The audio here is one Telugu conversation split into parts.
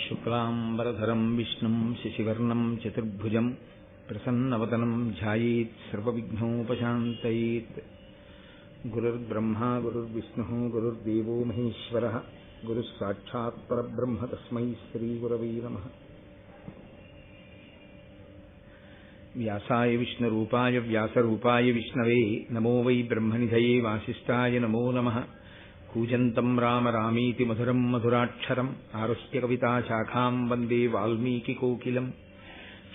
शुक्लांबरधरं विष्णुं शशिवर्णं चतुर्भुजं प्रसन्नवदनं ध्यायेत् सर्वविघ्नोपशान्तयेत्। गुरुर्ब्रह्मा गुरुर्विष्णुः गुरुर्देवो महेश्वरः गुरुः साक्षात् परब्रह्म तस्मै श्रीगुरवे नमः। व्यासाय विष्णुरूपाय व्यासरूपाय विष्णवे नमो वै ब्रह्मनिधये वासिष्ठाय नमो नमः। कूजन्तं राम रामीति मधुरं मधुराक्षरम् आरुह्य कविताशाखां वन्दे वाल्मीकिकोकिलम्।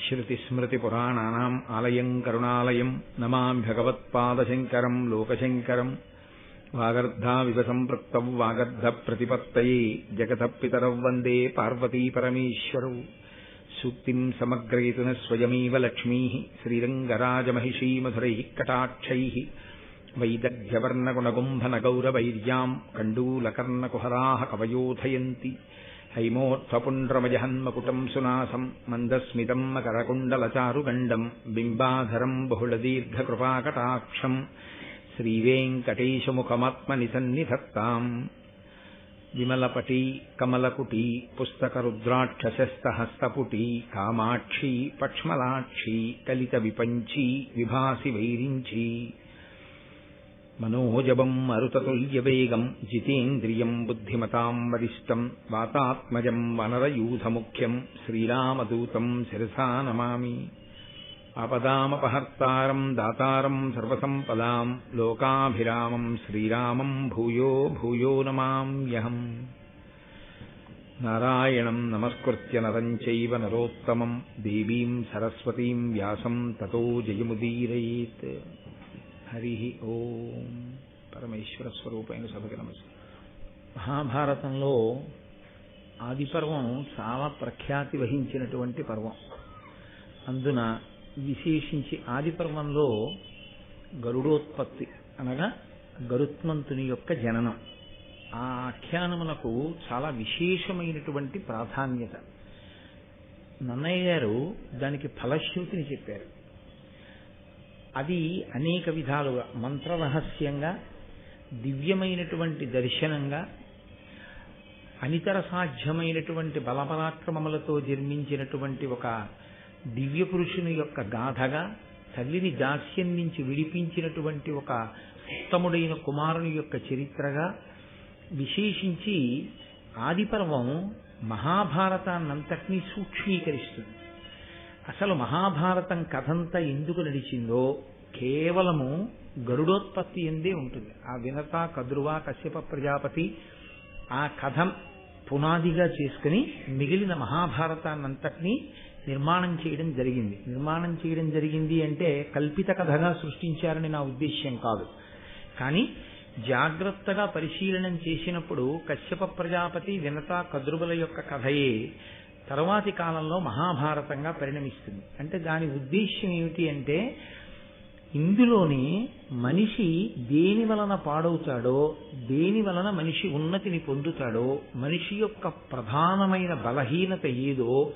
श्रुतिस्मृतिपुराणानाम् आलयं करुणालयं नमामि भगवत्पादशङ्करं लोकशङ्करम्। वागर्धाविव सम्पृक्तौ वागर्धप्रतिपत्तये जगतः पितरौ वन्दे पार्वतीपरमेश्वरौ। सूक्तिं समग्रयितुः स्वयमेव लक्ष्मीः श्रीरङ्गराजमहिषी मधुरैः कटाक्षैः। वैदग्ध्यवर्णगुणगुम्भनगौरवैर्यां कण्डूलकर्णकुहराः कवयोधयन्ति। हैमोत्थपुण्ड्रमजहन्मकुटं सुनासं मन्दस्मितं मकरकुण्डलचारुगण्डं बिम्बाधरं बहुलदीर्घकृपाकटाक्षं श्रीवेङ्कटेशमुखमात्मनिसन्निधत्ताम्। विमलपटी कमलकुटी पुस्तकरुद्राक्षशस्तहस्तपुटी कामाक्षी पक्ष्मलाक्षी कलितविपञ्ची विभासि वैरिञ्ची। मनोजवं मरुततुल्यवेगं जितेन्द्रियं बुद्धिमतां वरिष्ठं वातात्मजं वनरयूथमुख्यं श्रीरामदूतं शिरसा नमामि। आपदामपहर्तारं दातारं सर्वसम्पदां लोकाभिरामं श्रीरामं भूयो भूयो नमाम्यहम्। नारायणं नमस्कृत्य नरं चैव नरोत्तमं देवीं सरस्वतीं व्यासं ततो जयमुदीरयेत्। हरि ओम। పరమేశ్వర స్వరూపైన సభకి నమస్కారం. మహాభారతంలో ఆది పర్వం చాలా ప్రఖ్యాతి వహించినటువంటి పర్వం. అందున విశేషించి ఆది పర్వంలో గరుడోత్పత్తి అనగా గరుత్మంతుని యొక్క జననం ఆ ఆఖ్యానమునకు చాలా విశేషమైనటువంటి ప్రాధాన్యత. నన్నయ్య గారు దానికి ఫలశ్రుతిని చెప్పారు. అది అనేక విధాలుగా మంత్రరహస్యంగా దివ్యమైనటువంటి దర్శనంగా అనితర సాధ్యమైనటువంటి బలపరాక్రమములతో జన్మించినటువంటి ఒక దివ్య పురుషుని యొక్క గాథగా, తల్లిని దాస్యం నుంచి విడిపించినటువంటి ఒక ఉత్తముడైన కుమారుని యొక్క చరిత్రగా, విశేషించి ఆదిపర్వం మహాభారతాన్నంతటినీ సూక్ష్మీకరిస్తుంది. అసలు మహాభారతం కథంతా ఎందుకు నడిచిందో కేవలము గరుడోత్పత్తి ఎందే ఉంటుంది. ఆ వినత కద్రువ కశ్యప ప్రజాపతి ఆ కథ పునాదిగా చేసుకుని మిగిలిన మహాభారతాన్నంతటినీ నిర్మాణం చేయడం జరిగింది అంటే కల్పిత కథగా సృష్టించారని నా ఉద్దేశ్యం కాదు. కానీ జాగ్రత్తగా పరిశీలనం చేసినప్పుడు కశ్యప ప్రజాపతి వినత కద్రువుల యొక్క కథయే తర్వాతి కాలంలో మహాభారతంగా పరిణమిస్తుంది. అంటే దాని ఉద్దేశ్యం ఏమిటి అంటే ఇందులోని మనిషి దేని వలన పాడవుతాడో, దేని వలన మనిషి ఉన్నతిని పొందుతాడో, మనిషి యొక్క ప్రధానమైన బలహీనత ఏదో,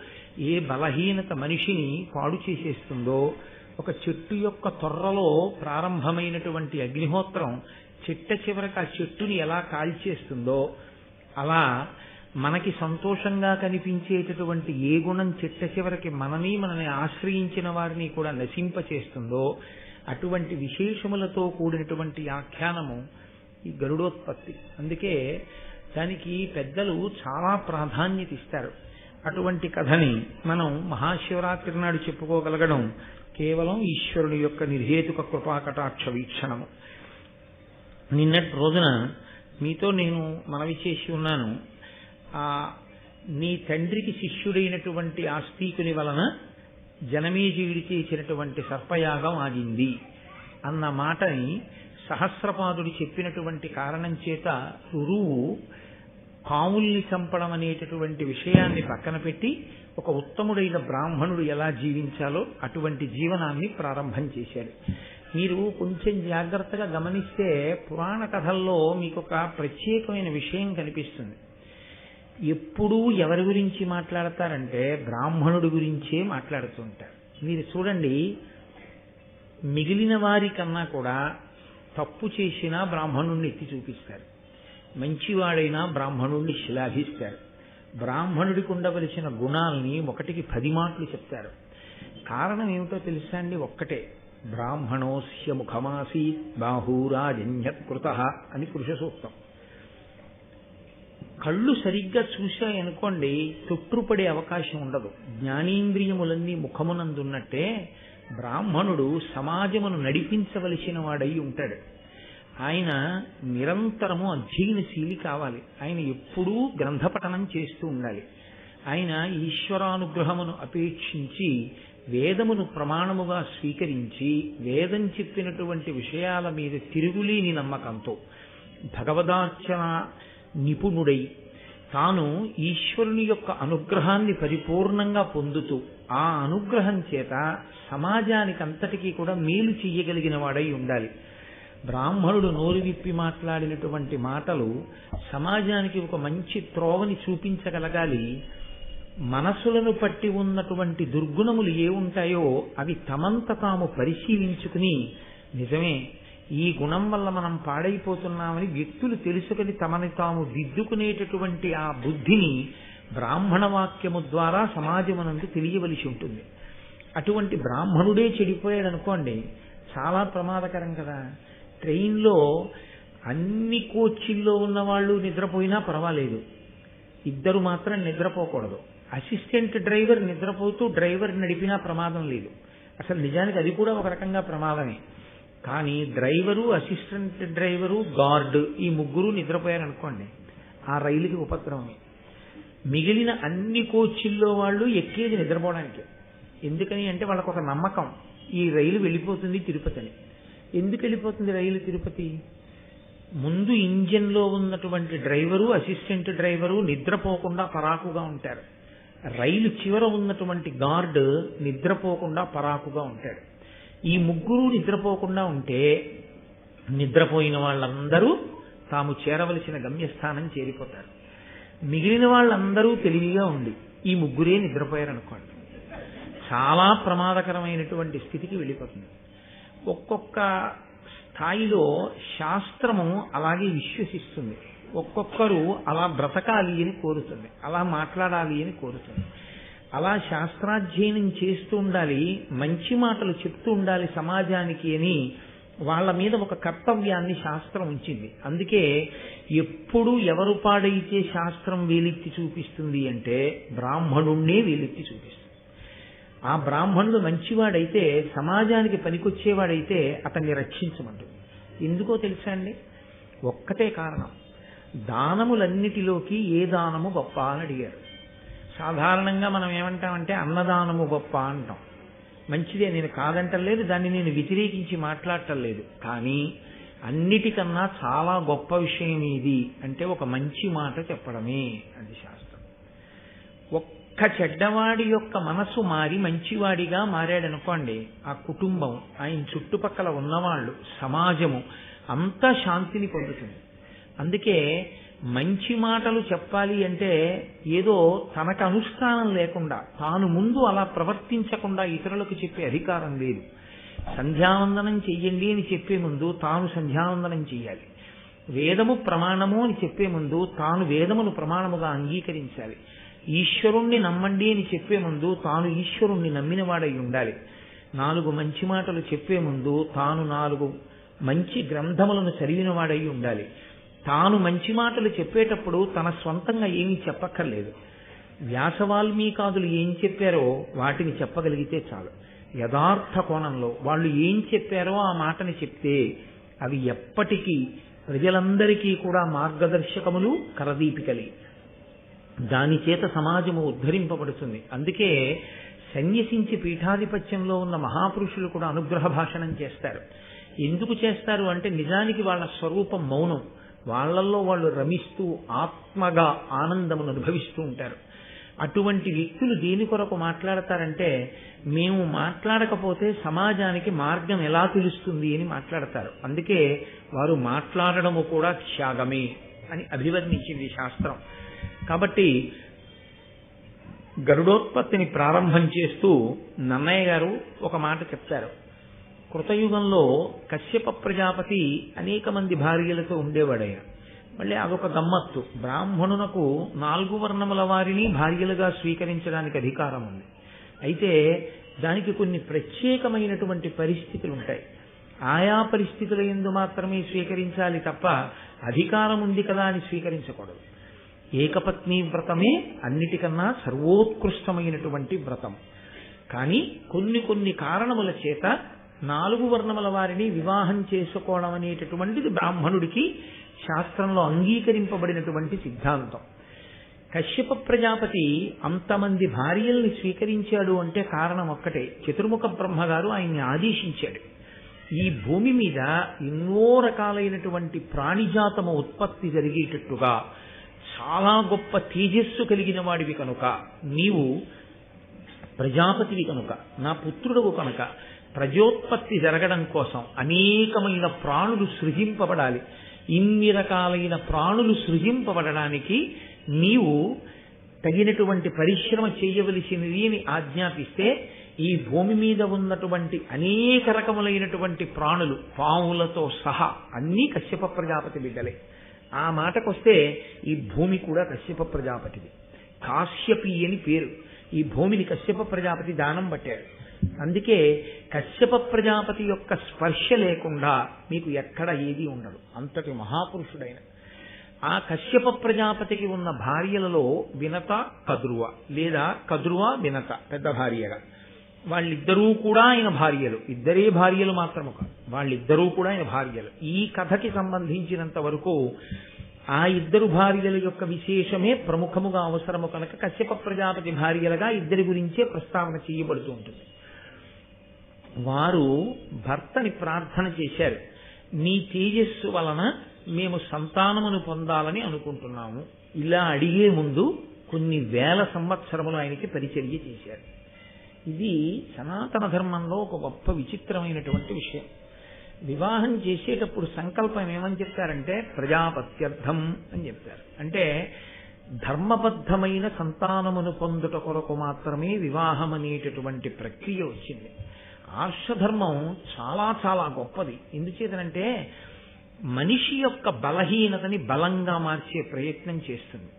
ఏ బలహీనత మనిషిని పాడు చేసేస్తుందో, ఒక చెట్టు యొక్క తొర్రలో ప్రారంభమైనటువంటి అగ్నిహోత్రం చిట్ట చివరికి ఆ చెట్టుని ఎలా కాల్చేస్తుందో, అలా మనకి సంతోషంగా కనిపించేటటువంటి ఏ గుణం చిట్ట చివరికి మనని ఆశ్రయించిన వారిని కూడా నశింపచేస్తుందో, అటువంటి విశేషములతో కూడినటువంటి ఆఖ్యానము ఈ గరుడోత్పత్తి. అందుకే దానికి పెద్దలు చాలా ప్రాధాన్యత ఇస్తారు. అటువంటి కథని మనం మహాశివరాత్రి నాడు చెప్పుకోగలగడం కేవలం ఈశ్వరుని యొక్క నిర్హేతుక కృపాకటాక్ష వీక్షణము. నిన్నటి రోజున మీతో నేను మనవి చేసి ఉన్నాను, నీ తండ్రికి శిష్యుడైనటువంటి ఆస్తికుని వలన జనమేజయుడి చేసినటువంటి సర్పయాగం ఆగింది అన్న మాటని సహస్రపాదుడు చెప్పినటువంటి కారణం చేత రురువు పాముల్ని చంపడం అనేటటువంటి విషయాన్ని పక్కన పెట్టి ఒక ఉత్తముడైన బ్రాహ్మణుడు ఎలా జీవించాలో అటువంటి జీవనాన్ని ప్రారంభం చేశాడు. మీరు కొంచెం జాగ్రత్తగా గమనిస్తే పురాణ కథల్లో మీకు ఒక ప్రత్యేకమైన విషయం కనిపిస్తుంది. ఎప్పుడూ ఎవరి గురించి మాట్లాడతారంటే బ్రాహ్మణుడి గురించే మాట్లాడుతూ ఉంటారు. మీరు చూడండి, మిగిలిన వారి కన్నా కూడా తప్పు చేసినా బ్రాహ్మణుణ్ణి ఎత్తి చూపిస్తారు, మంచివాడైనా బ్రాహ్మణుణ్ణి శ్లాఘిస్తారు. బ్రాహ్మణుడికి ఉండవలసిన గుణాల్ని 1కి 10 మాటలు చెప్తారు. కారణం ఏమిటో తెలుసా అండి? ఒక్కటే, బ్రాహ్మణోస్య ముఖమాసీత్ బాహూరాజన్యత్కృత అని పురుష సూక్తం. కళ్ళు సరిగ్గా చూశాయనుకోండి తొట్టుపడే అవకాశం ఉండదు. జ్ఞానేంద్రియములన్నీ ముఖమునందున్నట్టే బ్రాహ్మణుడు సమాజమును నడిపించవలసిన వాడై ఉంటాడు. ఆయన నిరంతరము అధ్యయనశీలి కావాలి. ఆయన ఎప్పుడూ గ్రంథపఠనం చేస్తూ ఉండాలి. ఆయన ఈశ్వరానుగ్రహమును అపేక్షించి వేదమును ప్రమాణముగా స్వీకరించి వేదం చెప్పినటువంటి విషయాల మీద తిరుగులేని నమ్మకంతో భగవదార్చన నిపుణుడై తాను ఈశ్వరుని యొక్క అనుగ్రహాన్ని పరిపూర్ణంగా పొందుతూ ఆ అనుగ్రహం చేత సమాజానికంతటికీ కూడా మేలు చెయ్యగలిగిన వాడై ఉండాలి. బ్రాహ్మణుడు నోరు విప్పి మాట్లాడినటువంటి మాటలు సమాజానికి ఒక మంచి త్రోవని చూపించగలగాలి. మనసులను పట్టి ఉన్నటువంటి దుర్గుణములు ఏ ఉంటాయో అవి తమంత తాము పరిశీలించుకుని, నిజమే ఈ గుణం వల్ల మనం పాడైపోతున్నామని వ్యక్తులు తెలుసుకుని తమని తాము దిద్దుకునేటటువంటి ఆ బుద్ధిని బ్రాహ్మణ వాక్యము ద్వారా సమాజమునందు తెలియవలసి ఉంటుంది. అటువంటి బ్రాహ్మణుడే చెడిపోయాడు అనుకోండి, చాలా ప్రమాదకరం కదా. ట్రైన్లో అన్ని కోచ్ల్లో ఉన్న వాళ్ళు నిద్రపోయినా పర్వాలేదు, ఇద్దరు మాత్రం నిద్రపోకూడదు. అసిస్టెంట్ డ్రైవర్ నిద్రపోతూ డ్రైవర్ నడిపినా ప్రమాదం లేదు. అసలు నిజానికి అది కూడా ఒక రకంగా ప్రమాదమే. కానీ డ్రైవరు, అసిస్టెంట్ డ్రైవరు, గార్డు ఈ ముగ్గురు నిద్రపోయారనుకోండి ఆ రైలుకి ఉపద్రవమే. మిగిలిన అన్ని కోచ్ల్లో వాళ్ళు ఎక్కేది నిద్రపోవడానికి. ఎందుకని అంటే వాళ్ళకు ఒక నమ్మకం, ఈ రైలు వెళ్ళిపోతుంది తిరుపతి అని. ఎందుకు వెళ్ళిపోతుంది రైలు తిరుపతి? ముందు ఇంజిన్లో ఉన్నటువంటి డ్రైవరు, అసిస్టెంట్ డ్రైవరు నిద్రపోకుండా పరాకుగా ఉంటారు. రైలు చివర ఉన్నటువంటి గార్డు నిద్రపోకుండా పరాకుగా ఉంటాడు. ఈ ముగ్గురు నిద్రపోకుండా ఉంటే నిద్రపోయిన వాళ్ళందరూ తాము చేరవలసిన గమ్యస్థానం చేరిపోతారు. మిగిలిన వాళ్ళందరూ తెలివిగా ఉండి ఈ ముగ్గురే నిద్రపోయారనుకోండి చాలా ప్రమాదకరమైనటువంటి స్థితికి వెళ్ళిపోతుంది. ఒక్కొక్క స్థాయిలో శాస్త్రము అలాగే విశ్వసిస్తుంది. ఒక్కొక్కరు అలా బ్రతకాలి అని కోరుతుంది, అలా మాట్లాడాలి అని కోరుతుంది. అలా శాస్త్రాధ్యయనం చేస్తూ ఉండాలి, మంచి మాటలు చెప్తూ ఉండాలి సమాజానికి అని వాళ్ళ మీద ఒక కర్తవ్యాన్ని శాస్త్రం ఉంచింది. అందుకే ఎప్పుడు ఎవరు పాడైతే శాస్త్రం వేలెత్తి చూపిస్తుంది అంటే బ్రాహ్మణుణ్ణే వేలెత్తి చూపిస్తుంది. ఆ బ్రాహ్మణుడు మంచివాడైతే, సమాజానికి పనికొచ్చేవాడైతే అతన్ని రక్షించమంటుంది. ఎందుకో తెలుసా అండి? ఒక్కటే కారణం, దానములన్నిటిలోకి ఏ దానము గొప్ప అని అడిగారు. సాధారణంగా మనం ఏమంటామంటే అన్నదానము గొప్ప అంటాం. మంచిదే, నేను కాదంటలేదు, దాన్ని నేను వ్యతిరేకించి మాట్లాడటం లేదు. కానీ అన్నిటికన్నా చాలా గొప్ప విషయం ఏది అంటే ఒక మంచి మాట చెప్పడమే. అది శాస్త్రం. ఒక్క చెడ్డవాడి యొక్క మనసు మారి మంచివాడిగా మారాడనుకోండి, ఆ కుటుంబం, ఆయన చుట్టుపక్కల ఉన్నవాళ్ళు, సమాజము అంతా శాంతిని పొందుతుంది. అందుకే మంచి మాటలు చెప్పాలి అంటే ఏదో తనకు అనుష్ఠానం లేకుండా, తాను ముందు అలా ప్రవర్తించకుండా ఇతరులకు చెప్పే అధికారం లేదు. సంధ్యావందనం చెయ్యండి అని చెప్పే ముందు తాను సంధ్యావందనం చెయ్యాలి. వేదము ప్రమాణము అని చెప్పే ముందు తాను వేదమును ప్రమాణముగా అంగీకరించాలి. ఈశ్వరుణ్ణి నమ్మండి అని చెప్పే ముందు తాను ఈశ్వరుణ్ణి నమ్మినవాడై ఉండాలి. 4 మంచి మాటలు చెప్పే ముందు తాను 4 మంచి గ్రంథములను చదివినవాడై ఉండాలి. తాను మంచి మాటలు చెప్పేటప్పుడు తన స్వంతంగా ఏమీ చెప్పక్కర్లేదు. వ్యాస వాల్మీకాదులు ఏం చెప్పారో వాటిని చెప్పగలిగితే చాలు. యథార్థ కోణంలో వాళ్ళు ఏం చెప్పారో ఆ మాటని చెప్తే అవి ఎప్పటికీ ప్రజలందరికీ కూడా మార్గదర్శకములు, కరదీపికలి. దాని చేత సమాజము ఉద్ధరింపబడుతుంది. అందుకే సన్యసించి పీఠాధిపత్యంలో ఉన్న మహాపురుషులు కూడా అనుగ్రహ భాషణం చేస్తారు. ఎందుకు చేస్తారు అంటే నిజానికి వాళ్ళ స్వరూపం మౌనం. వాళ్ళల్లో వాళ్ళు రమిస్తూ ఆత్మగా ఆనందమును అనుభవిస్తూ ఉంటారు. అటువంటి వ్యక్తులు దేని కొరకు మాట్లాడతారంటే, మేము మాట్లాడకపోతే సమాజానికి మార్గం ఎలా తెలుస్తుంది అని మాట్లాడతారు. అందుకే వారు మాట్లాడడము కూడా త్యాగమే అని అభివర్ణించింది శాస్త్రం. కాబట్టి గరుడోత్పత్తిని ప్రారంభం చేస్తూ నన్నయ్య గారు ఒక మాట చెప్తారు. కృతయుగంలో కశ్యప ప్రజాపతి అనేక మంది భార్యలతో ఉండేవాడయ్య. మళ్ళీ అదొక గమ్మత్తు. బ్రాహ్మణునకు 4 వర్ణముల వారిని భార్యలుగా స్వీకరించడానికి అధికారం ఉంది. అయితే దానికి కొన్ని ప్రత్యేకమైనటువంటి పరిస్థితులు ఉంటాయి. ఆయా పరిస్థితుల యందు మాత్రమే స్వీకరించాలి తప్ప అధికారం ఉంది కదా అని స్వీకరించకూడదు. ఏకపత్ని వ్రతమే అన్నిటికన్నా సర్వోత్కృష్టమైనటువంటి వ్రతం. కానీ కొన్ని కారణముల చేత 4 వర్ణముల వారిని వివాహం చేసుకోవడం అనేటటువంటిది బ్రాహ్మణుడికి శాస్త్రంలో అంగీకరింపబడినటువంటి సిద్ధాంతం. కశ్యప ప్రజాపతి అంతమంది భార్యల్ని స్వీకరించాడు అంటే కారణం ఒక్కటే. చతుర్ముఖ బ్రహ్మగారు ఆయన్ని ఆదేశించాడు. ఈ భూమి మీద ఎన్నో రకాలైనటువంటి ప్రాణిజాతము ఉత్పత్తి జరిగేటట్టుగా చాలా గొప్ప తేజస్సు కలిగిన వాడివి కనుక, నీవు ప్రజాపతివి కనుక, నా పుత్రుడు కనుక ప్రజోత్పత్తి జరగడం కోసం అనేకమైన ప్రాణులు సృజింపబడాలి. ఇన్ని రకాలైన ప్రాణులు సృజింపబడడానికి నీవు తగినటువంటి పరిశ్రమ చేయవలసినది అని ఆజ్ఞాపిస్తే, ఈ భూమి మీద ఉన్నటువంటి అనేక రకములైనటువంటి ప్రాణులు పాములతో సహా అన్నీ కశ్యప ప్రజాపతి బిడ్డలే. ఆ మాటకొస్తే ఈ భూమి కూడా కశ్యప ప్రజాపతిది. కాశ్యపి అని పేరు. ఈ భూమిని కశ్యప ప్రజాపతి దానం పట్టాడు. అందుకే కశ్యప ప్రజాపతి యొక్క స్పర్శ లేకుండా మీకు ఎక్కడ ఏది ఉండదు. అంతటి మహాపురుషుడైన ఆ కశ్యప ప్రజాపతికి ఉన్న భార్యలలో వినత, కద్రువ, లేదా కద్రువ వినత పెద్ద భార్యగా, వాళ్ళిద్దరూ కూడా ఆయన భార్యలు. ఇద్దరే భార్యలు మాత్రము కాదు, వాళ్ళిద్దరూ కూడా ఆయన భార్యలు. ఈ కథకి సంబంధించినంత వరకు ఆ ఇద్దరు భార్యల యొక్క విశేషమే ప్రముఖముగా అవసరము కనుక కశ్యప ప్రజాపతి భార్యలుగా ఇద్దరి గురించే ప్రస్తావన చేయబడుతూ ఉంటుంది. వారు భర్తని ప్రార్థన చేశారు, నీ తేజస్సు వలన మేము సంతానమును పొందాలని అనుకుంటున్నాము. ఇలా అడిగే ముందు కొన్ని వేల సంవత్సరములు ఆయనకి పరిచర్య చేశారు. ఇది సనాతన ధర్మంలో ఒక గొప్ప విచిత్రమైనటువంటి విషయం. వివాహం చేసేటప్పుడు సంకల్పం ఏమని చెప్తారంటే ప్రజాపత్యర్థం అని చెప్తారు. అంటే ధర్మబద్ధమైన సంతానమును పొందుట కొరకు మాత్రమే వివాహం అనేటటువంటి ప్రక్రియ వచ్చింది. ఆర్షధర్మం చాలా చాలా గొప్పది. ఎందుచేతనంటే మనిషి యొక్క బలహీనతని బలంగా మార్చే ప్రయత్నం చేస్తుంది.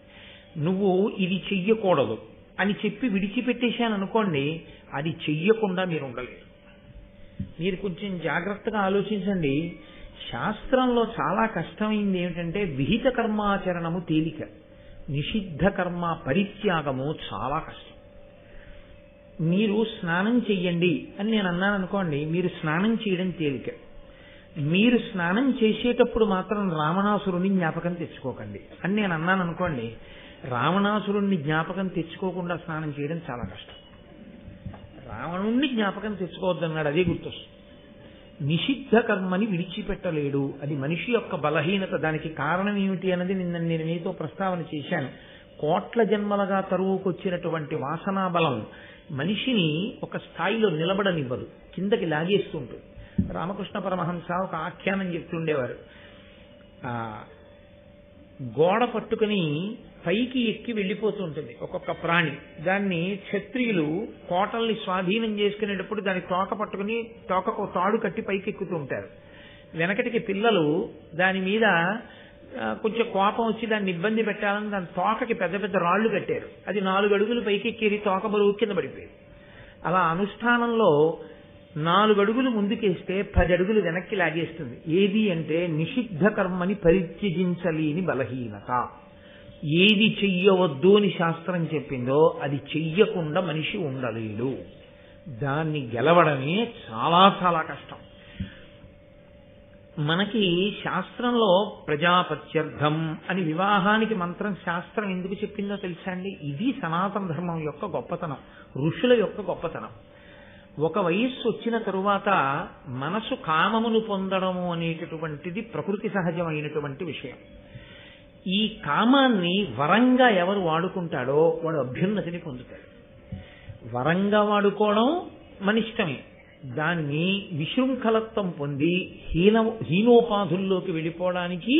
నువ్వు ఇది చెయ్యకూడదు అని చెప్పి విడిచిపెట్టేశాను అనుకోండి, అది చెయ్యకుండా మీరు ఉండలేరు. మీరు కొంచెం జాగ్రత్తగా ఆలోచించండి. శాస్త్రంలో చాలా కష్టమైంది ఏమిటంటే విహిత కర్మాచరణము తేలిక, నిషిద్ధ కర్మ పరిత్యాగము చాలా కష్టం. మీరు స్నానం చెయ్యండి అని నేను అన్నాను అనుకోండి, మీరు స్నానం చేయడం తేలిక. మీరు స్నానం చేసేటప్పుడు మాత్రం రావణాసురుణ్ణి జ్ఞాపకం తెచ్చుకోకండి అని నేను అన్నాను అనుకోండి, రావణాసురుణ్ణి జ్ఞాపకం తెచ్చుకోకుండా స్నానం చేయడం చాలా కష్టం. రావణుణ్ణి జ్ఞాపకం తెచ్చుకోవద్దన్నాడు, అదే గుర్తొస్తుంది. నిషిద్ధ కర్మని విడిచిపెట్టలేడు, అది మనిషి యొక్క బలహీనత. దానికి కారణం ఏమిటి అన్నది నిన్న నేను మీతో ప్రస్తావన చేశాను. కోట్ల జన్మలుగా తరువుకొచ్చినటువంటి వాసనా బలం మనిషిని ఒక స్థాయిలో నిలబడనివ్వదు, కిందకి లాగేస్తూ ఉంటుంది. రామకృష్ణ పరమహంస ఒక ఆఖ్యానం చెప్తుండేవారు. గోడ పట్టుకుని పైకి ఎక్కి వెళ్ళిపోతుంటుంది ఒక్కొక్క ప్రాణి. దాన్ని క్షత్రియులు కోటల్ని స్వాధీనం చేసుకునేటప్పుడు దాని తోక పట్టుకుని తోకకు తాడు కట్టి పైకి ఎక్కుతూ ఉంటారు. వెనకటికి పిల్లలు దాని మీద కొంచెం కోపం వచ్చి దాన్ని ఇబ్బంది పెట్టాలని దాని తోకకి పెద్ద పెద్ద రాళ్లు కట్టారు. అది 4 అడుగులు పైకి ఎక్కేది, తోక బరువు కింద పడిపోయేది. అలా అనుష్ఠానంలో 4 అడుగులు ముందుకేస్తే 10 అడుగులు వెనక్కి లాగేస్తుంది. ఏది అంటే నిషిద్ధ కర్మని పరిత్యజించలేని బలహీనత. ఏది చెయ్యవద్దు అని శాస్త్రం చెప్పిందో అది చెయ్యకుండా మనిషి ఉండలేడు. దాన్ని గెలవడమే చాలా చాలా కష్టం. మనకి శాస్త్రంలో ప్రజాపత్యర్థం అని వివాహానికి మంత్రం శాస్త్రం ఎందుకు చెప్పిందో తెలుసా అండి? ఇది సనాతన ధర్మం యొక్క గొప్పతనం, ఋషుల యొక్క గొప్పతనం. ఒక వయస్సు వచ్చిన తరువాత మనసు కామమును పొందడము అనేటటువంటిది ప్రకృతి సహజమైనటువంటి విషయం. ఈ కామాన్ని వరంగా ఎవరు వాడుకుంటాడో వాడు అభ్యున్నతిని పొందుతాడు. వరంగా వాడుకోవడం మన ఇష్టమే. దాన్ని విశృంఖలత్వం పొంది హీనోపాధుల్లోకి వెళ్ళిపోవడానికి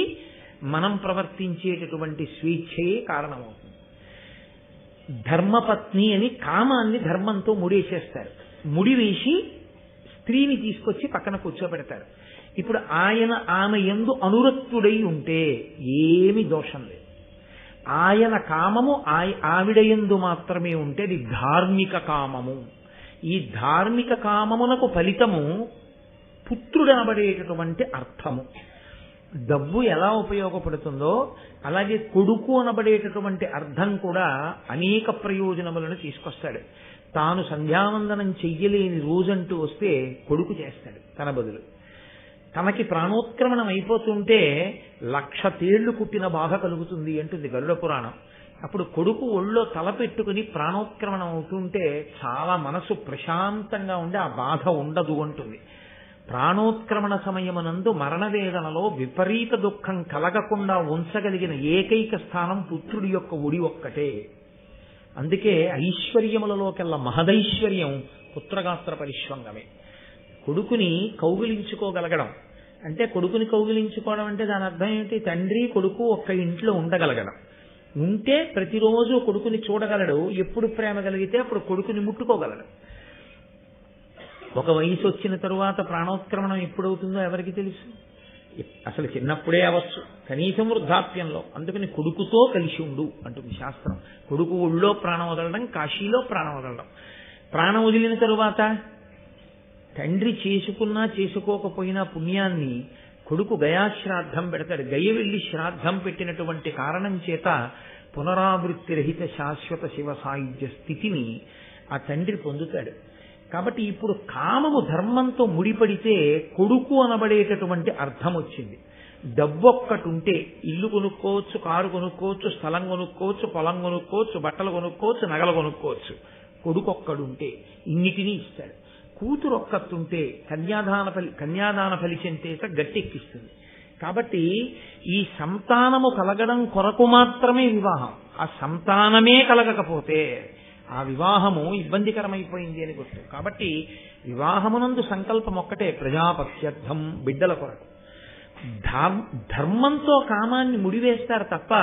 మనం ప్రవర్తించేటటువంటి స్వేచ్ఛయే కారణమవుతుంది. ధర్మపత్ని అని కామాన్ని ధర్మంతో ముడేసేస్తారు. ముడివేసి స్త్రీని తీసుకొచ్చి పక్కన కూర్చోబెడతారు. ఇప్పుడు ఆమె యందు అనురక్తుడై ఉంటే ఏమి దోషం లేదు. ఆయన కామము ఆవిడ యందు మాత్రమే ఉంటే అది ధార్మిక కామము. ఈ ధార్మిక కామమునకు ఫలితము పుత్రుడనబడేటటువంటి అర్థము. డబ్బు ఎలా ఉపయోగపడుతుందో అలాగే కొడుకు అనబడేటటువంటి అర్థం కూడా అనేక ప్రయోజనములను తీసుకొస్తాడు. తాను సంధ్యావందనం చెయ్యలేని రోజంటూ వస్తే కొడుకు చేస్తాడు తన బదులు. తనకి ప్రాణోత్క్రమణం అయిపోతుంటే 1,00,000 తేళ్లు కుట్టిన బాధ కలుగుతుంది అంటుంది గరుడ పురాణం. అప్పుడు కొడుకు ఒళ్ళో తల పెట్టుకుని ప్రాణోత్క్రమణం అవుతుంటే చాలా మనసు ప్రశాంతంగా ఉండి ఆ బాధ ఉండదు అంటుంది. ప్రాణోత్క్రమణ సమయమునందు మరణవేదనలో విపరీత దుఃఖం కలగకుండా ఉంచగలిగిన ఏకైక స్థానం పుత్రుడి యొక్క ఒడి ఒక్కటే. అందుకే ఐశ్వర్యములలోకెల్లా మహదైశ్వర్యం పుత్రగాత్ర పరిష్వంగమే. కొడుకుని కౌగిలించుకోగలగడం అంటే, కొడుకుని కౌగిలించుకోవడం అంటే దాని అర్థం ఏమిటి? తండ్రి కొడుకు ఒక్క ఇంట్లో ఉండగలగడం. ఉంటే ప్రతిరోజు కొడుకుని చూడగలడు. ఎప్పుడు ప్రేమ కలిగితే అప్పుడు కొడుకుని ముట్టుకోగలడు. ఒక వయసు వచ్చిన తరువాత ప్రాణోత్క్రమణం ఎప్పుడవుతుందో ఎవరికి తెలుసు? అసలు చిన్నప్పుడే అవచ్చు, కనీసం వృద్ధాప్యంలో. అందుకని కొడుకుతో కలిసి ఉండు అంటుంది శాస్త్రం. కొడుకు ఒళ్ళో ప్రాణం వదలడం, కాశీలో ప్రాణం వదలడం. ప్రాణం వదిలిన తరువాత తండ్రి చేసుకున్నా చేసుకోకపోయినా పుణ్యాన్ని కొడుకు గయాశ్రాద్ధం పెడతాడు. గయ వెళ్ళి శ్రాద్ధం పెట్టినటువంటి కారణం చేత పునరావృత్తి రహిత శాశ్వత శివ సాయుధ్య స్థితిని ఆ తండ్రి పొందుతాడు. కాబట్టి ఇప్పుడు కామము ధర్మంతో ముడిపడితే కొడుకు అనబడేటటువంటి అర్థం వచ్చింది. డబ్బు ఒక్కటుంటే ఇల్లు కొనుక్కోవచ్చు, కారు కొనుక్కోవచ్చు, స్థలం కొనుక్కోవచ్చు, పొలం కొనుక్కోవచ్చు, బట్టలు కొనుక్కోవచ్చు, నగలు కొనుక్కోవచ్చు. కొడుకు ఒక్కడుంటే ఇన్నిటినీ ఇస్తాడు. కూతురు ఒక్కతుంటే కన్యాదాన ఫలితం చేత గట్టెక్కిస్తుంది. కాబట్టి ఈ సంతానము కలగడం కొరకు మాత్రమే వివాహం. ఆ సంతానమే కలగకపోతే ఆ వివాహము ఇబ్బందికరమైపోయింది అని గుర్తు. కాబట్టి వివాహమునందు సంకల్పం ఒక్కటే, ప్రజాపత్యర్థం, బిడ్డల కొరకు. ధర్మంతో కామాన్ని ముడివేస్తారు తప్ప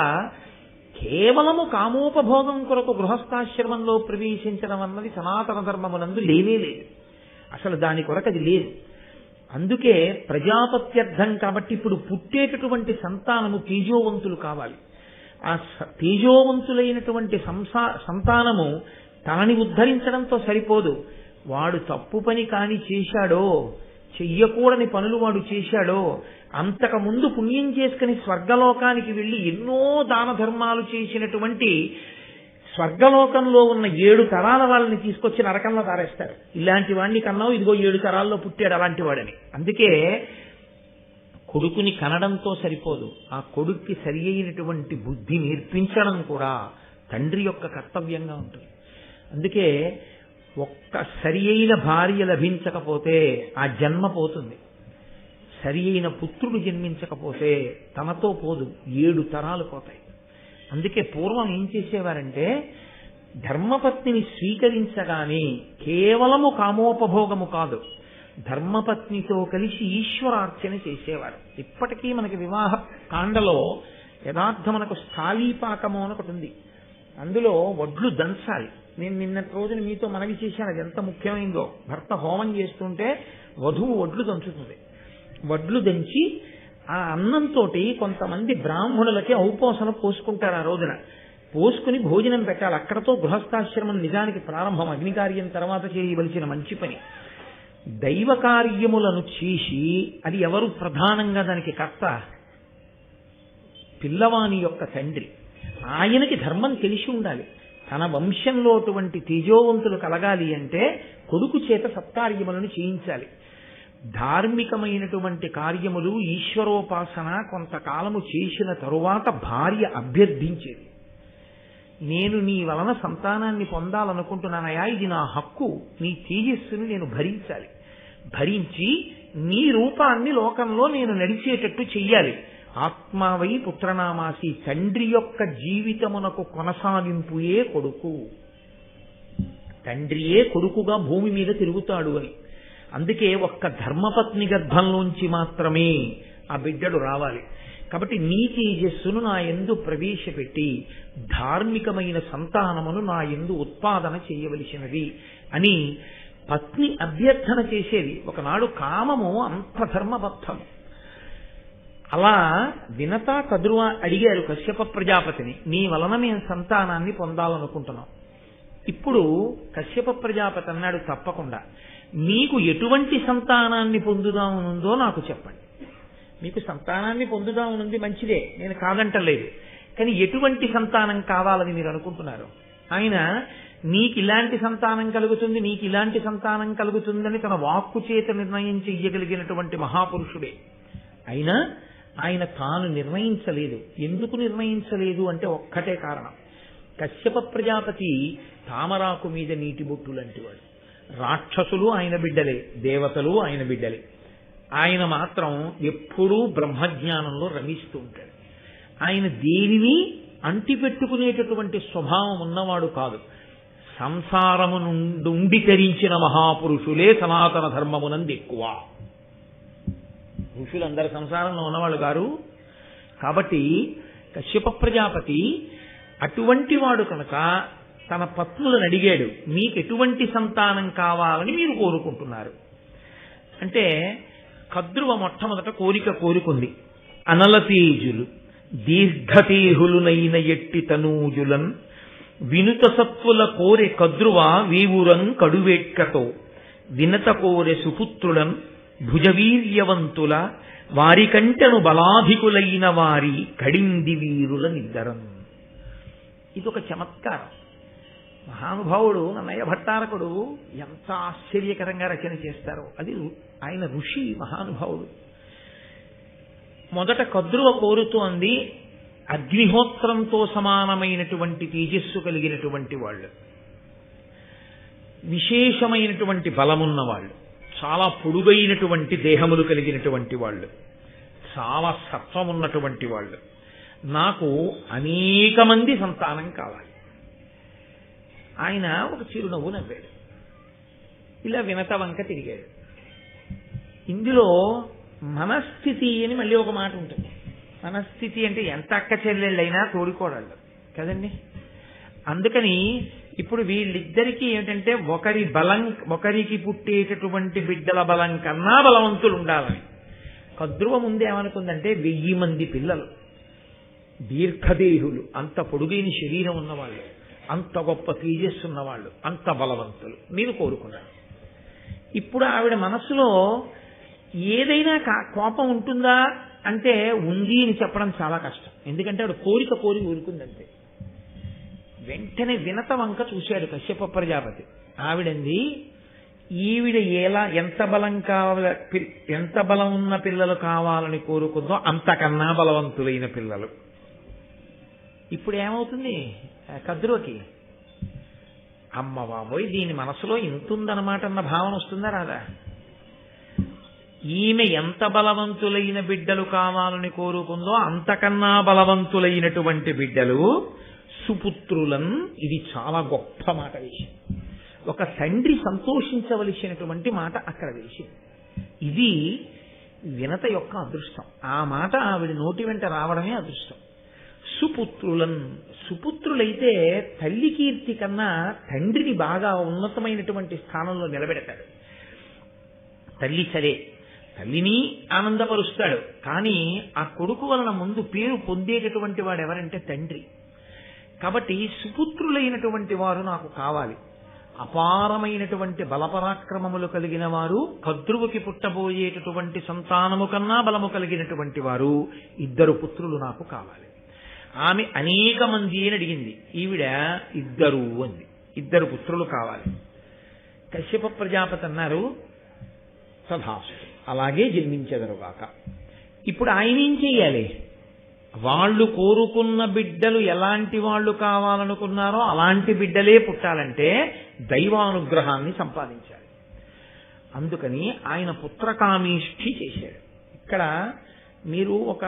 కేవలము కామోపభోగం కొరకు గృహస్థాశ్రమంలో ప్రవేశించడం అన్నది సనాతన ధర్మమునందు లేనే లేదు. అసలు దాని కొరకు అది లేదు. అందుకే ప్రజాపత్యర్థం. కాబట్టి ఇప్పుడు పుట్టేటటువంటి సంతానము తేజోవంతులు కావాలి. ఆ తేజోవంతులైనటువంటి సంతానము తనని ఉద్ధరించడంతో సరిపోదు. వాడు తప్పు పని కాని చేశాడో, చెయ్యకూడని పనులు వాడు చేశాడో, అంతకుముందు పుణ్యం చేసుకుని స్వర్గలోకానికి వెళ్ళి ఎన్నో దాన ధర్మాలు చేసినటువంటి స్వర్గలోకంలో ఉన్న 7 తరాల వాళ్ళని తీసుకొచ్చి నరకంలో తారేస్తారు. ఇలాంటి వాడిని కన్నావు, ఇదిగో 7 తరాల్లో పుట్టాడు అలాంటి వాడని. అందుకే కొడుకుని కనడంతో సరిపోదు, ఆ కొడుక్కి సరి అయినటువంటి బుద్ధి నేర్పించడం కూడా తండ్రి యొక్క కర్తవ్యంగా ఉంటుంది. అందుకే ఒక్క సరి అయిన భార్య లభించకపోతే ఆ జన్మ పోతుంది. సరి అయిన పుత్రుడు జన్మించకపోతే తనతో పోదు, 7 తరాలు పోతాయి. అందుకే పూర్వం ఏం చేసేవారంటే, ధర్మపత్నిని స్వీకరించగానే కేవలము కామోపభోగము కాదు, ధర్మపత్నితో కలిసి ఈశ్వరార్చన చేసేవారు. ఇప్పటికీ మనకి వివాహ కాండలో యథార్థం మనకు స్థాళీపాకము అని ఒకటి ఉంది. అందులో వడ్లు దంచాలి. నేను నిన్నటి రోజున మీతో మనవి చేశాను, అది ఎంత ముఖ్యమైందో. భర్త హోమం చేస్తుంటే వధువు వడ్లు దంచుతుంది. వడ్లు దంచి ఆ అన్నంతో కొంతమంది బ్రాహ్మణులకి ఔపోసన పోసుకుంటారు. ఆ రోజున పోసుకుని భోజనం పెట్టాలి. అక్కడతో గృహస్థాశ్రమం నిజానికి ప్రారంభం. అగ్నికార్యం తర్వాత చేయవలసిన మంచి పని. దైవ కార్యములను చేసి అది ఎవరు ప్రధానంగా దానికి కర్త? పిల్లవాని యొక్క తండ్రి. ఆయనకి ధర్మం తెలిసి ఉండాలి. తన వంశంలో అటువంటి తేజోవంతులు కలగాలి అంటే కొడుకు చేత సత్కార్యములను చేయించాలి. ధార్మికమైనటువంటి కార్యములు, ఈశ్వరోపాసన కొంతకాలము చేసిన తరువాత భార్య అభ్యర్థించేది. నేను నీ వలన సంతానాన్ని పొందాలనుకుంటున్నానయా, ఇది నా హక్కు, నీ తేజస్సును నేను భరించాలి, భరించి నీ రూపాన్ని లోకంలో నేను నడిచేటట్టు చెయ్యాలి. ఆత్మావై పుత్రనామాసి, తండ్రి యొక్క జీవితమునకు కొనసాగింపుయే కొడుకు. తండ్రియే కొడుకుగా భూమి మీద తిరుగుతాడు అని. అందుకే ఒక్క ధర్మపత్ని గర్భంలోంచి మాత్రమే ఆ బిడ్డడు రావాలి. కాబట్టి నీ తేజస్సును నా యందు ప్రవేశపెట్టి ధార్మికమైన సంతానమును నా యందు ఉత్పాదన చేయవలసినది అని పత్ని అభ్యర్థన చేసేది. ఒకనాడు కామము అంత ధర్మబద్ధము. అలా వినత కదురువ అడిగారు కశ్యప ప్రజాపతిని, నీ వలన మేము సంతానాన్ని పొందాలనుకుంటున్నాం. ఇప్పుడు కశ్యప ప్రజాపతి అన్నాడు, తప్పకుండా మీకు ఎటువంటి సంతానాన్ని పొందుదామనుందో నాకు చెప్పండి. మీకు సంతానాన్ని పొందుదామనుంది మంచిదే, నేను కాదంటలేదు, కానీ ఎటువంటి సంతానం కావాలని మీరు అనుకుంటున్నారు? ఆయన నీకు ఇలాంటి సంతానం కలుగుతుంది, నీకు ఇలాంటి సంతానం కలుగుతుందని తన వాక్కు చేత నిర్ణయం చెయ్యగలిగినటువంటి మహాపురుషుడే. అయినా ఆయన తాను నిర్ణయించలేదు. ఎందుకు నిర్ణయించలేదు అంటే ఒక్కటే కారణం. కశ్యప ప్రజాపతి తామరాకు మీద నీటి బొట్టు లాంటి వాడు. రాక్షసులు ఆయన బిడ్డలే, దేవతలు ఆయన బిడ్డలే. ఆయన మాత్రం ఎప్పుడూ బ్రహ్మజ్ఞానంలో రమిస్తూ ఉంటాడు. ఆయన దేనిని అంటిపెట్టుకునేటటువంటి స్వభావం ఉన్నవాడు కాదు. సంసారము నుండి తరించిన మహాపురుషులే సనాతన ధర్మమునందు ఎక్కువ. ఋషులందరూ సంసారంలో ఉన్నవాళ్ళు గారు. కాబట్టి కశ్యప ప్రజాపతి అటువంటి వాడు కనుక తన పత్నులను అడిగాడు, మీకు ఎటువంటి సంతానం కావాలని మీరు కోరుకుంటున్నారు అంటే, కద్రువ మొట్టమొదట కోరుకుంది. అనలతేజులు దీర్ఘతేహులునైన ఎట్టి తనూజులన్ వినుత సత్వుల కోరె కద్రువ వీవురం కడువేట్కతో వినత కోరె సుపుత్రులన్ భుజవీర్యవంతుల వారి కంటెను బలాధికులైన వారి కడింది వీరుల నిద్దరం. ఇదొక చమత్కారం. మహానుభావుడు నన్నయ్య భట్టారకుడు ఎంత ఆశ్చర్యకరంగా రచన చేస్తారో. అది ఆయన ఋషి మహానుభావుడు. మొదట కద్రువ కోరుతోంది అగ్నిహోత్రంతో సమానమైనటువంటి తేజస్సు కలిగినటువంటి వాళ్ళు, విశేషమైనటువంటి బలమున్న వాళ్ళు, చాలా పొడుగైనటువంటి దేహములు కలిగినటువంటి వాళ్ళు, చాలా సత్వమున్నటువంటి వాళ్ళు. నాకు అనేక మంది సంతానం కావాలి. ఆయన ఒక చిరునవ్వు నవ్వాడు. ఇలా వినత వంక తిరిగాడు. ఇందులో మనస్థితి అని మళ్ళీ ఒక మాట ఉంటుంది. మనస్థితి అంటే ఎంత అక్క చెల్లెళ్ళైనా తోడుకోడాళ్ళు కదండి. అందుకని ఇప్పుడు వీళ్ళిద్దరికీ ఏమిటంటే ఒకరికి పుట్టేటటువంటి బిడ్డల బలం కన్నా బలవంతులు ఉండాలని. కద్రువ ముందేమనుకుందంటే 1000 మంది పిల్లలు, దీర్ఘదేహులు, అంత పొడుగైన శరీరం ఉన్నవాళ్ళు, అంత గొప్ప తేజస్సు ఉన్నవాళ్ళు, అంత బలవంతులు మీరు కోరుకున్నారు. ఇప్పుడు ఆవిడ మనసులో ఏదైనా కోపం ఉంటుందా అంటే ఉంది అని చెప్పడం చాలా కష్టం. ఎందుకంటే ఆవిడ కోరి ఊరుకుందంతే. వెంటనే వినత వంక చూశాడు కశ్యప ప్రజాపతి. ఆవిడంది, ఈవిడ ఎంత బలం ఉన్న పిల్లలు కావాలని కోరుకుందో అంతకన్నా బలవంతులైన పిల్లలు. ఇప్పుడు ఏమవుతుంది కద్రువకి? అమ్మ బాబోయ్, దీని మనసులో ఇంతుందన్నమాట అన్న భావన వస్తుందా రాదా? ఈమె ఎంత బలవంతులైన బిడ్డలు కావాలని కోరుకుందో అంతకన్నా బలవంతులైనటువంటి బిడ్డలు సుపుత్రులన్. ఇది చాలా గొప్ప మాట విషయం. ఒక తండ్రి సంతోషించవలసినటువంటి మాట అక్కడ వేసింది. ఇది వినత యొక్క అదృష్టం. ఆ మాట ఆవిడ నోటి వెంట రావడమే అదృష్టం. సుపుత్రులన్, సుపుత్రులైతే తల్లి కీర్తి కన్నా తండ్రిని బాగా ఉన్నతమైనటువంటి స్థానంలో నిలబెడతాడు. తల్లి సరే, తల్లిని ఆనందపరుస్తాడు, కానీ ఆ కొడుకు వలన ముందు పేరు పొందేటటువంటి వాడు ఎవరంటే తండ్రి. కాబట్టి సుపుత్రులైనటువంటి వారు నాకు కావాలి. అపారమైనటువంటి బలపరాక్రమములు కలిగిన వారు, కద్రువుకి పుట్టబోయేటటువంటి సంతానము కన్నా బలము కలిగినటువంటి వారు 2 పుత్రులు నాకు కావాలి. ఆమె అనేక మంది అని అడిగింది, ఈవిడ 2 అంది. 2 పుత్రులు కావాలి. కశ్యప ప్రజాపతి అన్నారు, తథాస్తు, అలాగే జన్మించెదరుగాక. ఇప్పుడు ఆయన ఏం చెయ్యాలి? వాళ్ళు కోరుకున్న బిడ్డలు ఎలాంటి వాళ్ళు కావాలనుకున్నారో అలాంటి బిడ్డలే పుట్టాలంటే దైవానుగ్రహాన్ని సంపాదించాలి. అందుకని ఆయన పుత్రకామేష్ఠి చేశాడు. ఇక్కడ మీరు ఒక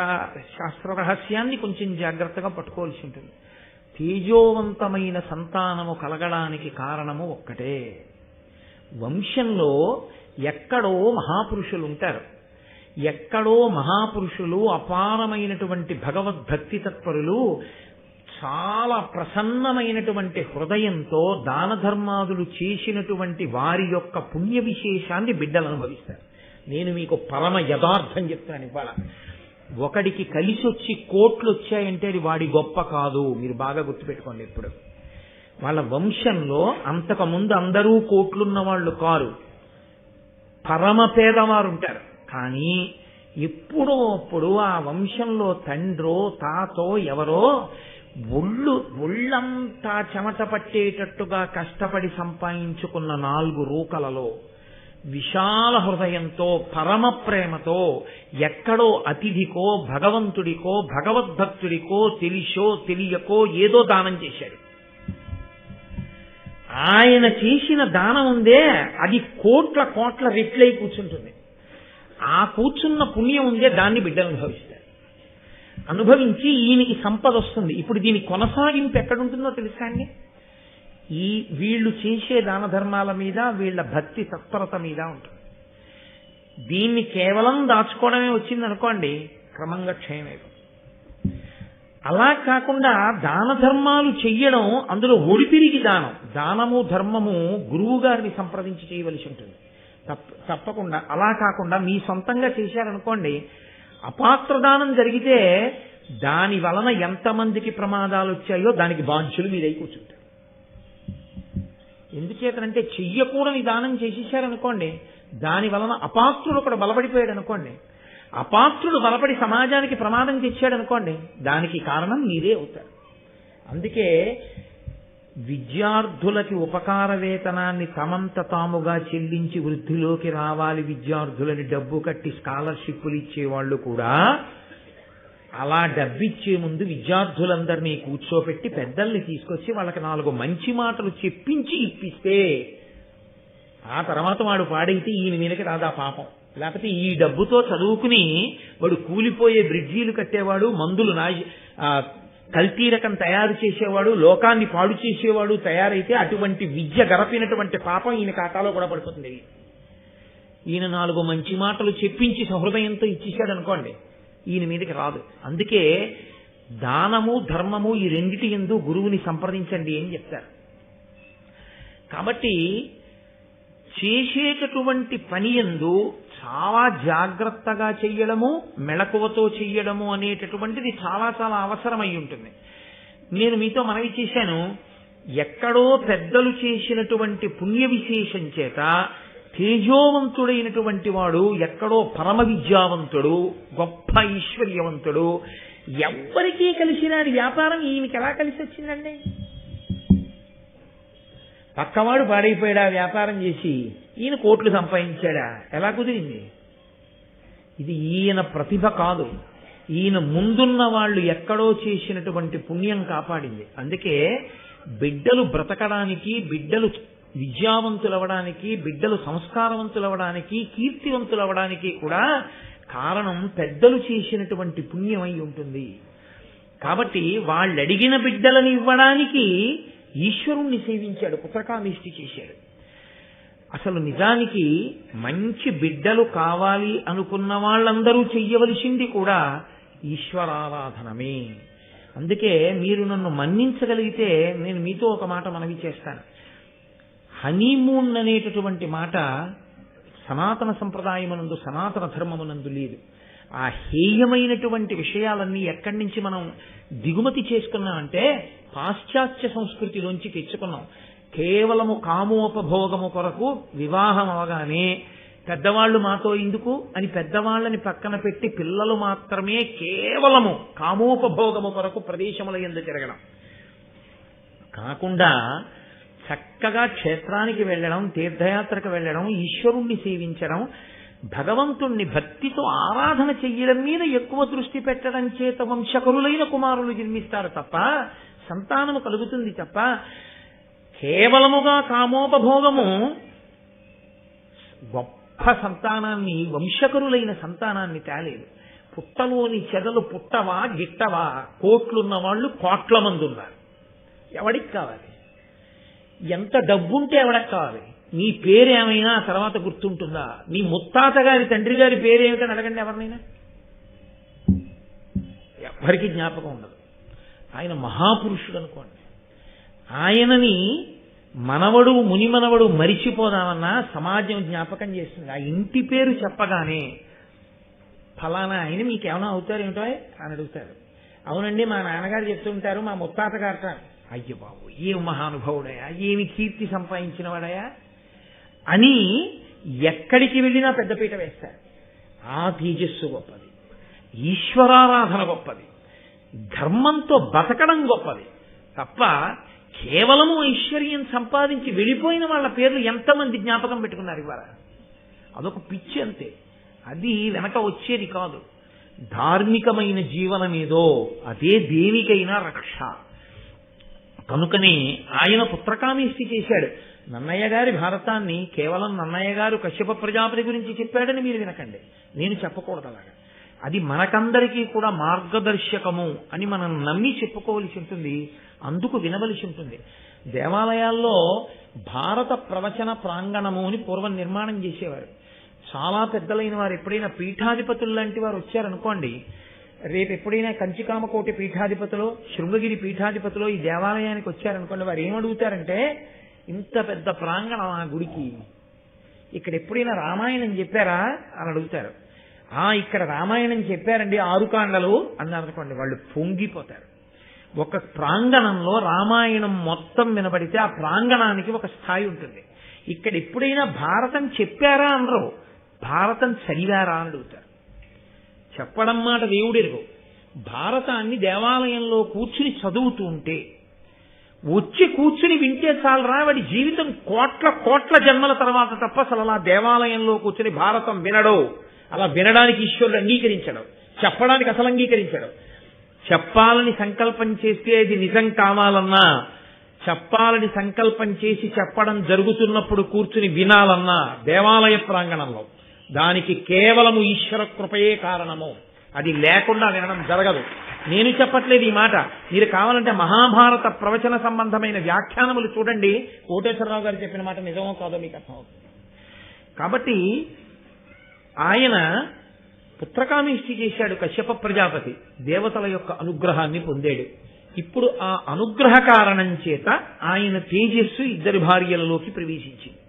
శాస్త్ర రహస్యాన్ని కొంచెం జాగ్రత్తగా పట్టుకోవాల్సి ఉంటుంది. తేజోవంతమైన సంతానము కలగడానికి కారణము ఒక్కటే. వంశంలో ఎక్కడో మహాపురుషులు ఉంటారు. ఎక్కడో మహాపురుషులు, అపారమైనటువంటి భగవద్భక్తి తత్పరులు, చాలా ప్రసన్నమైనటువంటి హృదయంతో దాన ధర్మాదులు చేసినటువంటి వారి యొక్క పుణ్య విశేషాన్ని బిడ్డలు అనుభవిస్తారు. నేను మీకు పరమ యథార్థం చెప్తాను ఇవాళ. ఒకడికి కలిసి వచ్చి కోట్లు వచ్చాయంటే అది వాడి గొప్ప కాదు. మీరు బాగా గుర్తుపెట్టుకోండి. ఇప్పుడు వాళ్ళ వంశంలో అంతకుముందు అందరూ కోట్లున్న వాళ్ళు కారు, పరమ పేదవారు ఉంటారు. కానీ ఎప్పుడో అప్పుడు ఆ వంశంలో తండ్రో తాతో ఎవరో ఒళ్ళంతా చెమట పట్టేటట్టుగా కష్టపడి సంపాదించుకున్న 4 రూకలలో విశాల హృదయంతో పరమ ప్రేమతో ఎక్కడో అతిథికో భగవంతుడికో భగవద్భక్తుడికో తెలిసో తెలియకో ఏదో దానం చేశాడు. ఆయన చేసిన దానం ఉందే అది కోట్ల కోట్ల రెట్లై కూర్చుంటుంది. ఆ కూర్చున్న పుణ్యం ఉందే దాన్ని బిడ్డలు అనుభవిస్తారు. అనుభవించి ఈయనకి సంపద వస్తుంది. ఇప్పుడు దీని కొనసాగింపు ఎక్కడుంటుందో తెలుసా అండి? వీళ్ళు చేసే దాన ధర్మాల మీద వీళ్ళ భక్తి తత్పరత మీద ఉంటుంది. దీన్ని కేవలం దాచుకోవడమే వచ్చిందనుకోండి, క్రమంగా క్షయమైపోతుంది. అలా కాకుండా దాన ధర్మాలు చెయ్యడం, అందులో ఒడిపిరిగి దానం, దానము ధర్మము గురువు గారిని సంప్రదించి చేయవలసి ఉంటుంది. తప్పకుండా అలా కాకుండా మీ సొంతంగా చేశారనుకోండి, అపాత్రదానం జరిగితే దాని వలన ఎంతమందికి ప్రమాదాలు వచ్చాయో దానికి బాధ్యులు మీదై కూర్చుంటారు. ఎందుచేతనంటే చెయ్యకూడని దానం చేసేసారనుకోండి, దాని వలన అపాత్రుడు ఒకడు బలపడిపోయాడు అనుకోండి, అపాత్రుడు బలపడి సమాజానికి ప్రమాదం తెచ్చాడు అనుకోండి, దానికి కారణం మీరే అవుతారు. అందుకే విద్యార్థులకి ఉపకార వేతనాన్ని తమంత తాముగా చెల్లించి వృద్ధిలోకి రావాలి, విద్యార్థులని డబ్బు కట్టి స్కాలర్షిప్లు ఇచ్చేవాళ్లు కూడా అలా డబ్బిచ్చే ముందు విద్యార్థులందరినీ కూర్చోపెట్టి పెద్దల్ని తీసుకొచ్చి వాళ్ళకి 4 మంచి మాటలు చెప్పించి ఇప్పిస్తే ఆ తర్వాత వాడు పాడైతే ఈయన మీదకి రాదా పాపం. లేకపోతే ఈ డబ్బుతో చదువుకుని వాడు కూలిపోయే బ్రిడ్జీలు కట్టేవాడు, మందులు కల్తీ రకం తయారు చేసేవాడు, లోకాన్ని పాడు చేసేవాడు తయారైతే అటువంటి విద్య గరపినటువంటి పాపం ఈయన ఖాతాలో కూడా పడుతుంది. ఈయన 4 మంచి మాటలు చెప్పించి సహృదయంతో ఇచ్చేశాడు అనుకోండి, ఈయన మీదకి రాదు. అందుకే దానము ధర్మము ఈ రెండిటి యందు గురువుని సంప్రదించండి అని చెప్తారు. కాబట్టి చేసేటటువంటి పని యందు చాలా జాగ్రత్తగా చెయ్యడము, మెళకువతో చెయ్యడము అనేటటువంటిది చాలా చాలా అవసరమై ఉంటుంది. నేను మీతో మనవి చేశాను, ఎక్కడో పెద్దలు చేసినటువంటి పుణ్య విశేషం చేత తేజోవంతుడైనటువంటి వాడు ఎక్కడో పరమ విద్యావంతుడు, గొప్ప ఐశ్వర్యవంతుడు, ఎవ్వరికీ కలిసినాడు వ్యాపారం ఈయనకి ఎలా కలిసి వచ్చిందండి? పక్కవాడు పాడైపోయాడా వ్యాపారం చేసి, ఈయన కోట్లు సంపాదించాడా? ఎలా కుదిరింది? ఇది ఈయన ప్రతిభ కాదు, ఈయన ముందున్న వాళ్ళు ఎక్కడో చేసినటువంటి పుణ్యం కాపాడింది. అందుకే బిడ్డలు బ్రతకడానికి, బిడ్డలు విద్యావంతులవడానికి, బిడ్డలు సంస్కారవంతులవడానికి, కీర్తివంతులవడానికి కూడా కారణం పెద్దలు చేసినటువంటి పుణ్యం అయి ఉంటుంది. కాబట్టి వాళ్ళు అడిగిన బిడ్డలను ఇవ్వడానికి ఈశ్వరుణ్ణి సేవించాడు, పుత్రకామిష్టి చేశాడు. అసలు నిజానికి మంచి బిడ్డలు కావాలి అనుకున్న వాళ్ళందరూ చెయ్యవలసింది కూడా ఈశ్వరారాధనమే. అందుకే మీరు నన్ను మన్నించగలిగితే నేను మీతో ఒక మాట మనవి చేస్తాను. హనీమూన్ అనేటటువంటి మాట సనాతన సంప్రదాయమునందు, సనాతన ధర్మమునందు లేదు. ఆ హేయమైనటువంటి విషయాలన్నీ ఎక్కడి నుంచి మనం దిగుమతి చేసుకున్నామంటే పాశ్చాత్య సంస్కృతిలోంచి తెచ్చుకున్నాం. కేవలము కామోపభోగము కొరకు వివాహం అవగానే పెద్దవాళ్లు మాతో ఎందుకు అని పెద్దవాళ్ళని పక్కన పెట్టి పిల్లలు మాత్రమే కేవలము కామోపభోగము కొరకు ప్రదేశముల యందు తిరగడం కాకుండా చక్కగా క్షేత్రానికి వెళ్ళడం, తీర్థయాత్రకు వెళ్ళడం, ఈశ్వరుణ్ణి సేవించడం, భగవంతుణ్ణి భక్తితో ఆరాధన చెయ్యడం మీద ఎక్కువ దృష్టి పెట్టడం చేత వంశకరులైన కుమారులు జన్మిస్తారు తప్ప, సంతానము కలుగుతుంది తప్ప, కేవలముగా కామోపభోగము గొప్ప సంతానాన్ని, వంశకరులైన సంతానాన్ని తేలేదు. పుట్టలోని చెదలు పుట్టవా గిట్టవా? కోట్లున్న వాళ్ళు కోట్ల మంది ఉన్నారు. ఎవడికి కావాలి? ఎంత డబ్బుంటే ఎవడికి కావాలి? నీ పేరేమైనా తర్వాత గుర్తుంటుందా? నీ ముత్తాత గారి తండ్రి గారి పేరేమిటని అడగండి ఎవరినైనా, ఎవరికి జ్ఞాపకం ఉండదు. ఆయన మహాపురుషుడు అనుకోండి. ఆయనని మనవడు మునిమనవడు మరిచిపోదామన్నా సమాజం జ్ఞాపకం చేస్తుంది. ఆ ఇంటి పేరు చెప్పగానే ఫలానా ఆయన మీకేమైనా అవుతారేమిటో అని అడుగుతారు. అవునండి మా నాన్నగారు చెప్తుంటారు, మా ముత్తాత గారు. అయ్య బాబు ఏం మహానుభావుడయా, ఏమి కీర్తి సంపాదించిన వాడయా అని ఎక్కడికి వెళ్ళినా పెద్దపీట వేస్తారు. ఆ తేజస్సు గొప్పది, ఈశ్వరారాధన గొప్పది, ధర్మంతో బతకడం గొప్పది తప్ప కేవలము ఐశ్వర్యం సంపాదించి వెళ్ళిపోయిన వాళ్ళ పేర్లు ఎంతమంది జ్ఞాపకం పెట్టుకున్నారు ఇవాళ. అదొక పిచ్చి అంతే, అది వెనక వచ్చేది కాదు. ధార్మికమైన జీవనమేదో అదే దేనికైనా రక్ష. కనుకనే ఆయన పుత్రకామేష్టి చేశాడు. నన్నయ్య గారి భారతాన్ని కేవలం నన్నయ్య గారు కశ్యప ప్రజాపతి గురించి చెప్పాడని మీరు వినకండి, నేను చెప్పకూడదు అలాగా. అది మనకందరికీ కూడా మార్గదర్శకము అని మనం నమ్మి చెప్పుకోవలసి ఉంటుంది, అందుకు వినవలసి ఉంటుంది. దేవాలయాల్లో భారత ప్రవచన ప్రాంగణము అని పూర్వం నిర్మాణం చేసేవారు. చాలా పెద్దలైన వారు ఎప్పుడైనా పీఠాధిపతులు లాంటి వారు వచ్చారనుకోండి, రేపు ఎప్పుడైనా కంచికామకోటి పీఠాధిపతులు, శృంగగిరి పీఠాధిపతులు ఈ దేవాలయానికి వచ్చారనుకోండి, వారు ఏమడుగుతారంటే, ఇంత పెద్ద ప్రాంగణం ఆ గుడికి, ఇక్కడ ఎప్పుడైనా రామాయణం చెప్పారా అని అడుగుతారు. ఇక్కడ రామాయణం చెప్పారండి 6 కాండలు అన్నారనుకోండి, వాళ్ళు పొంగిపోతారు. ఒక ప్రాంగణంలో రామాయణం మొత్తం వినబడితే ఆ ప్రాంగణానికి ఒక స్థాయి ఉంటుంది. ఇక్కడ ఎప్పుడైనా భారతం చెప్పారా అనరు, భారతం చదివారా అని అడుగుతారు. చెప్పడం మాట దేవుడెరుగు. భారతాన్ని దేవాలయంలో కూర్చుని చదువుతూ ఉంటే, వచ్చి కూర్చుని వింటే చాలరా, వాడి జీవితం కోట్ల కోట్ల జన్మల తర్వాత తప్ప అసలు అలా దేవాలయంలో కూర్చుని భారతం వినడో, అలా వినడానికి ఈశ్వరుడు అంగీకరించడం, చెప్పడానికి అసలు అంగీకరించడం. చెప్పాలని సంకల్పం చేస్తే అది నిజం కావాలన్నా, చెప్పాలని సంకల్పం చేసి చెప్పడం జరుగుతున్నప్పుడు కూర్చుని వినాలన్నా దేవాలయ ప్రాంగణంలో దానికి కేవలము ఈశ్వర కృపయే కారణము. అది లేకుండా వినడం జరగదు. నేను చెప్పట్లేదు ఈ మాట, మీరు కావాలంటే మహాభారత ప్రవచన సంబంధమైన వ్యాఖ్యానములు చూడండి. కోటేశ్వరరావు గారు చెప్పిన మాట నిజమో కాదో మీకు అర్థమవుతుంది. కాబట్టి ఆయన పుత్రకామేష్టి చేశాడు కశ్యప ప్రజాపతి, దేవతల యొక్క అనుగ్రహాన్ని పొందాడు. ఇప్పుడు ఆ అనుగ్రహ కారణం చేత ఆయన తేజస్సు 2 భార్యలలోకి ప్రవేశించింది.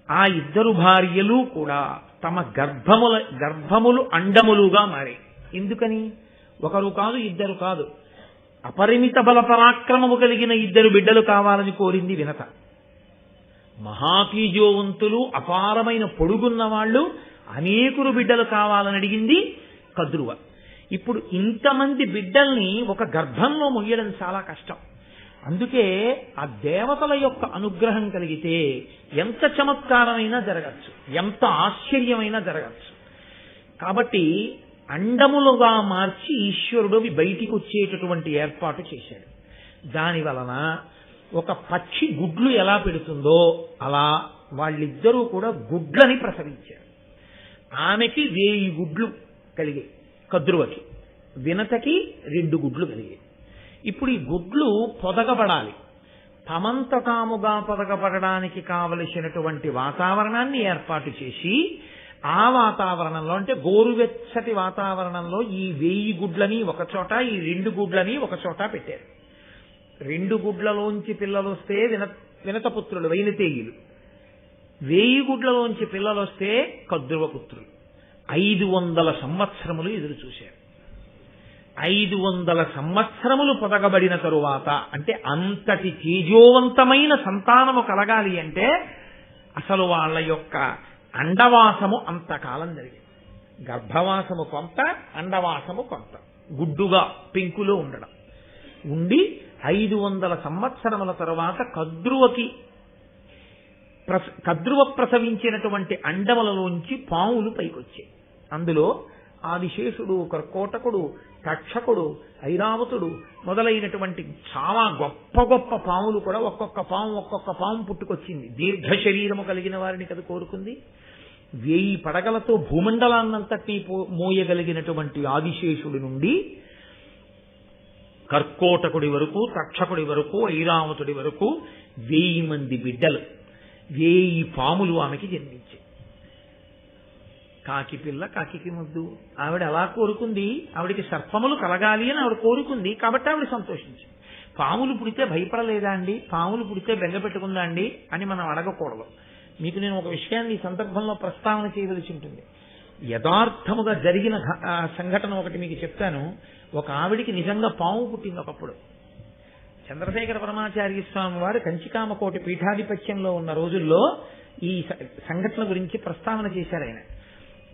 ఆ 2 భార్యలు కూడా తమ గర్భములు అండములుగా మారాయి. ఎందుకని? ఒకరు కాదు, 2 కాదు, అపరిమిత బల పరాక్రమము కలిగిన 2 బిడ్డలు కావాలని కోరింది వినత. మహాతేజోవంతులు, అపారమైన పొడుగున్న వాళ్ళు, అనేకులు బిడ్డలు కావాలని అడిగింది కద్రువ. ఇప్పుడు ఇంతమంది బిడ్డల్ని ఒక గర్భంలో మొయ్యడం చాలా కష్టం. అందుకే ఆ దేవతల యొక్క అనుగ్రహం కలిగితే ఎంత చమత్కారమైనా జరగచ్చు, ఎంత ఆశ్చర్యమైనా జరగచ్చు. కాబట్టి అండములుగా మార్చి ఈశ్వరుడు అవి బయటికి వచ్చేటటువంటి ఏర్పాటు చేశాడు. దాని వలన ఒక పక్షి గుడ్లు ఎలా పెడుతుందో అలా వాళ్ళిద్దరూ కూడా గుడ్లని ప్రసవించారు. ఆమెకి 1000 గుడ్లు కలిగాయి కద్రువకి, వినతకి 2 గుడ్లు కలిగాయి. ఇప్పుడు ఈ గుడ్లు పొదగబడాలి. తమంత తాముగా పొదగబడడానికి కావలసినటువంటి వాతావరణాన్ని ఏర్పాటు చేసి, ఆ వాతావరణంలో అంటే గోరువెచ్చటి వాతావరణంలో ఈ 1000 గుడ్లని ఒక చోట, ఈ 2 గుడ్లని ఒక చోట పెట్టారు. 2 గుడ్లలోంచి పిల్లలు వస్తే వినతపుత్రులు వైనతేయులు, 1000 గుడ్లలోంచి పిల్లలు వస్తే కద్రువ పుత్రులు. 500 సంవత్సరములు ఎదురు చూశారు. 500 సంవత్సరములు పొదగబడిన తరువాత, అంటే అంతటి తేజోవంతమైన సంతానము కలగాలి అంటే అసలు వాళ్ళ యొక్క అండవాసము అంతకాలం జరిగింది. గర్భవాసము కొంత, అండవాసము కొంత, గుడ్డుగా పెంకులో ఉండడం ఉండి 500 సంవత్సరముల తరువాత కద్రువ ప్రసవించినటువంటి అండములలోంచి పాములు పైకొచ్చాయి. అందులో ఆదిశేషుడు, కర్కోటకుడు, తక్షకుడు, ఐరావతుడు మొదలైనటువంటి చాలా గొప్ప గొప్ప పాములు కూడా ఒక్కొక్క పాము పుట్టుకొచ్చింది. దీర్ఘ శరీరము కలిగిన వారిని కదా కోరుకుంది. 1000 పడగలతో భూమండలాన్నంతటి మోయగలిగినటువంటి ఆదిశేషుడి నుండి కర్కోటకుడి వరకు, తక్షకుడి వరకు, ఐరావతుడి వరకు 1000 మంది బిడ్డలు, 1000 పాములు ఆమెకి జన్మించాయి. కాకి పిల్ల కాకి ముద్దు. ఆవిడ ఎలా కోరుకుంది? ఆవిడికి సర్పములు కలగాలి అని ఆవిడ కోరుకుంది, కాబట్టి ఆవిడ సంతోషించింది. పాములు పుడితే భయపడలేదా అండి? పాములు పుడితే బెంగ పెట్టుకుందా అండి అని మనం అడగకూడదు. మీకు నేను ఒక విషయాన్ని ఈ సందర్భంలో ప్రస్తావన చేయవలసి ఉంటుంది. యథార్థముగా జరిగిన సంఘటన ఒకటి మీకు చెప్తాను. ఒక ఆవిడికి నిజంగా పాము పుట్టింది ఒకప్పుడు. చంద్రశేఖర పరమాచార్య స్వామి వారు కంచికామకోటి పీఠాధిపత్యంలో ఉన్న రోజుల్లో ఈ సంఘటన గురించి ప్రస్తావన చేశారు ఆయన.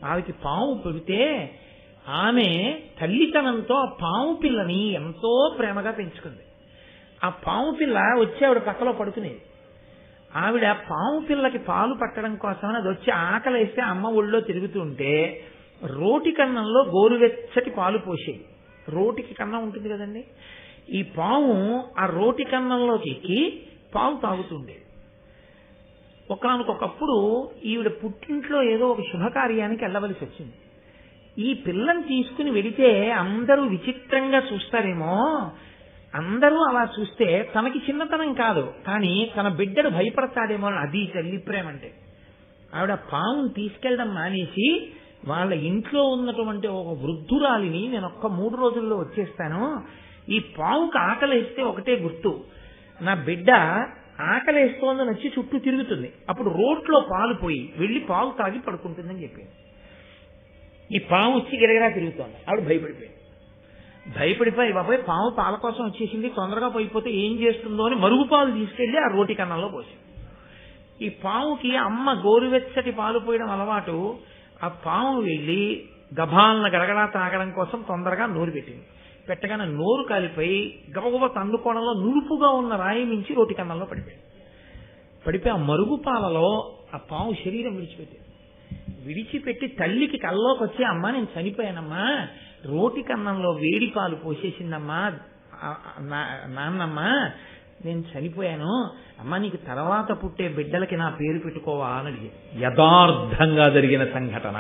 ఆవిడికి పాము పుడితే ఆమె తల్లితనంతో ఆ పాము పిల్లని ఎంతో ప్రేమగా పెంచుకుంది. ఆ పాము పిల్ల వచ్చి ఆవిడ పక్కలో పడుకునేది. ఆవిడ పాము పిల్లకి పాలు పట్టడం కోసమని అది వచ్చి ఆకలేస్తే అమ్మ ఒళ్ళో తిరుగుతూ ఉంటే రోటి కన్నంలో గోరువెచ్చటి పాలు పోసేది. రోటికి కన్నం ఉంటుంది కదండి, ఈ పాము ఆ రోటి కన్నంలోకి ఎక్కి పాలు తాగుతుండేది. ఒకనొకప్పుడు ఈవిడ పుట్టింట్లో ఏదో ఒక శుభకార్యానికి వెళ్ళవలసి వచ్చింది. ఈ పిల్లని తీసుకుని వెడితే అందరూ విచిత్రంగా చూస్తారేమో, అందరూ అలా చూస్తే తనకి చిన్నతనం కాదు కానీ తన బిడ్డడు భయపడతాడేమో అని అది తల్లి ప్రేమ అంటే. ఆవిడ పాముని తీసుకెళ్ళడం మానేసి వాళ్ళ ఇంట్లో ఉన్నటువంటి ఒక వృద్ధురాలిని నేను ఒక్క 3 రోజుల్లో వచ్చేస్తాను, ఈ పాముకి ఆకలేస్తే ఒకటే గుర్తు, నా బిడ్డ ఆకలేస్తోందని వచ్చి చుట్టూ తిరుగుతుంది, అప్పుడు రోట్లో పాలు పోయి వెళ్ళి పాలు తాగి పడుకుంటుందని చెప్పింది. ఈ పాము వచ్చి గిరగిరా తిరుగుతోంది. ఆవిడ భయపడిపోయి బాబాయ్ పాము పాల కోసం వచ్చేసింది, తొందరగా పోయిపోతే ఏం చేస్తుందో అని మరుగు పాలు తీసుకెళ్లి ఆ రోటి కన్నంలో పోసింది. ఈ పాముకి అమ్మ గోరువెచ్చటి పాలు పోయడం అలవాటు. ఆ పాము వెళ్ళి గభాలన గడగడా తాగడం కోసం తొందరగా నోరు పెట్టింది. పెట్టగానే నోరు కాలిపోయి గబగబ తండుకోవడంలో నురుపుగా ఉన్న రాయి మించి రోటి కన్నంలో పడిపోయి ఆ మరుగు పాలలో ఆ పాము శరీరం విడిచిపెట్టి తల్లికి కల్లోకి వచ్చి అమ్మా నేను చనిపోయానమ్మా, రోటి కన్నంలో వేడి పాలు పోసేసిందమ్మా నాన్నమ్మా, నేను చనిపోయాను అమ్మా, నీకు తర్వాత పుట్టే బిడ్డలకి నా పేరు పెట్టుకోవా అని అడిగింది. యథార్థంగా జరిగిన సంఘటన,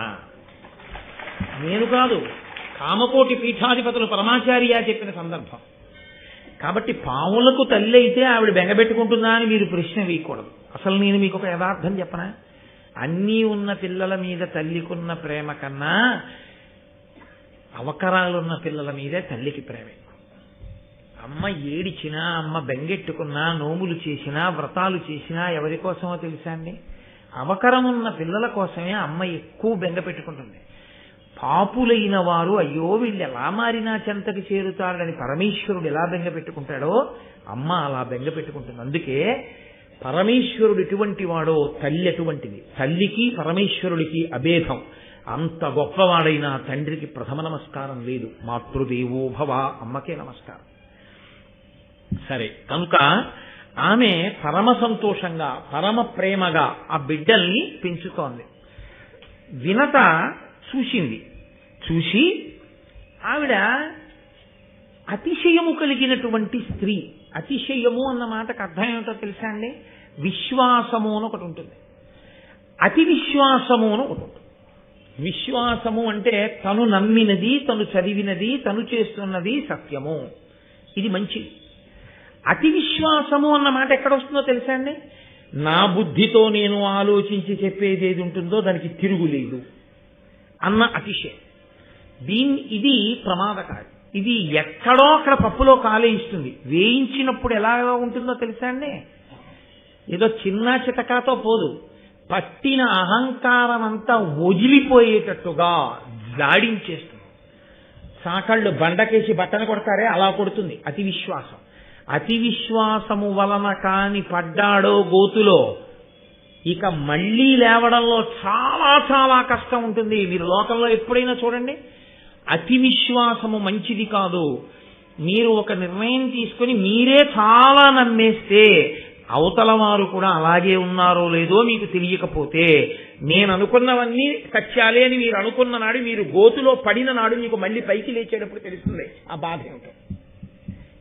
నేను కాదు, కామకోటి పీఠాధిపతులు పరమాచార్య చెప్పిన సందర్భం. కాబట్టి పాములకు తల్లి అయితే ఆవిడ బెంగబెట్టుకుంటుందా అని మీరు ప్రశ్న వేయకూడదు. అసలు నేను మీకు ఒక యథార్థం చెప్పనా, అన్నీ ఉన్న పిల్లల మీద తల్లికున్న ప్రేమ కన్నా అవకరాలున్న పిల్లల మీదే తల్లికి ప్రేమ. అమ్మ ఏడిచినా, అమ్మ బెంగెట్టుకున్నా, నోములు చేసినా, వ్రతాలు చేసినా ఎవరి కోసమో తెలుసా అండి? అవకరం ఉన్న పిల్లల కోసమే అమ్మ ఎక్కువ బెంగ పెట్టుకుంటుంది. పాపులైన వారు అయ్యో వీళ్ళు ఎలా మారినా చెంతకి చేరుతారని పరమేశ్వరుడు ఎలా బెంగ పెట్టుకుంటాడో అమ్మ అలా బెంగ పెట్టుకుంటుంది. అందుకే పరమేశ్వరుడు ఎటువంటి వాడో తల్లి అటువంటిది. తల్లికి పరమేశ్వరుడికి అభేదం. అంత గొప్పవాడైనా తండ్రికి ప్రథమ నమస్కారం లేదు. మాతృదేవో భవ, అమ్మకే నమస్కారం. సరే, కనుక ఆమె పరమ సంతోషంగా పరమ ప్రేమగా ఆ బిడ్డల్ని పెంచుతోంది. వినత చూసి ఆవిడ అతిశయము కలిగినటువంటి స్త్రీ. అతిశయము అన్న మాటకు అర్థం ఏమిటో తెలుసా అండి? విశ్వాసము అని ఒకటి ఉంటుంది, అతి విశ్వాసము అని ఒకటి ఉంటుంది. విశ్వాసము అంటే తను నమ్మినది, తను చదివినది, తను చేస్తున్నది సత్యము, ఇది మంచిది. అతి విశ్వాసము అన్న మాట ఎక్కడ వస్తుందో తెలుసా అండి? నా బుద్ధితో నేను ఆలోచించి చెప్పేది ఏది ఉంటుందో దానికి తిరుగులేదు అన్న అతిశయం. ఇది ప్రమాదకారి. ఇది ఎక్కడో అక్కడ పప్పులో కాలేయిస్తుంది. వేయించినప్పుడు ఎలా ఉంటుందో తెలుసా అండి? ఏదో చిన్న చితకాతో పోదు, పట్టిన అహంకారం అంతా వదిలిపోయేటట్టుగా జాడించేస్తుంది. సాకళ్ళు బండకేసి బట్టను కొడతారే అలా కొడుతుంది అతి విశ్వాసం. అతి విశ్వాసము వలన కాని పడ్డాడో గోతులో ఇక మళ్లీ లేవడంలో చాలా చాలా కష్టం ఉంటుంది. మీరు లోకంలో ఎప్పుడైనా చూడండి, అతి విశ్వాసము మంచిది కాదు. మీరు ఒక నిర్ణయం తీసుకుని మీరే చాలా నమ్మేస్తే అవతల వారు కూడా అలాగే ఉన్నారో లేదో మీకు తెలియకపోతే, నేను అనుకున్నవన్నీ సత్యాలే అని మీరు అనుకున్న నాడు, మీరు గోతులో పడిన నాడు మీకు మళ్ళీ పైకి లేచేటప్పుడు తెలుస్తుంది ఆ బాధ ఏమిటో.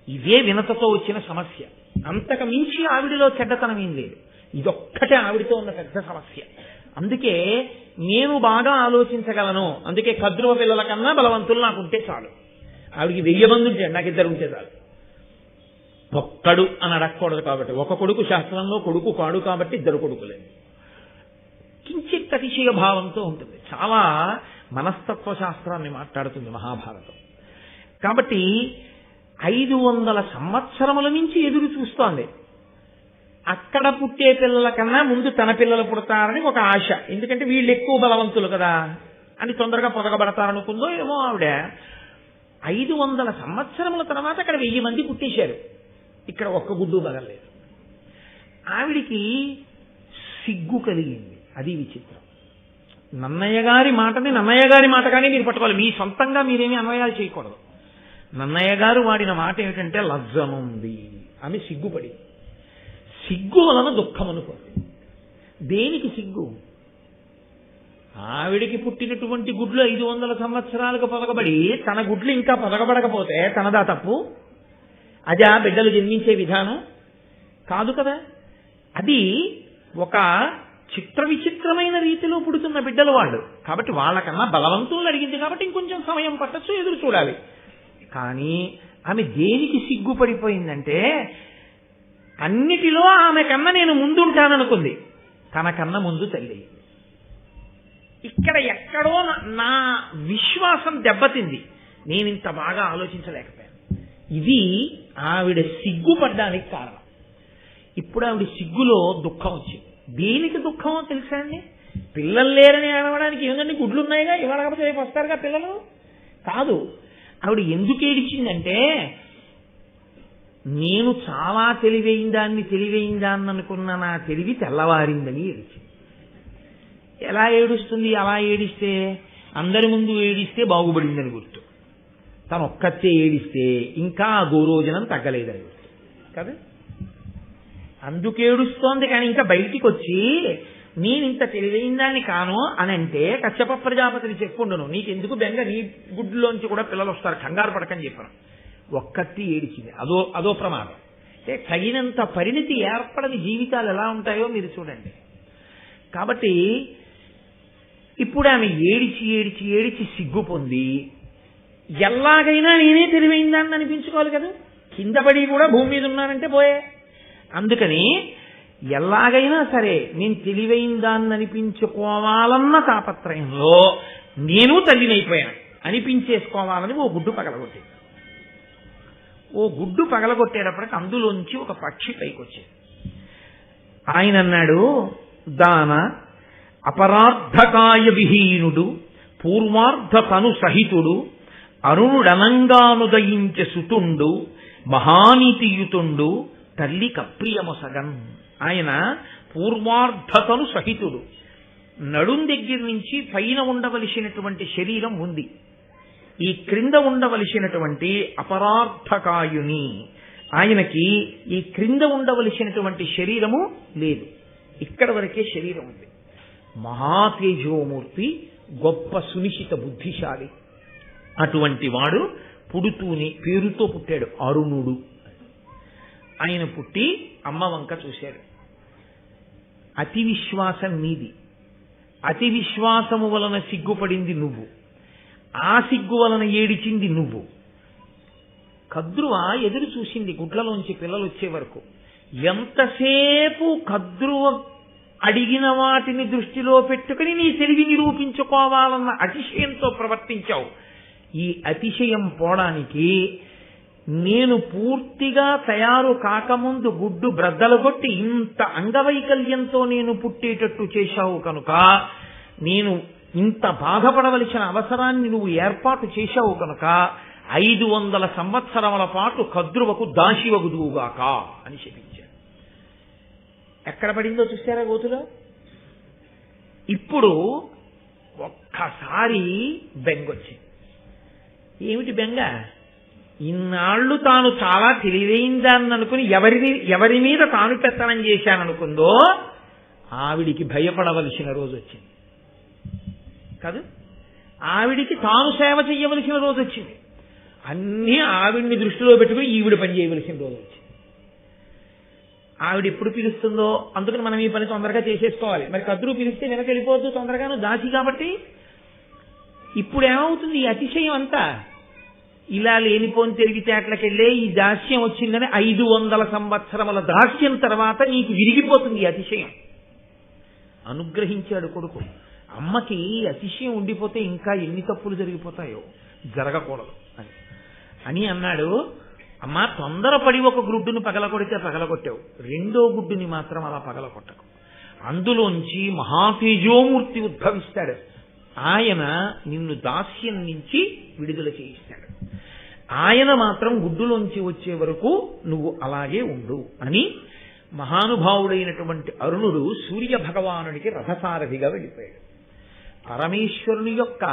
ఇదే వినతతో వచ్చిన సమస్య. అంతకు మించి ఆవిడిలో చెడ్డతనం ఏం లేదు, ఇదొక్కటే ఆవిడితో ఉన్న పెద్ద సమస్య. అందుకే నేను బాగా ఆలోచించగలను, అందుకే కద్రువ పిల్లల కన్నా బలవంతులు నాకుంటే చాలు. ఆవిడికి 1000 మంది ఉంటే నాకు 2 ఉంటే చాలు. ఒక్కడు అని అడగకూడదు కాబట్టి, ఒక కొడుకు శాస్త్రంలో కొడుకు కాడు కాబట్టి 2 కొడుకులే. కించిత్ అతిశయ భావంతో ఉంటుంది. చాలా మనస్తత్వ శాస్త్రాన్ని మాట్లాడుతుంది మహాభారతం. కాబట్టి 500 సంవత్సరముల నుంచి ఎదురు చూస్తోంది. అక్కడ పుట్టే పిల్లల కన్నా ముందు తన పిల్లలు పుడతారని ఒక ఆశ. ఎందుకంటే వీళ్ళు ఎక్కువ బలవంతులు కదా అని తొందరగా పొదగబడతారనుకుందో ఏమో ఆవిడ. 500 సంవత్సరముల తర్వాత అక్కడ 1000 మంది పుట్టేశారు. ఇక్కడ ఒక్క గుడ్డు బగలేదు. ఆవిడికి సిగ్గు కలిగింది. అది విచిత్రం. నన్నయ్య గారి మాటని నన్నయ్య గారి మాటగానే మీరు పట్టుకోవాలి. మీ సొంతంగా మీరేమీ అన్వయాలు చేయకూడదు. నన్నయ్య గారు వాడిన మాట ఏమిటంటే లజ్జనుంది. ఆమె సిగ్గుపడి, సిగ్గు వలన దుఃఖం అనుకోండి. దేనికి సిగ్గు? ఆవిడికి పుట్టినటువంటి గుడ్లు 500 సంవత్సరాలకు పొదగబడి తన గుడ్లు ఇంకా పొదగబడకపోతే తనదా తప్పు? అదే ఆ బిడ్డలు జన్మించే విధానం కాదు కదా. అది ఒక చిత్ర విచిత్రమైన రీతిలో పుడుతున్న బిడ్డలు వాళ్ళు. కాబట్టి వాళ్ళకన్నా బలవంతులను అడిగింది కాబట్టి ఇంకొంచెం సమయం పట్టచ్చు, ఎదురు చూడాలి. కానీ ఆమె దేనికి సిగ్గుపడిపోయిందంటే అన్నిటిలో ఆమె కన్నా నేను ముందుంటాననుకుంది. తనకన్నా ముందు తల్లి. ఇక్కడ ఎక్కడో నా విశ్వాసం దెబ్బతింది. నేను ఇంత బాగా ఆలోచించలేకపోయాను. ఇది ఆవిడ సిగ్గుపడ్డానికి కారణం. ఇప్పుడు ఆవిడ సిగ్గులో దుఃఖం వచ్చింది. దేనికి దుఃఖమో తెలుసా అండి? పిల్లలు లేరని ఏడవడానికి ఏమంటే గుడ్లు ఉన్నాయిగా, ఇవాళ కాకపోతే రేపు వస్తారుగా పిల్లలు కాదు. ఆవిడ ఎందుకు ఏడిచిందంటే నేను చాలా తెలివైందాన్ని అనుకున్న నా తెలివి తెల్లవారిందని ఏడిచింది. ఎలా ఏడుస్తుంది? అలా ఏడిస్తే అందరి ముందు ఏడిస్తే బాగుపడిందని గుర్తు. తను ఒక్కతే ఏడిస్తే ఇంకా ఆ గోరోజనం తగ్గలేదని గుర్తు కదా. అందుకేడుస్తోంది. కానీ ఇంకా బయటికి వచ్చి నేను ఇంత తెలివైందాన్ని కాను అని అంటే కశ్యప ప్రజాపతిని చెప్పుండను, నీకెందుకు బెంగ, నీ గుడ్లోంచి కూడా పిల్లలు వస్తారు, కంగారు పడకని చెప్పాను. ఒక్కటి ఏడిచింది. అదో ప్రమాదం. అంటే తగినంత పరిణితి ఏర్పడని జీవితాలు ఎలా ఉంటాయో మీరు చూడండి. కాబట్టి ఇప్పుడు ఆమె ఏడిచి సిగ్గు పొంది ఎలాగైనా నేనే తెలివైందాన్ని అనిపించుకోవాలి కదా. కింద పడి కూడా భూమి మీద ఉన్నానంటే పోయే. అందుకని ఎలాగైనా సరే నేను తెలివైందాన్ని అనిపించుకోవాలన్న తాపత్రయంలో నేను తల్లినైపోయాను అనిపించేసుకోవాలని ఓ గుడ్డు పగలగొట్టింది. ఓ గుడ్డు పగలగొట్టేటప్పటికి అందులోంచి ఒక పక్షి పైకొచ్చింది. ఆయన అన్నాడు, దాన అపరార్థకాయ విహీనుడు పూర్వార్ధ తను సహితుడు అరుణుడనంగానుదయించే సుతుండు మహానీతియుతుండు తల్లి కప్రియమొసగన్. ఆయన పూర్వార్ధతను సహితుడు. నడుం దగ్గర నుంచి పైన ఉండవలసినటువంటి శరీరం ఉంది, ఈ క్రింద ఉండవలసినటువంటి అపరార్థకాయుని. ఆయనకి ఈ క్రింద ఉండవలసినటువంటి శరీరము లేదు, ఇక్కడ వరకే శరీరం ఉంది. మహాతేజోమూర్తి, గొప్ప సునిశిత బుద్ధిశాలి. అటువంటి వాడు పుడుతూనే పేరుతో పుట్టాడు, అరుణుడు. ఆయన పుట్టి అమ్మ వంక చూశాడు. అతి విశ్వాసం నీది, అతి విశ్వాసము వలన సిగ్గుపడింది నువ్వు, ఆ సిగ్గు వలన ఏడిచింది నువ్వు. కద్రువ ఎదురు చూసింది గుడ్లలోంచి పిల్లలు వచ్చే వరకు. ఎంతసేపు కద్రువ అడిగిన వాటిని దృష్టిలో పెట్టుకుని నీ తెలివి నిరూపించుకోవాలన్న అతిశయంతో ప్రవర్తించావు. ఈ అతిశయం పోవడానికి నేను పూర్తిగా తయారు కాకముందు గుడ్డు బ్రద్దలు కొట్టి ఇంత అంగవైకల్యంతో నేను పుట్టేటట్టు చేశావు కనుక, నేను ఇంత బాధపడవలసిన అవసరాన్ని నువ్వు ఏర్పాటు చేశావు కనుక 500 సంవత్సరముల పాటు కద్రువకు దాసివగుదువుగాక అని చెప్పించాడు. ఎక్కడ పడిందో చూసారా గోతులో? ఇప్పుడు ఒక్కసారి బెంగొచ్చింది. ఏమిటి బెంగ? ఇన్నాళ్లు తాను చాలా తెలివైందాన్ని అనుకుని ఎవరి మీద తాను పెత్తనం చేశాననుకుందో ఆవిడికి భయపడవలసిన రోజు వచ్చింది కాదు. ఆవిడికి తాను సేవ చెయ్యవలసిన రోజు వచ్చింది. అన్నీ ఆవిడ్ని దృష్టిలో పెట్టుకుని ఈవిడ పని చేయవలసిన రోజు వచ్చింది. ఆవిడ ఎప్పుడు పిలుస్తుందో అందుకని మనం ఈ పని తొందరగా చేసేసుకోవాలి. మరి కద్రు పిలిస్తే వెనక వెళ్ళిపోవద్దు తొందరగాను, దాసి కాబట్టి. ఇప్పుడు ఏమవుతుంది? ఈ అతిశయం అంతా ఇలా లేనిపోని తెలివితేటలకెళ్ళే ఈ దాస్యం వచ్చిందని 500 సంవత్సరముల దాస్యం తర్వాత నీకు విరిగిపోతుంది ఈ అతిశయం. అనుగ్రహించాడు కొడుకు. అమ్మకి అతిశయం ఉండిపోతే ఇంకా ఎన్ని తప్పులు జరిగిపోతాయో, జరగకూడదు అని అన్నాడు. అమ్మా, తొందరపడి ఒక గుడ్డును పగలగొడితే పగలగొట్టావు, రెండో గుడ్డుని మాత్రం అలా పగలగొట్టకు. అందులోంచి మహాతేజోమూర్తి ఉద్భవిస్తాడు. ఆయన నిన్ను దాస్యం నుంచి విడుదల చేయిస్తాడు. ఆయన మాత్రం గుడ్డులోంచి వచ్చే వరకు నువ్వు అలాగే ఉండు అని మహానుభావుడైనటువంటి అరుణుడు సూర్య భగవానుడికి రథసారథిగా వెళ్ళిపోయాడు. పరమేశ్వరుని యొక్క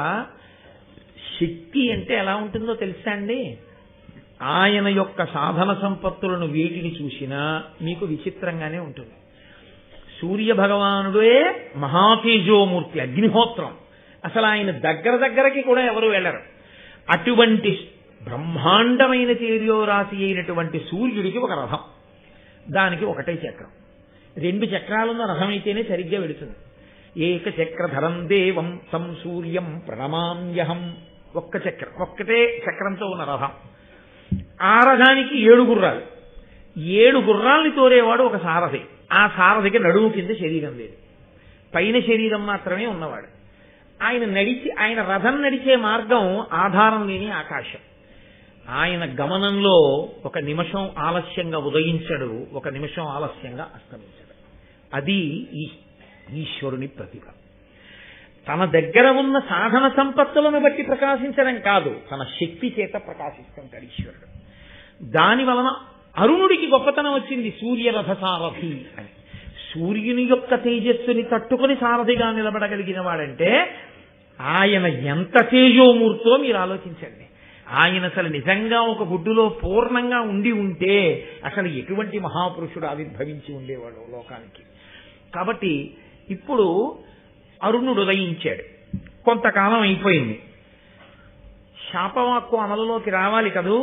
శక్తి అంటే ఎలా ఉంటుందో తెలుసా అండి? ఆయన యొక్క సాధన సంపత్తులను వేటిని చూసినా మీకు విచిత్రంగానే ఉంటుంది. సూర్య భగవానుడే మహాతేజోమూర్తి, అగ్నిహోత్రం. అసలు ఆయన దగ్గరకి కూడా ఎవరు వెళ్ళరు. అటువంటి బ్రహ్మాండమైన తేజోరాశి అయినటువంటి సూర్యుడికి ఒక రథం, దానికి ఒకటే చక్రం. 2 చక్రాలున్న రథం అయితేనే సరిగ్గా వెళుతుంది. ఏక చక్రధరం దేవం తం సూర్యం ప్రణమామ్యహం. ఒక్కటే చక్రంతో ఉన్న రథం. ఆ రథానికి 7 గుర్రాలు. 7 గుర్రాల్ని తోరేవాడు ఒక సారథి. ఆ సారథికి నడుము కింద శరీరం లేదు, పైన శరీరం మాత్రమే ఉన్నవాడు. ఆయన రథం నడిచే మార్గం ఆధారం లేని ఆకాశం. ఆయన గమనంలో 1 నిమిషం ఆలస్యంగా ఉదయించడు, 1 నిమిషం ఆలస్యంగా అస్తమించడు. అది ఈశ్వరుని ప్రతిభ. తన దగ్గర ఉన్న సాధన సంపత్తులను బట్టి ప్రకాశించడం కాదు, తన శక్తి చేత ప్రకాశిస్తుంటాడు ఈశ్వరుడు. దాని వలన అరుణుడికి గొప్పతనం వచ్చింది, సూర్యరథ సారథి అని. సూర్యుని యొక్క తేజస్సుని తట్టుకుని సారథిగా నిలబడగలిగిన వాడంటే ఆయన ఎంత తేజోమూర్తో మీరు ఆలోచించండి. ఆయన అసలు నిజంగా ఒక గుడ్డులో పూర్ణంగా ఉంటే అసలు ఎటువంటి మహాపురుషుడు ఆవిర్భవించి ఉండేవాడు లోకానికి. కాబట్టి ఇప్పుడు అరుణుడు ఉదయించాడు. కొంతకాలం అయిపోయింది. శాపవాక్కు అమలులోకి రావాలి కదూ.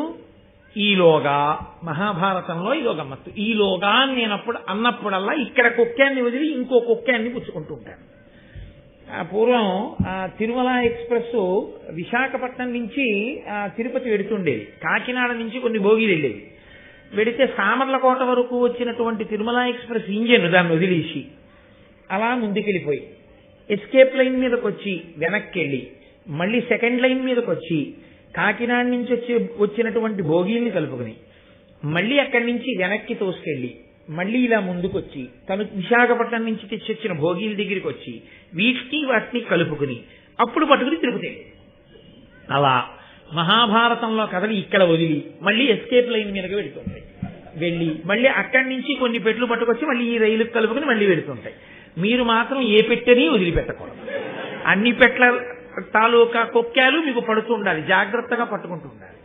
ఈలోగా మహాభారతంలో ఇదో గమ్మత్తు. ఈలోగా అన్నప్పుడల్లా ఇక్కడ కుక్కాన్ని వదిలి ఇంకో కుక్కాన్ని పుచ్చుకుంటూ ఉంటాను. పూర్వం తిరుమల ఎక్స్ప్రెస్ విశాఖపట్నం నుంచి తిరుపతి వెడుతుండేది. కాకినాడ నుంచి కొన్ని బోగీలు వెళ్ళేవి. వెడితే సామర్లకోట వరకు వచ్చినటువంటి తిరుమల ఎక్స్ప్రెస్ ఇంజిన్ దాన్ని వదిలేసి అలా ముందుకెళ్ళిపోయి ఎస్కేప్ లైన్ మీదకి వచ్చి వెనక్కి వెళ్ళి మళ్ళీ సెకండ్ లైన్ మీదకి వచ్చి కాకినాడ నుంచి వచ్చినటువంటి బోగీల్ని కలుపుకుని మళ్ళీ అక్కడి నుంచి వెనక్కి తోసుకెళ్ళి మళ్ళీ ఇలా ముందుకొచ్చి తను విశాఖపట్నం నుంచి తెచ్చొచ్చిన భోగీల దగ్గరికి వచ్చి వాటిని కలుపుకుని అప్పుడు పట్టుకుని తిరుపతి. అలా మహాభారతంలో కథలు ఇక్కడ వదిలి మళ్ళీ ఎస్కేప్ లైన్ మీదకి వెళుతుంటాయి. వెళ్ళి మళ్ళీ అక్కడి నుంచి కొన్ని పెట్లు పట్టుకొచ్చి మళ్ళీ ఈ రైలుకి కలుపుకుని మళ్ళీ వెళుతుంటాయి. మీరు మాత్రం ఏ పెట్టని వదిలిపెట్టకూడదు. అన్ని పెట్ల తాలూకా కొక్కాలు మీకు పడుతూ ఉండాలి, జాగ్రత్తగా పట్టుకుంటూ ఉండాలి.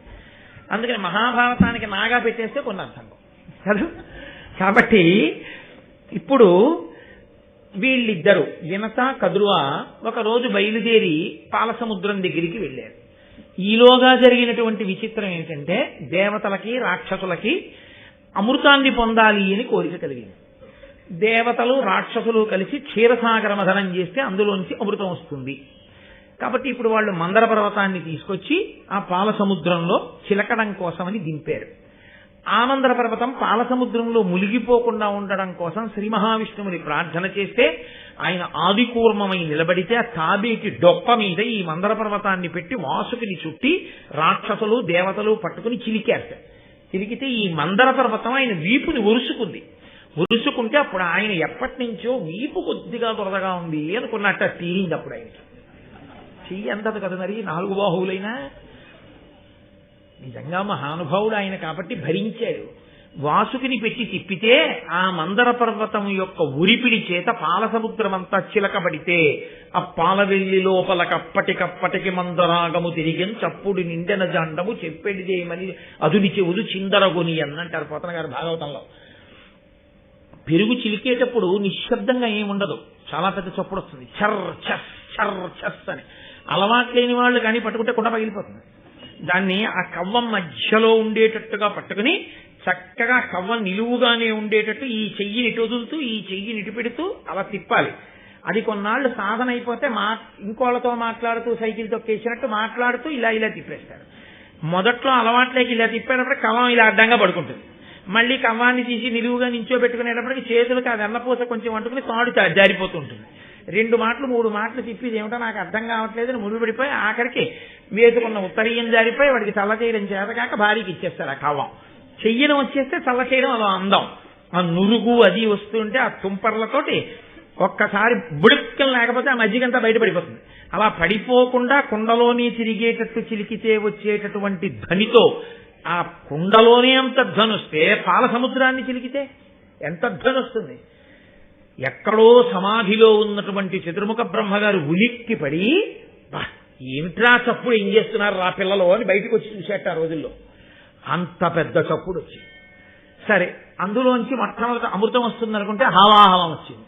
అందుకని మహాభారతానికి నాగా పెట్టేస్తే కొన్ని అర్థం కదా. కాబట్టి ఇప్పుడు వీళ్ళిద్దరూ వినత కదురువ ఒకరోజు బయలుదేరి పాలసముద్రం దగ్గరికి వెళ్ళారు. ఈలోగా జరిగినటువంటి విచిత్రం ఏంటంటే దేవతలకి రాక్షసులకి అమృతాన్ని పొందాలి అని కోరిక కలిగింది. దేవతలు రాక్షసులు కలిసి క్షీరసాగర మథనం చేస్తే అందులోంచి అమృతం వస్తుంది. కాబట్టి ఇప్పుడు వాళ్ళు మందర పర్వతాన్ని తీసుకొచ్చి ఆ పాలసముద్రంలో చిలకడం కోసమని దింపారు. ఆ మందర పర్వతం పాలసముద్రంలో మునిగిపోకుండా ఉండడం కోసం శ్రీ మహావిష్ణువుని ప్రార్థన చేస్తే ఆయన ఆదికూర్మమై నిలబడితే ఆ తాబేటి డొప్ప మీద ఈ మందర పర్వతాన్ని పెట్టి వాసుకిని చుట్టి రాక్షసులు దేవతలు పట్టుకుని చిలికారు. చిలికితే ఈ మందర పర్వతం ఆయన వీపుని ఒరుసుకుంటే అప్పుడు ఆయన ఎప్పటి నుంచో వీపు కొద్దిగా దొరదగా ఉంది అనుకున్నట్ట తీరింది. అప్పుడు ఆయనకి చెయ్యి అందదు కదా మరి, 4 బాహువులైనా. నిజంగా మహానుభావుడు ఆయన కాబట్టి భరించాడు. వాసుకిని పెట్టి తిప్పితే ఆ మందర పర్వతం యొక్క ఉరిపిడి చేత పాలసముద్రం అంతా చిలకబడితే ఆ పాలవెల్లి లోపలకప్పటికప్పటికి మందరాగము తిరిగి చప్పుడు నిండెన జాండము చెప్పేడిదేమని అదుని చెవులు చిందరగొని అన్నంటారు పోతన గారు భాగవతంలో. పెరుగు చిలికేటప్పుడు నిశ్శబ్దంగా ఏముండదు, చాలా పెద్ద చప్పుడు వస్తుంది, చర్ చస్ చర్ చస్ అని. అలవాటు లేని వాళ్ళు కానీ పట్టుకుంటే కుండ పగిలిపోతుంది. దాన్ని ఆ కవ్వం మధ్యలో ఉండేటట్టుగా పట్టుకుని చక్కగా కవ్వం నిలువుగానే ఉండేటట్టు ఈ చెయ్యిని ఇటు వదులుతూ ఈ చెయ్యిని ఇటు పెడుతూ అలా తిప్పాలి. అది కొన్నాళ్ళు సాధన అయిపోతే ఇంకోళ్ళతో మాట్లాడుతూ సైకిల్ తొక్కేసినట్టు మాట్లాడుతూ ఇలా తిప్పేస్తారు. మొదట్లో అలవాట్లేకి ఇలా తిప్పేటప్పుడు కవ్వం ఇలా అడ్డంగా పడుకుంటుంది. మళ్ళీ కవ్వాన్ని తీసి నిలువుగా నించోబెట్టుకునేటప్పటికి చేతులకు ఆ వెన్నపూస కొంచెం వంటుకుని తాడు జారిపోతూ ఉంటుంది. 2 మాటలు 3 మాటలు చెప్పేది ఏమిటో నాకు అర్థం కావట్లేదు అని ముడిపడిపోయి ఆఖరికి వేసుకున్న ఉత్తరీయం జారిపోయి వాడికి చల్ల చేయడం చేతకాక భార్యకి ఇచ్చేస్తారు ఆ కవ్వం. చెయ్యడం వచ్చేస్తే చల్ల చేయడం అదో అందం. ఆ నురుగు అది వస్తుంటే ఆ తుంపర్లతోటి ఒక్కసారి బుడిక్కలు లేకపోతే ఆ మజ్జిగంతా బయటపడిపోతుంది. అలా పడిపోకుండా కుండలోనే తిరిగేటట్టు చిలికితే వచ్చేటటువంటి ధ్వనితో ఆ కుండలోనే అంత ధ్వనొస్తే పాల సముద్రాన్ని చిలికితే ఎంత ధ్వనొస్తుంది. ఎక్కడో సమాధిలో ఉన్నటువంటి చతుర్ముఖ బ్రహ్మగారు ఉలిక్కి పడి ఏమిట్రా చప్పుడు ఏం చేస్తున్నారు రా పిల్లలు అని బయటకు వచ్చి చూసేట ఆ రోజుల్లో. అంత పెద్ద చప్పుడు వచ్చింది. సరే, అందులోంచి మొట్టమొదటి అమృతం వస్తుంది అనుకుంటే హాలాహలం వచ్చింది.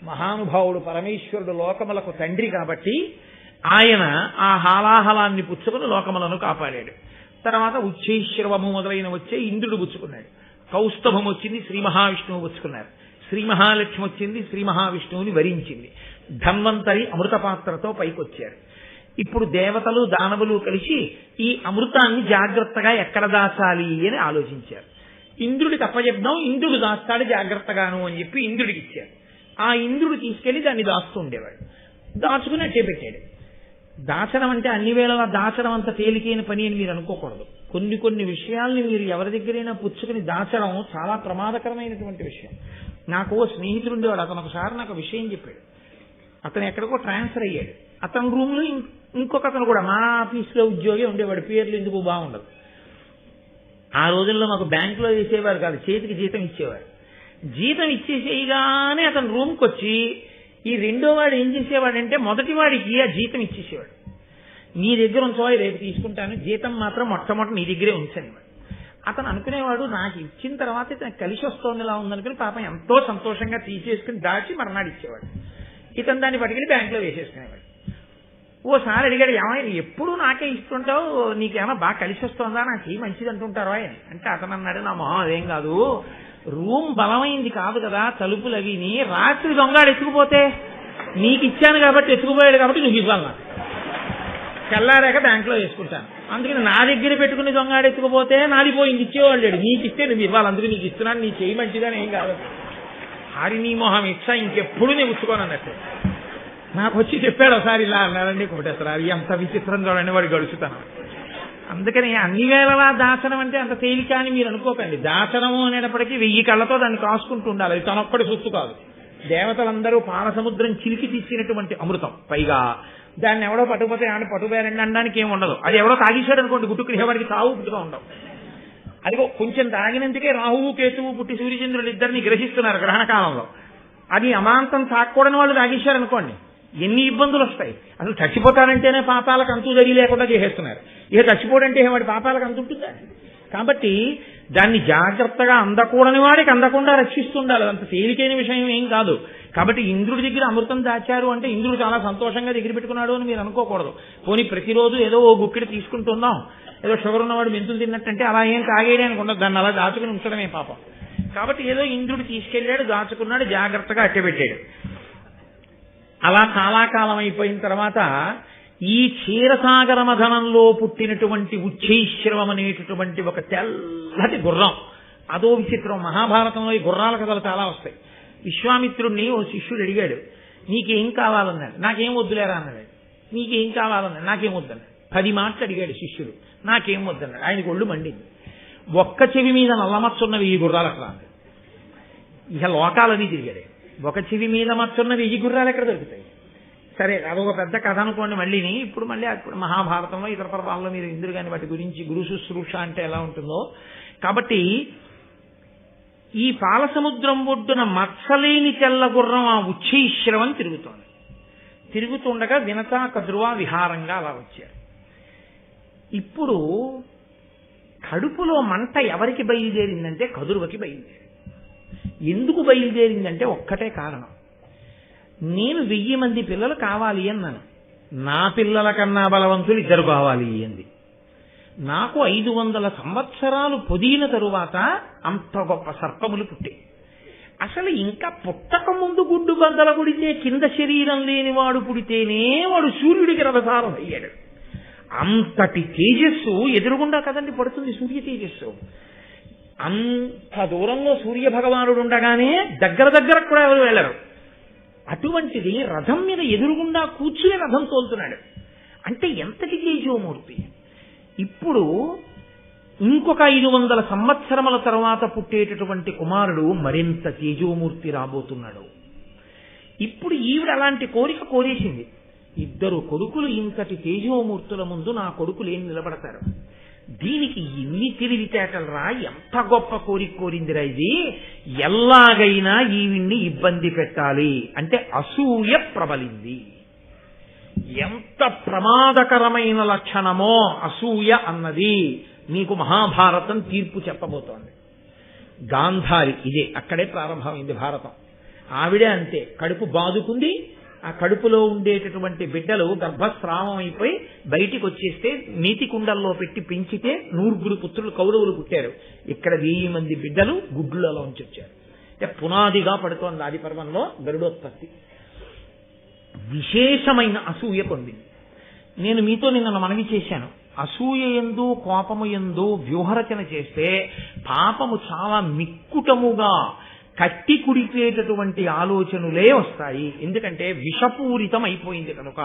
మహానుభావుడు పరమేశ్వరుడు లోకములకు తండ్రి కాబట్టి ఆయన ఆ హాలాహలాన్ని పుచ్చుకుని లోకములను కాపాడాడు. తర్వాత ఉచ్చైశ్రవము మొదలైన వచ్చే ఇంద్రుడు పుచ్చుకున్నాడు. కౌస్తభం వచ్చింది, శ్రీ మహావిష్ణువు పుచ్చుకున్నారు. శ్రీ మహాలక్ష్మి వచ్చింది, శ్రీ మహావిష్ణువుని వరించింది. ధన్వంతరి అమృత పాత్రతో పైకొచ్చారు. ఇప్పుడు దేవతలు దానవులు కలిసి ఈ అమృతాన్ని జాగ్రత్తగా ఎక్కడ దాచాలి అని ఆలోచించారు. ఇంద్రుడికి అప్పచెప్దాం, ఇంద్రుడు దాస్తాడు జాగ్రత్తగాను అని చెప్పి ఇంద్రుడికి ఇచ్చారు. ఆ ఇంద్రుడు తీసుకెళ్లి దాన్ని దాస్తూ ఉండేవాడు. దాచుకుని అట్టే పెట్టాడు. దాచడం అంటే అన్ని వేళలా దాచడం అంత తేలికైన పని అని మీరు అనుకోకూడదు. కొన్ని విషయాల్ని మీరు ఎవరి దగ్గరైనా పుచ్చుకుని దాచడం చాలా ప్రమాదకరమైనటువంటి విషయం. నాకు ఓ స్నేహితుడు ఉండేవాడు. అతను ఒకసారి నాకు విషయం చెప్పాడు. అతను ఎక్కడికో ట్రాన్స్ఫర్ అయ్యాడు. అతని రూమ్ లో ఇంకొక అతను కూడా మా ఆఫీస్లో ఉద్యోగి ఉండేవాడు. పేర్లు ఎందుకు బాగుండదు. ఆ రోజుల్లో మాకు బ్యాంకులో వేసేవారు కాదు, చేతికి జీతం ఇచ్చేవారు. జీతం ఇచ్చేసేయగానే అతను రూమ్కి వచ్చి ఈ రెండో వాడు ఏం చేసేవాడంటే మొదటి వాడికి ఆ జీతం ఇచ్చేసేవాడు. నీ దగ్గర ఉంచవాయి, రేపు తీసుకుంటాను, జీతం మాత్రం మొట్టమొదటి నీ దగ్గరే ఉంచనివాడు. అతను అనుకునేవాడు నాకు ఇచ్చిన తర్వాత ఇతను కలిసి వస్తోంది ఇలా ఉందనుకుని పాపం ఎంతో సంతోషంగా తీసేసుకుని దాచి మర్నాడు ఇచ్చేవాడు. ఇతను దాన్ని పట్టుకెళ్ళి బ్యాంకులో వేసేసుకునేవాడు. ఓసారి అడిగాడు, ఏమైనా ఎప్పుడు నాకే ఇస్తుంటావు, నీకేమైనా బాగా కలిసి వస్తుందా, నాకు ఈ మంచిది అంటుంటారో అని. అంటే అతను అన్నాడు, నా మొహం అదేం కాదు, రూమ్ బలమైంది కాదు కదా, తలుపులు అవిని రాత్రి దొంగాడు ఎత్తుకుపోతే నీకు ఇచ్చాను కాబట్టి ఎత్తుకుపోయాడు కాబట్టి నువ్వు ఇవ్వాలి, నాకు తెల్లారాక బ్యాంకులో వేసుకుంటాను, అందుకని నా దగ్గర పెట్టుకుని దొంగాడు ఎత్తుకుపోతే నాది పోయింది ఇచ్చేవాళ్ళు లేడు, నీకు ఇస్తే నువ్వు ఇవ్వాలి, అందుకు నీకు ఇస్తున్నాను, నీ చేయి మంచిదని ఏం కాదు. హరి నీ మొహం ఇచ్చా ఇంకెప్పుడు నేను ఉచ్చుకోను అన్నట్టు నాకు వచ్చి చెప్పాడు ఒకసారి, ఇలా అన్నారండి కోటేశ్వర, అది ఎంత విచిత్రం చూడండి వాడు గడుచుతాను. అందుకని అన్ని వేళలా దాచడం అంటే అంత తేలిక అని మీరు అనుకోకండి. దాచడము అనేటప్పటికీ 1000 కళ్ళతో దాన్ని కాసుకుంటూ ఉండాలి. అది తనొక్కడి సొత్తు కాదు. దేవతలందరూ పాలసముద్రం చిలికి తీసినటువంటి అమృతం. పైగా దాన్ని ఎవడో పట్టుకుపోతే ఆయన పట్టుపోయారండి అనడానికి ఏమి ఉండదు. అది ఎవడో తాగేశాడు అనుకోండి, గుట్టుకుని వాడికి తావు పుట్టుగా ఉండవు. అదిగో కొంచెం తాగినందుకే రాహువు కేతువు పుట్టి సూర్యచంద్రులు ఇద్దరిని గ్రహిస్తున్నారు గ్రహణ కాలంలో. అది అమాంతం తాక్కూడని వాళ్ళు తాగేశారనుకోండి, ఎన్ని ఇబ్బందులు వస్తాయి. అసలు చచ్చిపోతారంటేనే పాపాలకు అంతు జరిగి లేకుండా చేసేస్తున్నారు. ఇక చచ్చిపోడంటే వాడి పాపాలకు అంతు ఉంటుందా? కాబట్టి దాన్ని జాగ్రత్తగా అందకూడని వాడికి అందకుండా రక్షిస్తుండాలి. అంత తేలికైన విషయం ఏం కాదు. కాబట్టి ఇంద్రుడి దగ్గర అమృతం దాచారు అంటే ఇంద్రుడు చాలా సంతోషంగా దగ్గర పెట్టుకున్నాడు అని మీరు అనుకోకూడదు. పోనీ ప్రతిరోజు ఏదో ఓ గుక్కిడి తీసుకుంటున్నాం, ఏదో షుగర్ ఉన్నవాడు మెంతులు తిన్నట్టంటే అలా ఏం తాగేయడానికి ఉండదు, దాన్ని అలా దాచుకుని ఉంచడమే పాపం. కాబట్టి ఏదో ఇంద్రుడు తీసుకెళ్లాడు, దాచుకున్నాడు, జాగ్రత్తగా అట్టెపెట్టాడు. అలా చాలా కాలం అయిపోయిన తర్వాత ఈ క్షీరసాగర మథనంలో పుట్టినటువంటి ఉచ్చైశ్రవం అనేటటువంటి ఒక తెల్లటి గుర్రం, అదో విచిత్రం. మహాభారతంలో ఈ గుర్రాల కథలు చాలా వస్తాయి. విశ్వామిత్రుడిని ఓ శిష్యుడు అడిగాడు, నీకేం కావాలన్నాడు. నాకేం వద్దులేరా అన్నాడు. నీకేం కావాలన్నాడు. నాకేం వద్దన్నాడు. 10 మాటలు అడిగాడు శిష్యుడు, నాకేం వద్దన్నాడు. ఆయనకు ఒళ్ళు మండింది. ఒక్క చెవి మీద నల్లమచ్చున్నవి ఈ గుర్రాలకు రాదు. ఇక లోకాలని తిరిగాడు. ఒక చెవి మీద మచ్చున్నవి 1000 గుర్రాలు ఎక్కడ దొరుకుతాయి? సరే, అదొక పెద్ద కథ అనుకోండి. ఇప్పుడు మహాభారతంలో ఇతర పర్వాల్లో మీరు ఇంద్రుడు కాని వాటి గురించి గురు శుశ్రూష అంటే ఎలా ఉంటుందో. కాబట్టి ఈ పాలసముద్రం ఒడ్డున మత్సలేని తెల్ల గుర్రం ఆ ఉచ్చైశ్రవం తిరుగుతోంది. తిరుగుతుండగా వినతా కద్రువా విహారంగా అలా వచ్చారు. ఇప్పుడు కడుపులో మంట ఎవరికి బయలుదేరిందంటే కదురువకి బయలుదేరింది. ఎందుకు బయలుదేరిందంటే ఒక్కటే కారణం. నేను 1000 మంది పిల్లలు కావాలి అన్నాను, నా పిల్లల కన్నా బలవంతులు 2 కావాలి అంది. నాకు 500 సంవత్సరాలు పొదిగిన తరువాత అంత గొప్ప సర్పములు పుట్టాయి. అసలు ఇంకా పుట్టక ముందు గుడ్డు బద్దల పుడితే కింద శరీరం లేనివాడు పుడితేనే వాడు సూర్యుడికి రథసారం అయ్యాడు. అంతటి తేజస్సు ఎదురుగుండా కదండి పడుతుంది సూర్య తేజస్సు. అంత దూరంలో సూర్య భగవానుడు ఉండగానే దగ్గర కూడా ఎవరు వెళ్ళరు. అటువంటిది రథం మీద ఎదురుగుండా కూర్చుని రథం తోలుతున్నాడు. అంటే ఎంతటి తేజోమూర్తి. ఇప్పుడు ఇంకొక 500 సంవత్సరముల తర్వాత పుట్టేటటువంటి కుమారుడు మరింత తేజోమూర్తి రాబోతున్నాడు. ఇప్పుడు ఈవిడ అలాంటి కోరిక కోరేసింది. 2 కొడుకులు ఇంతటి తేజోమూర్తుల ముందు నా కొడుకులు ఏం నిలబడతారు? దీనికి ఇన్ని తెలివితేటలు రా, ఎంత గొప్ప కోరిక కోరిందిరా ఇది. ఎలాగైనా ఈవిడ్ని ఇబ్బంది పెట్టాలి అంటే అసూయ ప్రబలింది. ఎంత ప్రమాదకరమైన లక్షణమో అసూయ అన్నది నీకు మహాభారతం తీర్పు చెప్పబోతోంది. గాంధారి ఇదే, అక్కడే ప్రారంభమైంది భారతం. ఆవిడే అంతే, కడుపు బాదుకుంది. ఆ కడుపులో ఉండేటటువంటి బిడ్డలు గర్భస్రావం అయిపోయి బయటికి వచ్చేస్తే నీతి కుండల్లో పెట్టి పెంచితే 100 పుత్రులు కౌరవులు పుట్టారు. ఇక్కడ 1000 మంది బిడ్డలు గుడ్లలోంచి వచ్చారు. అంటే పునాదిగా పడుతోంది ఆది పర్వంలో గరుడోత్పత్తి. విశేషమైన అసూయ పొందింది. నేను మీతో నిన్న మనవి చేశాను, అసూయ యందు కోపము యందు వ్యూహరచన చేస్తే పాపము చాలా మిక్కుటముగా కట్టి కుడిపేటటువంటి ఆలోచనలే వస్తాయి. ఎందుకంటే విషపూరితం అయిపోయింది కనుక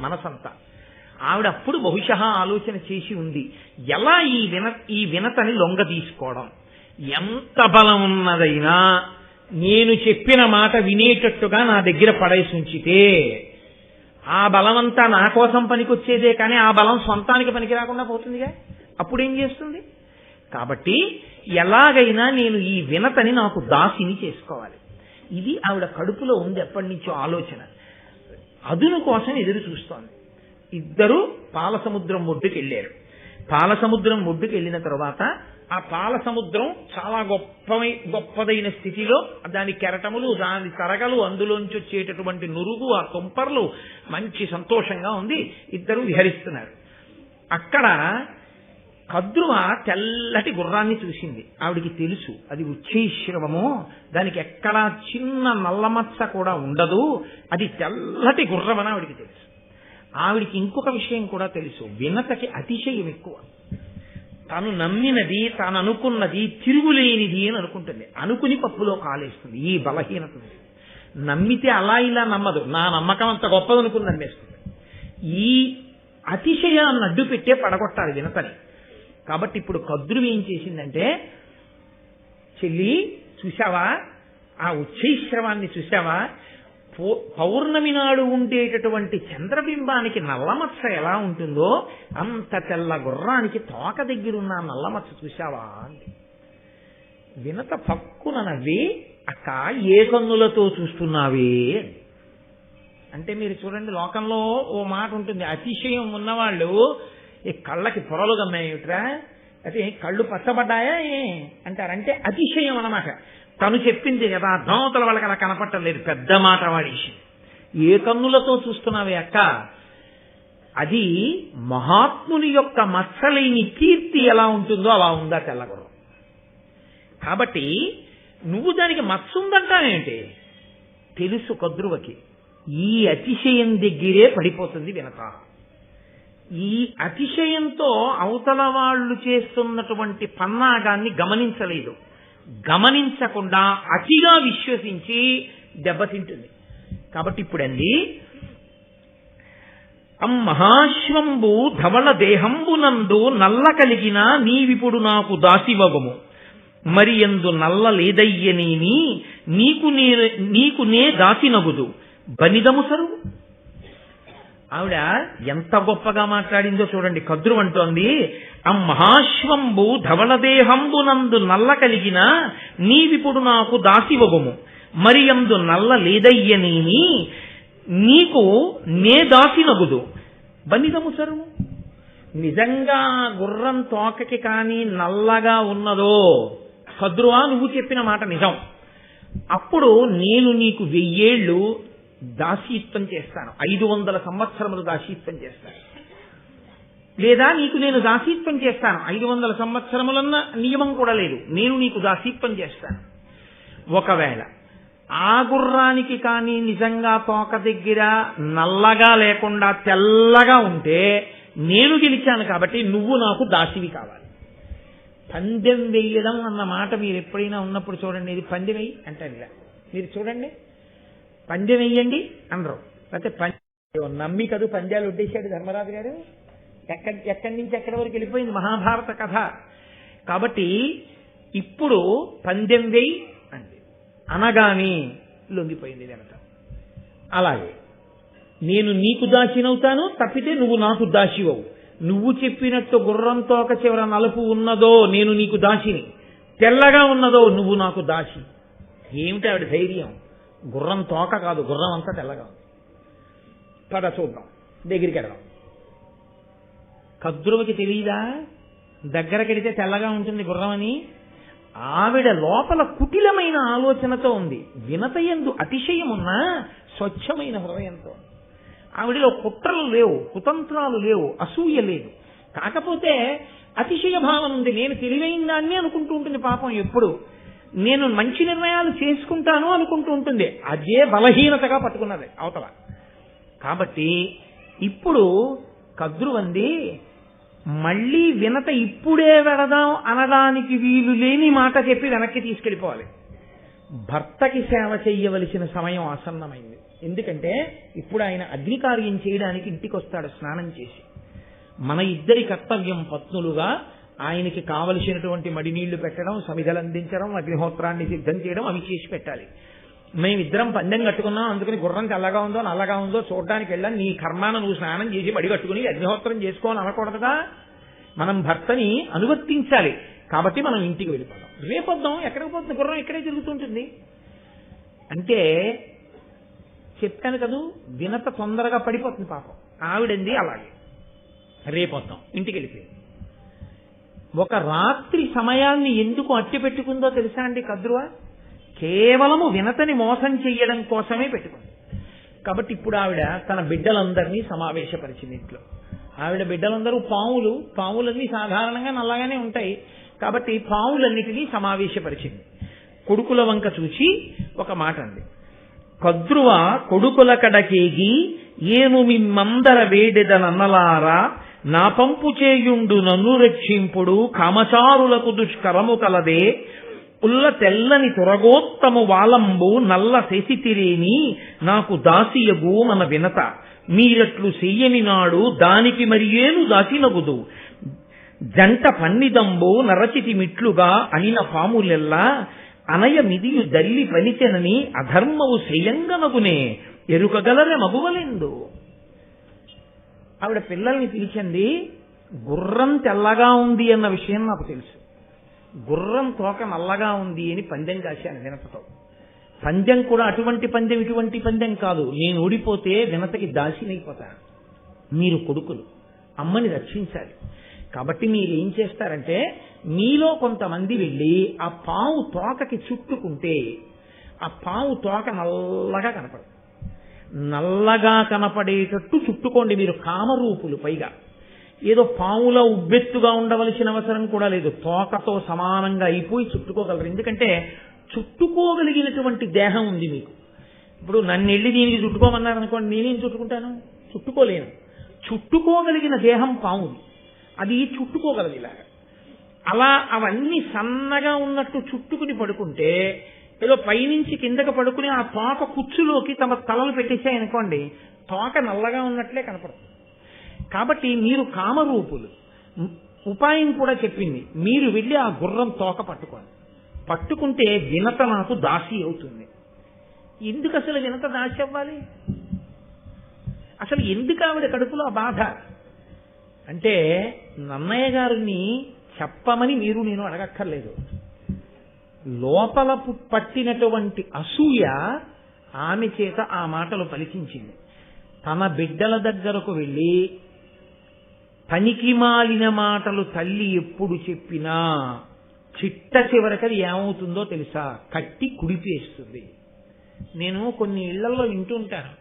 మనసంతా. ఆవిడ అప్పుడు బహుశः ఆలోచన చేసి ఉంది, ఎలా ఈ వినతని లొంగ తీసుకోవడం. ఎంత బలం ఉన్నదైనా నేను చెప్పిన మాట వినేటట్టుగా నా దగ్గర పడేసి ఉంచితే ఆ బలమంతా నా కోసం పనికొచ్చేదే, కానీ ఆ బలం సొంతానికి పనికి రాకుండా పోతుందిగా. అప్పుడేం చేస్తుంది? కాబట్టి ఎలాగైనా నేను ఈ వినతని నాకు దాసిని చేసుకోవాలి. ఇది ఆవిడ కడుపులో ఉంది ఎప్పటి నుంచో ఆలోచన. అదును కోసం ఎదురు చూస్తోంది. 2 పాలసముద్రం ఒడ్డుకి వెళ్ళారు. పాలసముద్రం ఒడ్డుకి వెళ్ళిన తర్వాత ఆ పాలసముద్రం చాలా గొప్పదైన స్థితిలో దాని కెరటములు, దాని తరగలు, అందులోంచి వచ్చేటటువంటి నురుగు, ఆ తుంపర్లు మంచి సంతోషంగా ఉంది. 2 విహరిస్తున్నారు. అక్కడ కద్రువ తెల్లటి గుర్రాన్ని చూసింది. ఆవిడికి తెలుసు అది ఉచ్చైశ్రవము, దానికి ఎక్కడా చిన్న నల్లమచ్చ కూడా ఉండదు, అది తెల్లటి గుర్రం అని ఆవిడికి తెలుసు. ఆవిడికి ఇంకొక విషయం కూడా తెలుసు, వినతకి అతిశయం ఎక్కువ. తాను నమ్మినది, తాను అనుకున్నది తిరుగులేనిది అని అనుకుంటుంది. అనుకుని పప్పులో కాలేస్తుంది. ఈ బలహీనత నమ్మితే అలా ఇలా నమ్మదు, నా నమ్మకం అంత గొప్పది అనుకుని నమ్మేస్తుంది. ఈ అతిశయాన్ని అడ్డు పెట్టే పడగొట్టాలి వినతని. కాబట్టి ఇప్పుడు కద్రువి ఏం చేసిందంటే, చెల్లి చూశావా, ఆ ఉచ్చైశ్రవాన్ని చూశావా, పౌర్ణమి నాడు ఉండేటటువంటి చంద్రబింబానికి నల్లమచ్చ ఎలా ఉంటుందో అంత తెల్ల గుర్రానికి తోక దగ్గరున్న నల్లమచ్చ చూశావా అంది. వినత పక్కున నవ్వి, అక్క ఏ కన్నులతో చూస్తున్నావే అంటే, మీరు చూడండి లోకంలో ఓ మాట ఉంటుంది, అతిశయం ఉన్నవాళ్ళు ఈ కళ్ళకి పొరలు గమ్మాయిట్రా, అయితే కళ్ళు పచ్చబడ్డాయా అంటారంటే అతిశయం అన్నమాట. తను చెప్పింది కదా, అర్థమవుతల వాళ్ళకి అలా కనపట్టలేదు, పెద్ద మాట వాడేసి. ఏ కన్నులతో చూస్తున్నావే అక్క, అది మహాత్ముని యొక్క మచ్చలేని కీర్తి ఎలా ఉంటుందో అలా ఉందా తెల్లగుర్రం. కాబట్టి నువ్వు దానికి మచ్చ ఉందంటావేంటి? తెలుసు కద్రువకి ఈ అతిశయం దగ్గరే పడిపోతుంది వినత. ఈ అతిశయంతో అవతల వాళ్ళు చేస్తున్నటువంటి పన్నాగాన్ని గమనించలేదు. గమనించకుండా అతిగా విశ్వసించి దెబ్బతింటుంది. కాబట్టి ఇప్పుడండి, మహాశ్వంబు ధవళ దేహంబునందు నల్ల కలిగిన నీవిప్పుడు నాకు దాసివగము, మరి ఎందు నల్ల లేదయ్యనేమి నీకు నే దాసినగుదు బనిదము సరువు. ఆవిడ ఎంత గొప్పగా మాట్లాడిందో చూడండి. కద్రు అంటోంది, మహాశ్వంబు ధవళదేహంబునందు నల్ల కలిగిన నీవిప్పుడు నాకు దాసివగుము, మరి ఎందు నల్ల లేదయ్యనేమి నీకు నే దాసినగుదు బనిదము సరువు. నిజంగా గుర్రం తోకకి కానీ నల్లగా ఉన్నదో, కద్రువా నువ్వు చెప్పిన మాట నిజం, అప్పుడు నేను నీకు 1000 ఏళ్ళు దాసీత్వం చేస్తాను, 500 సంవత్సరములు దాసీత్వం చేస్తాను. లేదా నీకు నేను దాసీత్వం చేస్తాను, 500 సంవత్సరములన్న నియమం కూడా లేదు, నేను నీకు దాసీత్వం చేస్తాను. ఒకవేళ ఆ గుర్రానికి కానీ నిజంగా తోక దగ్గర నల్లగా లేకుండా తెల్లగా ఉంటే నేను గెలిచాను కాబట్టి నువ్వు నాకు దాసివి కావాలి. పందెం వేయడం అన్న మాట మీరు ఎప్పుడైనా ఉన్నప్పుడు చూడండి, ఇది పందెం వేయి అంటారు ఇలా. మీరు చూడండి, పందెం వెయ్యండి అనరు. లేకపోతే నమ్మి కదూ పందాలు వడ్డేశాడు ధర్మరాజు గారు. ఎక్కడి నుంచి ఎక్కడి వరకు వెళ్ళిపోయింది మహాభారత కథ. కాబట్టి ఇప్పుడు పందెం వేయి అంది, అనగానే లొంగిపోయింది వినత. అలాగే నేను నీకు దాసినవుతాను, తప్పితే నువ్వు నాకు దాసివవు. నువ్వు చెప్పినట్టు గుర్రంతో ఒక చివర నలుపు ఉన్నదో నేను నీకు దాసిని, తెల్లగా ఉన్నదో నువ్వు నాకు దాసి. ఏమిటి ఆవిడ ధైర్యం? గుర్రం తోక కాదు, గుర్రం అంతా తెల్లగా ఉంది. పద చూద్దాం, దగ్గరికి వెళ్దాం. కద్రువకి తెలియదా దగ్గరకెడితే తెల్లగా ఉంటుంది గుర్రం అని? ఆవిడ లోపల కుటిలమైన ఆలోచనతో ఉంది. వినతయందు అతిశయమున్నా స్వచ్ఛమైన హృదయంతో. ఆవిడలో కుట్రలు లేవు, కుతంత్రాలు లేవు, అసూయ లేదు. కాకపోతే అతిశయ భావన ఉంది. నేను తెలివైన దాన్ని అనుకుంటూ ఉంటుంది పాపం. ఎప్పుడు నేను మంచి నిర్ణయాలు చేసుకుంటాను అనుకుంటూ ఉంటుంది. అదే బలహీనతగా పట్టుకున్నది అవతల. కాబట్టి ఇప్పుడు కద్రువంది మళ్ళీ వినత ఇప్పుడే వెళదాం అనడానికి వీలు లేని మాట చెప్పి వెనక్కి తీసుకెళ్ళిపోవాలి. భర్తకి సేవ చెయ్యవలసిన సమయం ఆసన్నమైంది. ఎందుకంటే ఇప్పుడు ఆయన అగ్నికార్యం చేయడానికి ఇంటికి వస్తాడు స్నానం చేసి. మన ఇద్దరి కర్తవ్యం పత్నులుగా ఆయనకి కావలసినటువంటి మడినీళ్లు పెట్టడం, సమిధలు అందించడం, అగ్నిహోత్రాన్ని సిద్ధం చేయడం, అవి చేసి పెట్టాలి. మేమిద్దరం పందెం కట్టుకున్నాం, అందుకని గుర్రం తెల్లగా ఉందో నల్లగా ఉందో చూడడానికి వెళ్ళాం. నీ కర్మాన నువ్వు స్నానం చేసి బడి కట్టుకుని అగ్నిహోత్రం చేసుకోని అనకూడదుగా. మనం భర్తని అనువర్తించాలి. కాబట్టి మనం ఇంటికి వెళ్ళిపోతాం. రేపొద్దాం ఎక్కడికి పోతుంది గుర్రం? ఇక్కడే తిరుగుతుంటుంది అంటే చెప్పాను కదూ. వినత తొందరగా పడిపోతుంది పాపం. ఆవిడంది అలాగే. రేపొద్దాం ఇంటికి వెళ్ళిపోయింది. ఒక రాత్రి సమయాన్ని ఎందుకు అట్టి పెట్టుకుందో తెలుసా అండి కద్రువ? కేవలము వినతని మోసం చెయ్యడం కోసమే పెట్టుకుంది. కాబట్టి ఇప్పుడు ఆవిడ తన బిడ్డలందరినీ సమావేశపరిచింది ఇంట్లో. ఆవిడ బిడ్డలందరూ పాములు. పాములన్నీ సాధారణంగా నల్లగానే ఉంటాయి. కాబట్టి పాములన్నిటినీ సమావేశపరిచింది. కొడుకుల వంక చూసి ఒక మాట అంది. కద్రువ కొడుకుల కడకేగి ఏను మిమ్మందర వేడెదనన్నలారా, నా పంపు చేయుండు నన్ను రక్షింపుడు, కామచారులకు దుష్కరము కలదే, ఉల్ల తెల్లని తురగోత్తము వాలంబు నల్ల శశితిరేని నాకు దాసియగు మన వినత, మీరట్లు చెయ్యని నాడు దానికి మరియేను దాసినగుదు, జంట పన్నిదంబు నరచితి మిట్లుగా అనిన పాములెల్లా, అనయ మిదియు దల్లి పలిచెనని అధర్మవు శ్రేయంగనగునే, ఎరుకగలరె మగువలెందు. ఆవిడ పిల్లల్ని పిలిచింది. గుర్రం తెల్లగా ఉంది అన్న విషయం నాకు తెలుసు, గుర్రం తోక నల్లగా ఉంది అని పందెం కాశాను వినతతో. పందెం కూడా అటువంటి పందెం ఇటువంటి పందెం కాదు. నేను ఓడిపోతే వినతకి దాసినైపోతాను. మీరు కొడుకులు, అమ్మని రక్షించాలి. కాబట్టి మీరు ఏం చేస్తారంటే మీలో కొంతమంది వెళ్ళి ఆ పావు తోకకి చుట్టుకుంటే ఆ పావు తోక నల్లగా కనపడదు. నల్లగా కనపడేటట్టు చుట్టుకోండి. మీరు కామరూపులు. పైగా ఏదో పావులా ఉబ్బెత్తుగా ఉండవలసిన అవసరం కూడా లేదు. తోకతో సమానంగా అయిపోయి చుట్టుకోగలరు. ఎందుకంటే చుట్టుకోగలిగినటువంటి దేహం ఉంది మీకు. ఇప్పుడు నన్ను వెళ్ళి దీనికి చుట్టుకోమన్నారనుకోండి, నేనేం చుట్టుకుంటాను? చుట్టుకోలేను. చుట్టుకోగలిగిన దేహం పావుది. అది చుట్టుకోగలదు ఇలాగా. అలా అవన్నీ సన్నగా ఉన్నట్టు చుట్టుకుని పడుకుంటే ఏదో పైనుంచి కిందకి పడుకుని ఆ తోక కుచ్చులోకి తమ తలలు పెట్టేసాయనుకోండి, తోక నల్లగా ఉన్నట్లే కనపడుతుంది. కాబట్టి మీరు కామరూపులు. ఉపాయం కూడా చెప్పింది. మీరు వెళ్ళి ఆ గుర్రం తోక పట్టుకోండి. పట్టుకుంటే వినత నాకు దాసి అవుతుంది. ఎందుకు అసలు వినత దాసి అవ్వాలి? అసలు ఎందుకు ఆవిడ కడుపులో బాధ అంటే నన్నయ్య గారిని చెప్పమని మీరు నేను అడగక్కర్లేదు. లోపల పట్టినటువంటి అసూయ ఆమె చేత ఆ మాటలు పలికించింది. తన బిడ్డల దగ్గరకు వెళ్ళి పనికి మాలిన మాటలు తల్లి ఎప్పుడు చెప్పినా చిట్ట చివరకది ఏమవుతుందో తెలుసా? కట్టి కుడిపేస్తుంది. నేను కొన్ని ఇళ్లలో వింటుంటాను,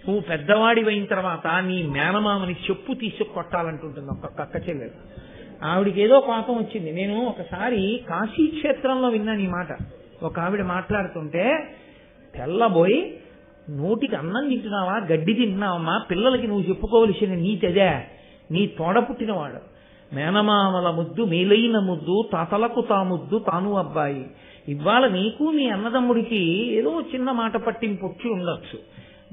నువ్వు పెద్దవాడి అయిన తర్వాత నీ మేనమామని చెప్పు తీసి కొట్టాలంటుంటుంది ఒక అక్క చెల్లెలు. ఆవిడికి ఏదో పాపం వచ్చింది. నేను ఒకసారి కాశీ క్షేత్రంలో విన్నాను ఈ మాట. ఒక ఆవిడ మాట్లాడుతుంటే తెల్లబోయి, నోటికి అన్నం తింటున్నావా, గడ్డి తింటున్నావమ్మా, పిల్లలకి నువ్వు చెప్పుకోవలసిన నీతి అదే. నీ తోడ పుట్టినవాడు, మేనమామల ముద్దు మేలైన ముద్దు, తాతలకు తా ముద్దు తాను అబ్బాయి, ఇవాళ నీకు నీ అన్నదమ్ముడికి ఏదో చిన్న మాట పట్టింపు వచ్చి ఉండొచ్చు.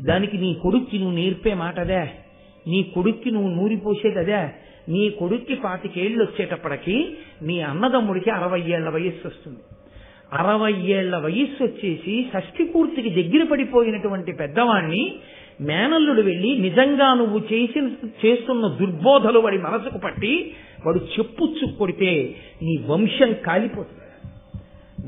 దానికి నీ కొడుక్కి నువ్వు నేర్పే మాట అదే, నీ కొడుక్కి నువ్వు నూరిపోసేది అదే. నీ కొడుక్కి 25 ఏళ్ళు వచ్చేటప్పటికి నీ అన్నదమ్ముడికి 60 ఏళ్ల వయస్సు వస్తుంది. 60 ఏళ్ల వయస్సు వచ్చేసి షష్ఠి పూర్తికి దగ్గర పడిపోయినటువంటి పెద్దవాణ్ణి మేనల్లుడు వెళ్ళి నిజంగా నువ్వు చేస్తున్న దుర్బోధలు వాడి మనసుకు పట్టి వాడు చెప్పుచ్చు కొడితే నీ వంశం కాలిపోతుంది.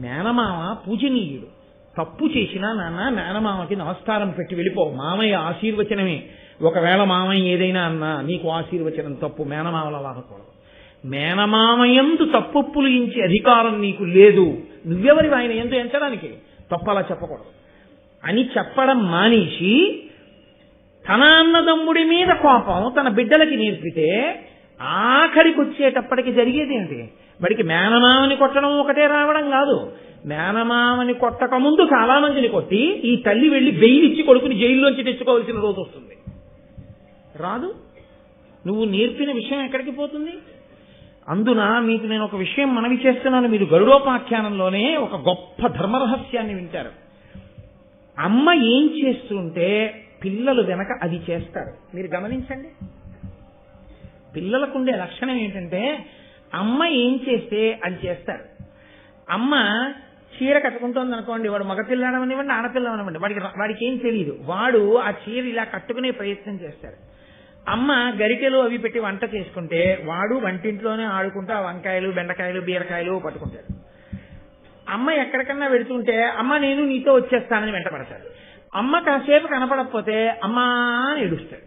మేనమామ పూజనీయుడు, తప్పు చేసినా నాన్న మేనమామకి నమస్కారం పెట్టి వెళ్ళిపో, మామయ్య ఆశీర్వచనమే. ఒకవేళ మామయ్య ఏదైనా అన్నా నీకు ఆశీర్వచనం తప్పు, మేనమామల వాడకూడదు. మేనమామయందు తప్పొప్పులు ఇంచే అధికారం నీకు లేదు, నువ్వెవరి ఆయన ఎందు ఎంచడానికి, తప్పు అలా చెప్పకూడదు అని చెప్పడం మానేసి తన అన్నదమ్ముడి మీద కోపం తన బిడ్డలకి నేర్పితే ఆఖరికి వచ్చేటప్పటికి జరిగేది ఏంటి? వాడికి మేనమామని కొట్టడం ఒకటే రావడం కాదు, మేనమామని కొట్టక ముందు చాలా మందిని కొట్టి ఈ తల్లి వెళ్లి బెయిల్ ఇచ్చి కొడుకుని జైల్లోంచి తెచ్చుకోవాల్సిన రోజు వస్తుంది. రాదు. నువ్వు నేర్పిన విషయం ఎక్కడికి పోతుంది? అందున మీకు నేను ఒక విషయం మనవి చేస్తున్నాను. మీరు గరుడోపాఖ్యానంలోనే ఒక గొప్ప ధర్మరహస్యాన్ని వింటారు. అమ్మ ఏం చేస్తుంటే పిల్లలు వెనక అది చేస్తారు. మీరు గమనించండి. పిల్లలకుండే లక్షణం ఏంటంటే అమ్మ ఏం చేస్తే అది చేస్తారు. అమ్మ చీర కట్టుకుంటోంది అనుకోండి, వాడు మగపిల్లడమనివ్వండి ఆడపిల్లమనివ్వండి, వాడికి ఏం తెలియదు, వాడు ఆ చీర ఇలా కట్టుకునే ప్రయత్నం చేస్తాడు. అమ్మ గరిటెలు అవి పెట్టి వంట చేసుకుంటే వాడు వంటింట్లోనే ఆడుకుంటూ వంకాయలు బెండకాయలు బీరకాయలు పట్టుకుంటాడు. అమ్మ ఎక్కడికన్నా వెళుతుంటే అమ్మ నేను నీతో వచ్చేస్తానని వెంటపడతాడు. అమ్మ కాసేపు కనపడకపోతే అమ్మా అని ఏడుస్తాడు.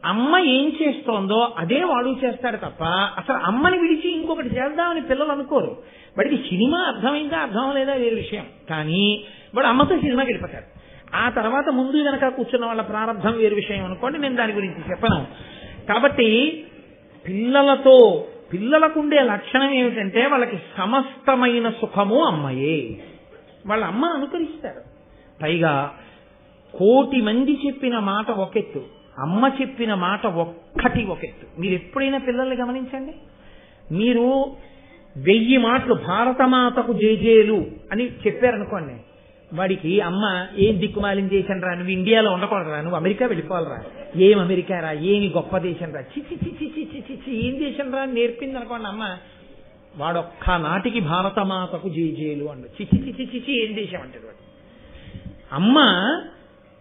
అమ్మ ఏం చేస్తోందో అదే వాడు చేస్తాడు తప్ప అసలు అమ్మని విడిచి ఇంకొకటి చేద్దామని పిల్లలు అనుకోరు. వాడికి సినిమా అర్థమైందా అర్థం లేదా వేరే విషయం, కానీ వాడు అమ్మతో సినిమాకి వెళ్ళిపోతాడు. ఆ తర్వాత ముందు వెనక కూర్చున్న వాళ్ళ ప్రారంభం వేరు విషయం అనుకోండి, నేను దాని గురించి చెప్పను. కాబట్టి పిల్లలకుండే లక్షణం ఏమిటంటే వాళ్ళకి సమస్తమైన సుఖము అమ్మయే. వాళ్ళ అమ్మ అనుకరిస్తారు. పైగా 1,000,000 మంది చెప్పిన మాట ఒకెత్తు, అమ్మ చెప్పిన మాట ఒక్కటి ఒకెత్తు. మీరు ఎప్పుడైనా పిల్లల్ని గమనించండి. మీరు 1000 మాటలు భారతమాతకు జేజేలు అని చెప్పారనుకోండి, వాడికి అమ్మ ఏం దిక్కుమాలిన దేశం రా, నువ్వు ఇండియాలో ఉండకూడదురా, నువ్వు అమెరికా వెళ్ళిపోవాలరా, ఏం అమెరికా రా, ఏమి గొప్ప దేశం రా, చిచ్చి చిచ్చి చిచ్చి చిచ్చి ఏం దేశం రా అని నేర్పింది అనుకోండి అమ్మ, వాడొక్క నాటికి భారతమాతకు జేజేలు అండు. చిచ్చి చిచ్చి చిచ్చి ఏం దేశం అంటాడు వాడు. అమ్మ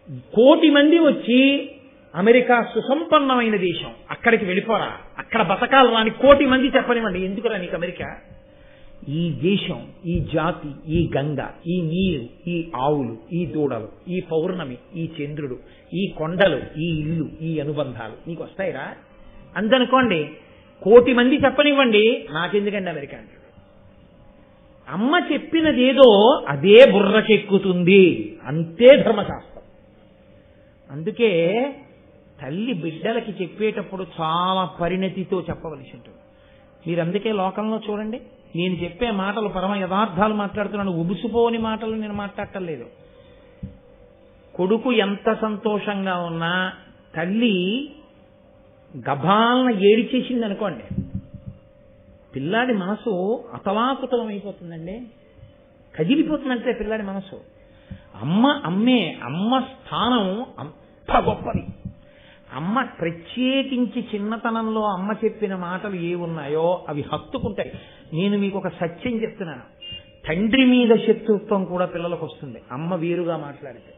1,000,000 మంది వచ్చి అమెరికా సుసంపన్నమైన దేశం, అక్కడికి వెళ్ళిపోరా, అక్కడ బతకాలు రాని 1,000,000 మంది చెప్పనివ్వండి, ఎందుకురా నీకు అమెరికా? ఈ దేశం, ఈ జాతి, ఈ గంగ, ఈ నీరు, ఈ ఆవులు, ఈ దూడలు, ఈ పౌర్ణమి, ఈ చంద్రుడు, ఈ కొండలు, ఈ ఇల్లు, ఈ అనుబంధాలు నీకు వస్తాయిరా అందనుకోండి. 1,000,000 మంది చెప్పనివ్వండి, నాకెందుకండి అమెరికా అంటాడు. అమ్మ చెప్పినదేదో అదే బుర్రకెక్కుతుంది, అంతే ధర్మశాస్త్రం. అందుకే తల్లి బిడ్డలకి చెప్పేటప్పుడు చాలా పరిణతితో చెప్పవలసి ఉంటుంది. మీరు అందుకే లోకంలో చూడండి, నేను చెప్పే మాటలు పరమ యథార్థాలు మాట్లాడుతున్నాను, ఉబుసుపోని మాటలు నేను మాట్లాడటం లేదు. కొడుకు ఎంత సంతోషంగా ఉన్నా తల్లి గభాలన ఏడిచేసింది అనుకోండి, పిల్లాడి మనసు అతలాకుతలం అయిపోతుందండి, కదిలిపోతుందంటే పిల్లాడి మనసు. అమ్మ స్థానం అంత గొప్పది. అమ్మ ప్రత్యేకించి చిన్నతనంలో అమ్మ చెప్పిన మాటలు ఏ ఉన్నాయో అవి హత్తుకుంటాయి. నేను మీకు ఒక సత్యం చెప్తున్నాను, తండ్రి మీద శత్రుత్వం కూడా పిల్లలకు వస్తుంది అమ్మ వేరుగా మాట్లాడితే.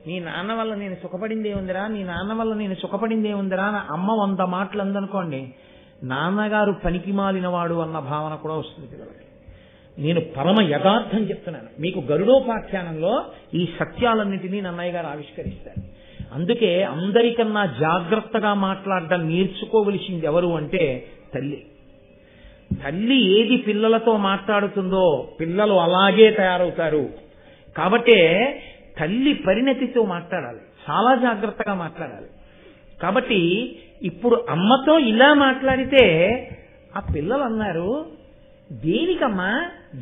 నీ నాన్న వల్ల నేను సుఖపడిందేముందిరా, నీ నాన్న వల్ల నేను సుఖపడిందేముందిరా అని అమ్మ 100 మాటలు అందనుకోండి, నాన్నగారు పనికి మాలినవాడు అన్న భావన కూడా వస్తుంది పిల్లలకి. నేను పరమ యథార్థం చెప్తున్నాను మీకు. గరుడోపాఖ్యానంలో ఈ సత్యాలన్నింటినీ నన్నయ్య గారు ఆవిష్కరిస్తారు. అందుకే అందరికన్నా జాగ్రత్తగా మాట్లాడడం నేర్చుకోవలసింది ఎవరు అంటే తల్లి. తల్లి ఏది పిల్లలతో మాట్లాడుతుందో పిల్లలు అలాగే తయారవుతారు. కాబట్టే తల్లి పరిణతితో మాట్లాడాలి, చాలా జాగ్రత్తగా మాట్లాడాలి. కాబట్టి ఇప్పుడు అమ్మతో ఇలా మాట్లాడితే ఆ పిల్లలు అన్నారు, దేనికమ్మా,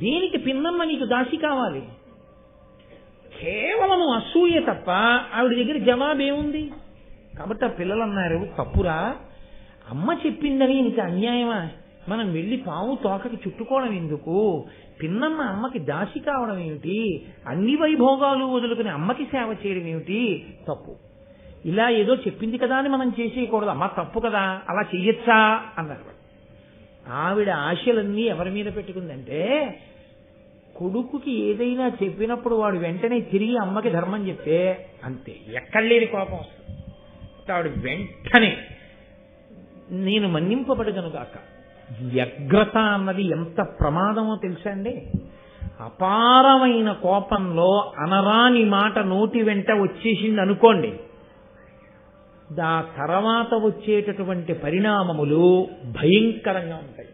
దేనికి పిన్నమ్మ నీకు దాసి కావాలి? కేవలం అసూయ తప్ప ఆవిడ దగ్గర జవాబేముంది? కాబట్టి ఆ పిల్లలు అన్నారు, తప్పురా, అమ్మ చెప్పిందని నీకు అన్యాయమా? మనం వెళ్ళి పావు తోకకి చుట్టుకోవడం ఎందుకు? పిన్నమ్మ అమ్మకి దాసి కావడం ఏమిటి? అన్ని వైభోగాలు వదులుకుని అమ్మకి సేవ చేయడం ఏమిటి? తప్పు. ఇలా ఏదో చెప్పింది కదా అని మనం చేసేయకూడదు. అమ్మ తప్పు కదా, అలా చెయ్యొచ్చా అన్నారు. ఆవిడ ఆశలన్నీ ఎవరి మీద పెట్టుకుందంటే, కొడుకుకి ఏదైనా చెప్పినప్పుడు వాడు వెంటనే తిరిగి అమ్మకి ధర్మం చెప్తే అంతే, ఎక్కడ లేని కోపం వస్తుంది. ఆవిడ వెంటనే నేను మన్నింపబడగనుగాక. వ్యగ్రత అన్నది ఎంత ప్రమాదమో తెలుసా అండి? అపారమైన కోపంలో అనరాని మాట నోటి వెంట వచ్చేసింది అనుకోండి, దా తర్వాత వచ్చేటటువంటి పరిణామములు భయంకరంగా ఉంటాయి.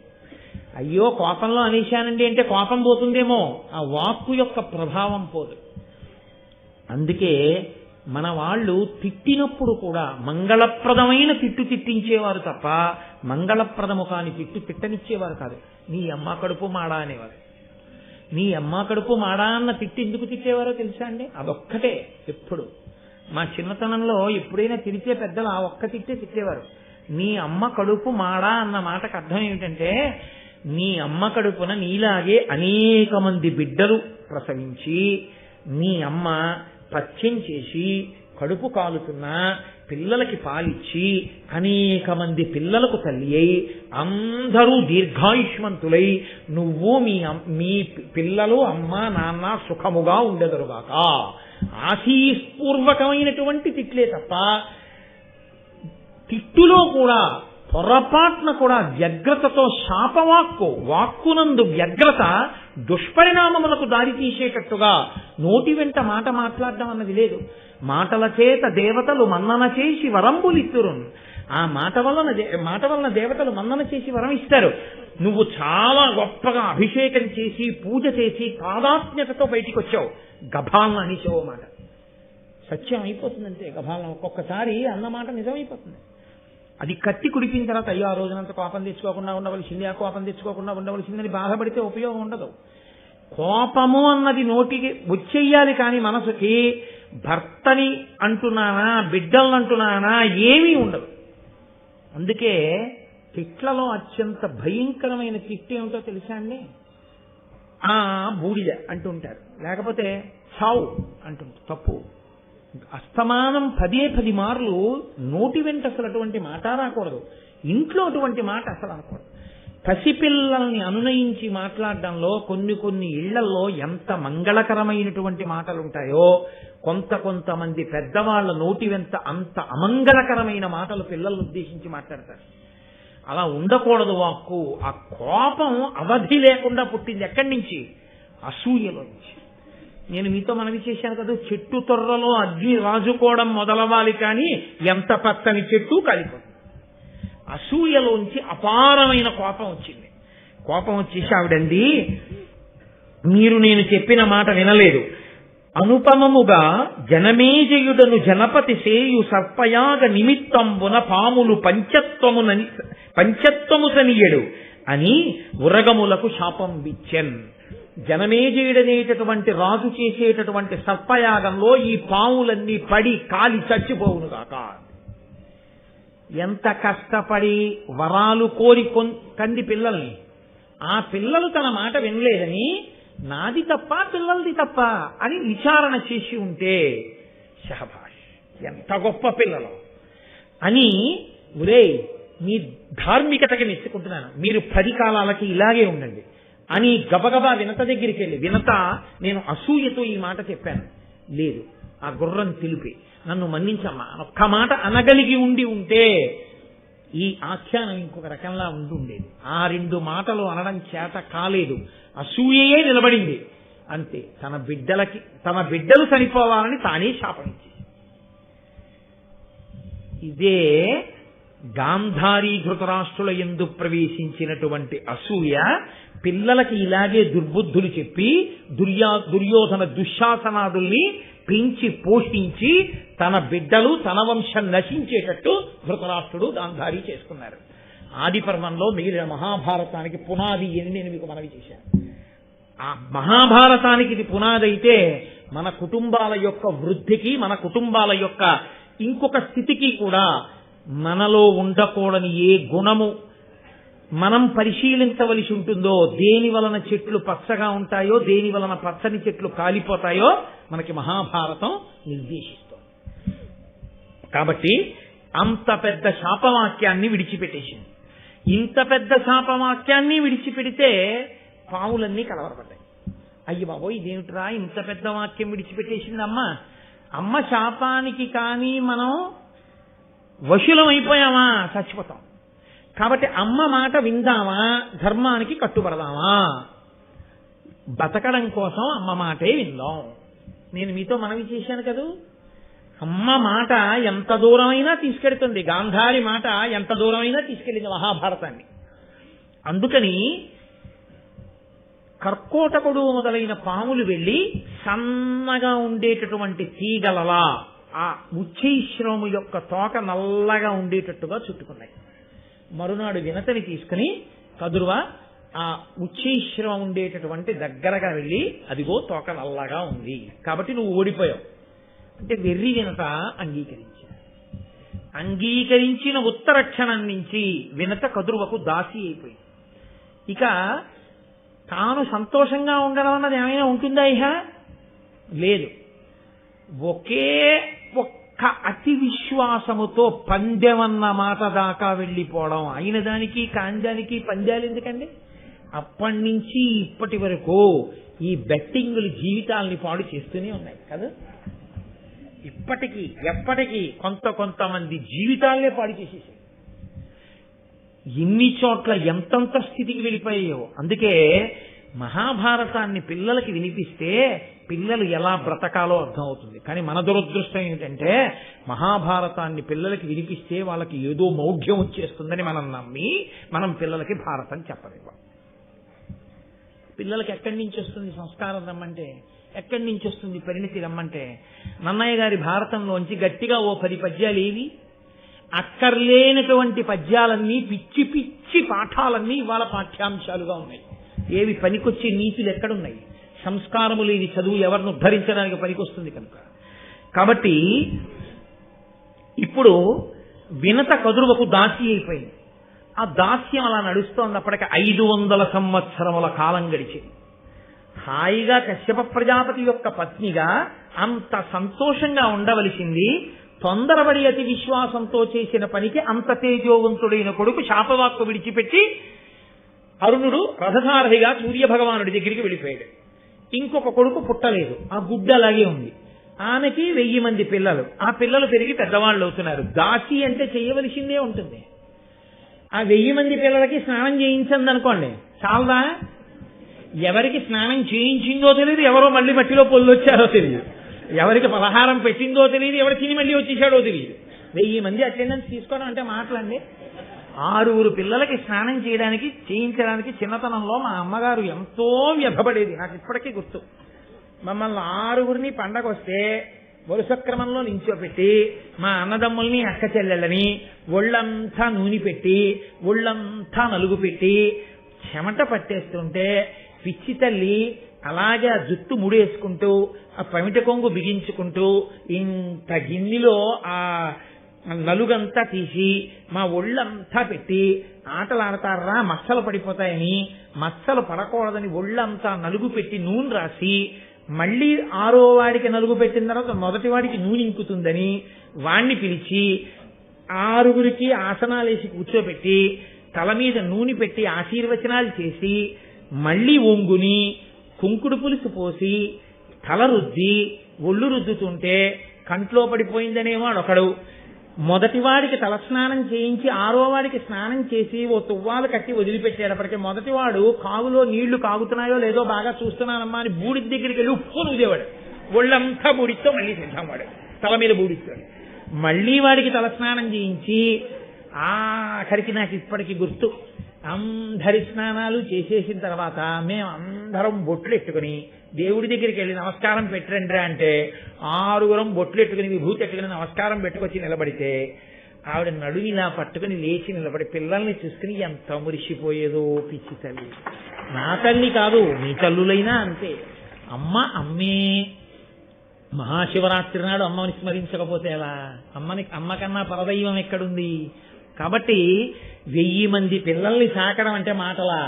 అయ్యో కోపంలో అనేశానండి అంటే కోపం పోతుందేమో, ఆ వాక్కు యొక్క ప్రభావం పోదు. అందుకే మన వాళ్ళు తిట్టినప్పుడు కూడా మంగళప్రదమైన తిట్టు తిట్టించేవారు తప్ప మంగళప్రదము కాని తిట్టు తిట్టనిచ్చేవారు కాదు. నీ అమ్మ కడుపు మాడా అనేవారు. నీ అమ్మ కడుపు మాడా అన్న తిట్టు ఎందుకు తిట్టేవారో తెలుసా అండి? అదొక్కటే. ఎప్పుడు మా చిన్నతనంలో ఎప్పుడైనా తిరిచే పెద్దలు ఆ ఒక్క తిట్టే తిట్టేవారు. నీ అమ్మ కడుపు మాడా అన్న మాటకు అర్థం ఏమిటంటే, నీ అమ్మ కడుపున నీలాగే అనేక మంది బిడ్డలు ప్రసవించి నీ అమ్మ పథ్యం చేసి కడుపు కాలుతున్నా పిల్లలకి పాలిచ్చి అనేక మంది పిల్లలకు తల్లి అయి అందరూ దీర్ఘాయుష్మంతులై నువ్వు మీ పిల్లలు అమ్మ నాన్న సుఖముగా ఉండెదరుగాక ఆశీస్పూర్వకమైనటువంటి తిట్లే తప్ప తిట్టులో కూడా పొరపాటున కూడా వ్యగ్రతతో వాక్కునందు వ్యగ్రత దుష్పరిణామములకు దారి తీసేటట్టుగా నోటి వెంట మాట మాట్లాడడం అన్నది లేదు. మాటల చేత దేవతలు మన్నన చేసి వరంబులిత్తురు. ఆ మాట వలన దేవతలు మన్నన చేసి వరం ఇస్తారు. నువ్వు చాలా గొప్పగా అభిషేకం చేసి పూజ చేసి పాదాత్మ్యతతో బయటికి వచ్చావు, గభాలను అనిచావు మాట సత్యం అయిపోతుందంటే గభాలను ఒక్కొక్కసారి అన్నమాట నిజమైపోతుంది. అది కత్తి కుడిపిన తర్వాత అయ్యో ఆ రోజునంత కోపం తెచ్చుకోకుండా ఉండవలసింది, ఆ కోపం తెచ్చుకోకుండా ఉండవలసిందని బాధపడితే ఉపయోగం ఉండదు. కోపము అన్నది నోటికి వచ్చేయాలి కానీ మనసుకి భర్తని అంటున్నానా బిడ్డలను అంటున్నానా ఏమీ ఉండదు. అందుకే తిట్లలో అత్యంత భయంకరమైన తిట్టు ఏమిటో తెలుసా అండి? బూడిద అంటుంటారు, లేకపోతే చావు అంటుంటారు. తప్పు. అస్తమానం 10 మార్లు నోటి వెంట అసలు అటువంటి మాట రాకూడదు. ఇంట్లో అటువంటి మాట అసలు అనకూడదు. పసిపిల్లల్ని అనునయించి మాట్లాడడంలో కొన్ని ఇళ్లలో ఎంత మంగళకరమైనటువంటి మాటలు ఉంటాయో కొంతమంది పెద్దవాళ్ల నోటి వెంట అంత అమంగళకరమైన మాటలు పిల్లలను ఉద్దేశించి మాట్లాడతారు. అలా ఉండకూడదు వాక్కు. ఆ కోపం అవధి లేకుండా పుట్టింది ఎక్కడి నుంచి? అసూయలో నుంచి. నేను మీతో మనవి చేశాను కదా, చెట్టు తొర్రలో అగ్ని రాజుకోవడం మొదలవ్వాలి కానీ ఎంత పచ్చని చెట్టు కాలిపోతుంది. అసూయలోంచి అపారమైన కోపం వచ్చింది. కోపం వచ్చేసి ఆవిడండి, మీరు నేను చెప్పిన మాట వినలేదు. అనుపమముగా జనమేజయుడను జనపతి సేయు సర్పయాగ నిమిత్తంబున పాములు పంచత్వము సనియడు అని ఉరగములకు శాపం విచ్చెన్. జనమేజయుడనేటటువంటి రాజు చేసేటటువంటి సర్పయాగంలో ఈ పాములన్నీ పడి కాలి చచ్చిపోవునుగాక. ఎంత కష్టపడి వరాలు కోరి కంది పిల్లల్ని, ఆ పిల్లలు తన మాట వినలేదని నాది తప్ప పిల్లలది తప్ప అని విచారణ చేసి ఉంటే శహబాష్ ఎంత గొప్ప పిల్లలు అని, ఒరే మీ ధార్మికతకి మెచ్చుకుంటున్నాను, మీరు 10 కాలాలకి ఇలాగే ఉండండి అని గబగబా వినత దగ్గరికి వెళ్ళి, వినత నేను అసూయతో ఈ మాట చెప్పాను, లేదు ఆ గుర్రం తెలిపి నన్ను మన్నించమ్మా ఒక్క మాట అనగలిగి ఉంటే ఈ ఆఖ్యానం ఇంకొక రకంలా ఉండేది. ఆ 2 మాటలు అనడం చేత కాలేదు, అసూయే నిలబడింది. అంతే, తన బిడ్డలు చనిపోవాలని తానే శాపమిచ్చి. ఇదే గాంధారీ ధృతరాష్ట్రుల యందు ప్రవేశించినటువంటి అసూయ. పిల్లలకి ఇలాగే దుర్బుద్ధులు చెప్పి దుర్యోధన దుశ్శాసనాదుల్ని పెంచి పోషించి తన బిడ్డలు తన వంశం నశించేటట్టు ధృతరాష్ట్రుడు గాంధారీ చేసుకున్నారు. ఆది పర్వంలో మిగిలిన మహాభారతానికి పునాది అని నేను మీకు మనవి చేశాను. ఆ మహాభారతానికి ఇది పునాది అయితే మన కుటుంబాల యొక్క వృద్ధికి, మన కుటుంబాల యొక్క ఇంకొక స్థితికి కూడా మనలో ఉండకూడని ఏ గుణము మనం పరిశీలించవలసి ఉంటుందో, దేని వలన చెట్లు పచ్చగా ఉంటాయో, దేని వలన పచ్చని చెట్లు కాలిపోతాయో మనకి మహాభారతం నిర్దేశిస్తుంది. కాబట్టి అంత పెద్ద శాపవాక్యాన్ని విడిచిపెట్టేసింది. ఇంత పెద్ద శాపవాక్యాన్ని విడిచిపెడితే పావులన్నీ కలవరపడ్డాయి. అయ్యి బాబోయ్, ఇదేమిట్రా ఇంత పెద్ద వాక్యం విడిచిపెట్టేసింది అమ్మ. అమ్మ శాపానికి కానీ మనం వశులం అయిపోయామా చచ్చిపోతాం. కాబట్టి అమ్మ మాట విందామా, ధర్మానికి కట్టుబడదామా? బతకడం కోసం అమ్మ మాటే విందాం. నేను మీతో మనవి చేశాను కదూ, అమ్మ మాట ఎంత దూరమైనా తీసుకెడుతుంది. గాంధారి మాట ఎంత దూరమైనా తీసుకెళ్ళింది మహాభారతాన్ని. అందుకని కర్కోటకుడు మొదలైన పాములు వెళ్లి సన్నగా ఉండేటటువంటి తీగలలా ఆ ఉచ్చైశ్రము యొక్క తోక నల్లగా ఉండేటట్టుగా చుట్టుకున్నాయి. మరునాడు వినతని తీసుకుని కదురువ ఆ ఉచ్చైశ్రవం ఉండేటటువంటి దగ్గరగా వెళ్ళి, అదిగో తోక నల్లగా ఉంది కాబట్టి నువ్వు ఓడిపోయావు అంటే వెర్రి వినత అంగీకరించిన ఉత్తర క్షణం నుంచి వినత కదురువకు దాసి అయిపోయింది. ఇక తాను సంతోషంగా ఉండడం అన్నది ఏమైనా ఉంటుందా? ఇహ లేదు. ఒకే ఒక్క అతి విశ్వాసముతో పందెమన్న మాట దాకా వెళ్ళిపోవడం. అయిన దానికి కాందానికి పందాలు ఎందుకండి? అప్పటి నుంచి ఇప్పటి వరకు ఈ బెట్టింగులు జీవితాలని పాడు చేస్తూనే ఉన్నాయి కదా. ఇప్పటికీ ఎప్పటికీ కొంతమంది జీవితాలనే పాడు చేసేసాయి. ఎన్ని చోట్ల ఎంతంత స్థితికి వెళ్ళిపోయాయో. అందుకే మహాభారతాన్ని పిల్లలకి వినిపిస్తే పిల్లలు ఎలా బ్రతకాలో అర్థం అవుతుంది. కానీ మన దురదృష్టం ఏమిటంటే మహాభారతాన్ని పిల్లలకి వినిపిస్తే వాళ్ళకి ఏదో మౌఢ్యం వచ్చేస్తుందని మనం నమ్మి మనం పిల్లలకి భారతం చెప్పలేము. పిల్లలకి ఎక్కడి నుంచి వస్తుంది సంస్కారం రమ్మంటే, ఎక్కడి నుంచి వస్తుంది పరిణితి రమ్మంటే? నన్నయ్య గారి భారతంలోంచి గట్టిగా ఓ 10 పద్యాలు ఏవి? అక్కర్లేనటువంటి పద్యాలన్నీ, పిచ్చి పిచ్చి పాఠాలన్నీ ఇవాళ పాఠ్యాంశాలుగా ఉన్నాయి. ఏవి పనికొచ్చే నీతులు ఎక్కడున్నాయి? సంస్కారము లేని చదువు ఎవరిని ఉద్ధరించడానికి పనికొస్తుంది కనుక. కాబట్టి ఇప్పుడు వినత కదురువకు దాసి అయిపోయింది. ఆ దాస్యం అలా నడుస్తోన్నప్పటికీ 500 సంవత్సరముల కాలం గడిచింది. హాయిగా కశ్యప ప్రజాపతి యొక్క పత్నిగా అంత సంతోషంగా ఉండవలసింది తొందరపడి అతి విశ్వాసంతో చేసిన పనికి అంత తేజోవంతుడైన కొడుకు శాపవాక్కు విడిచిపెట్టి అరుణుడు రథసారథిగా సూర్యభగవానుడి దగ్గరికి వెళ్ళిపోయాడు. ఇంకొక కొడుకు పుట్టలేదు, ఆ గుడ్డ అలాగే ఉంది. ఆమెకి 1000 మంది పిల్లలు, ఆ పిల్లలు పెరిగి పెద్దవాళ్ళు అవుతున్నారు. దాసి అంటే చేయవలసిందే ఉంటుంది. ఆ 1000 మంది పిల్లలకి స్నానం చేయించండి అనుకోండి, చాలదా? ఎవరికి స్నానం చేయించిందో తెలియదు, ఎవరో మళ్ళీ మట్టిలో పొల్లొచ్చారో తెలియదు, ఎవరికి పలహారం పెట్టిందో తెలియదు, ఎవరు తిని మళ్ళీ వచ్చేసాడో తెలియదు. 1000 మంది అటెండెన్స్ తీసుకోవడం అంటే మాటలండి. 6 పిల్లలకి స్నానం చేయించడానికి చిన్నతనంలో మా అమ్మగారు ఎంతో వ్యధపడేది. నాకు ఇప్పటికీ గుర్తు. మమ్మల్ని 6 పండగ వస్తే వరుస క్రమంలో నించోపెట్టి మా అన్నదమ్ముల్ని అక్క చెల్లెళ్ళని ఒళ్ళంతా నూనె పెట్టి ఒళ్ళంతా నలుగు పెట్టి చెమట పట్టేస్తుంటే పిచ్చి తల్లి అలాగే ఆ జుట్టు ముడేసుకుంటూ ఆ పమిట కొంగు బిగించుకుంటూ ఇంత గిన్నెలో ఆ నలుగంతా తీసి మా ఒళ్ళంతా పెట్టి ఆటలాడతారా మచ్చలు పడిపోతాయని, మచ్చలు పడకూడదని ఒళ్ళంతా నలుగు పెట్టి నూనె రాసి, మళ్ళీ 6వ వాడికి నలుగు పెట్టిన తర్వాత మొదటి వాడికి నూనె ఇంకుతుందని వాణ్ణి పిలిచి 6 ఆసనాలేసి కూర్చోబెట్టి తల మీద నూనె పెట్టి ఆశీర్వచనాలు చేసి మళ్ళీ ఒంగుని కుంకుడు పులుసు పోసి తల రుద్ది ఒళ్ళు రుద్దుతుంటే కంట్లో పడిపోయిందనేమో ఒకడు, మొదటివాడికి తలస్నానం చేయించి 6వ వాడికి స్నానం చేసి ఓ తువ్వాలు కట్టి వదిలిపెట్టేటప్పటికీ మొదటివాడు కాగులో నీళ్లు కాగుతున్నాయో లేదో బాగా చూస్తున్నానమ్మా అని బూడి దగ్గరికి వెళ్ళి ఉప్పు ఊదేవాడు. ఒళ్ళంతా బూడితో మళ్ళీ సిద్ధం వాడు, తల మీద బూడిస్తాడు. మళ్ళీ వాడికి తలస్నానం చేయించి ఆఖరికి నాకు ఇప్పటికీ గుర్తు, అందరి స్నానాలు చేసేసిన తర్వాత మేము అందరం బొట్లు ఎట్టుకుని దేవుడి దగ్గరికి వెళ్ళి నమస్కారం పెట్టండి అంటే 6 బొట్లు ఎట్టుకుని విభూతి ఎట్టుకుని నమస్కారం పెట్టుకొచ్చి నిలబడితే ఆవిడ నడువిలా పట్టుకుని లేచి నిలబడి పిల్లల్ని చూసుకుని ఎంత మురిసిపోయేదో. పిచ్చి తల్లి, నా తల్లి కాదు మీ తల్లులైనా అంతే. అమ్మే. మహాశివరాత్రి నాడు అమ్మని స్మరించకపోతే ఎలా? అమ్మ కన్నా పరదైవం ఎక్కడుంది? కాబట్టి 1000 మంది పిల్లల్ని సాకడం అంటే మాటలా,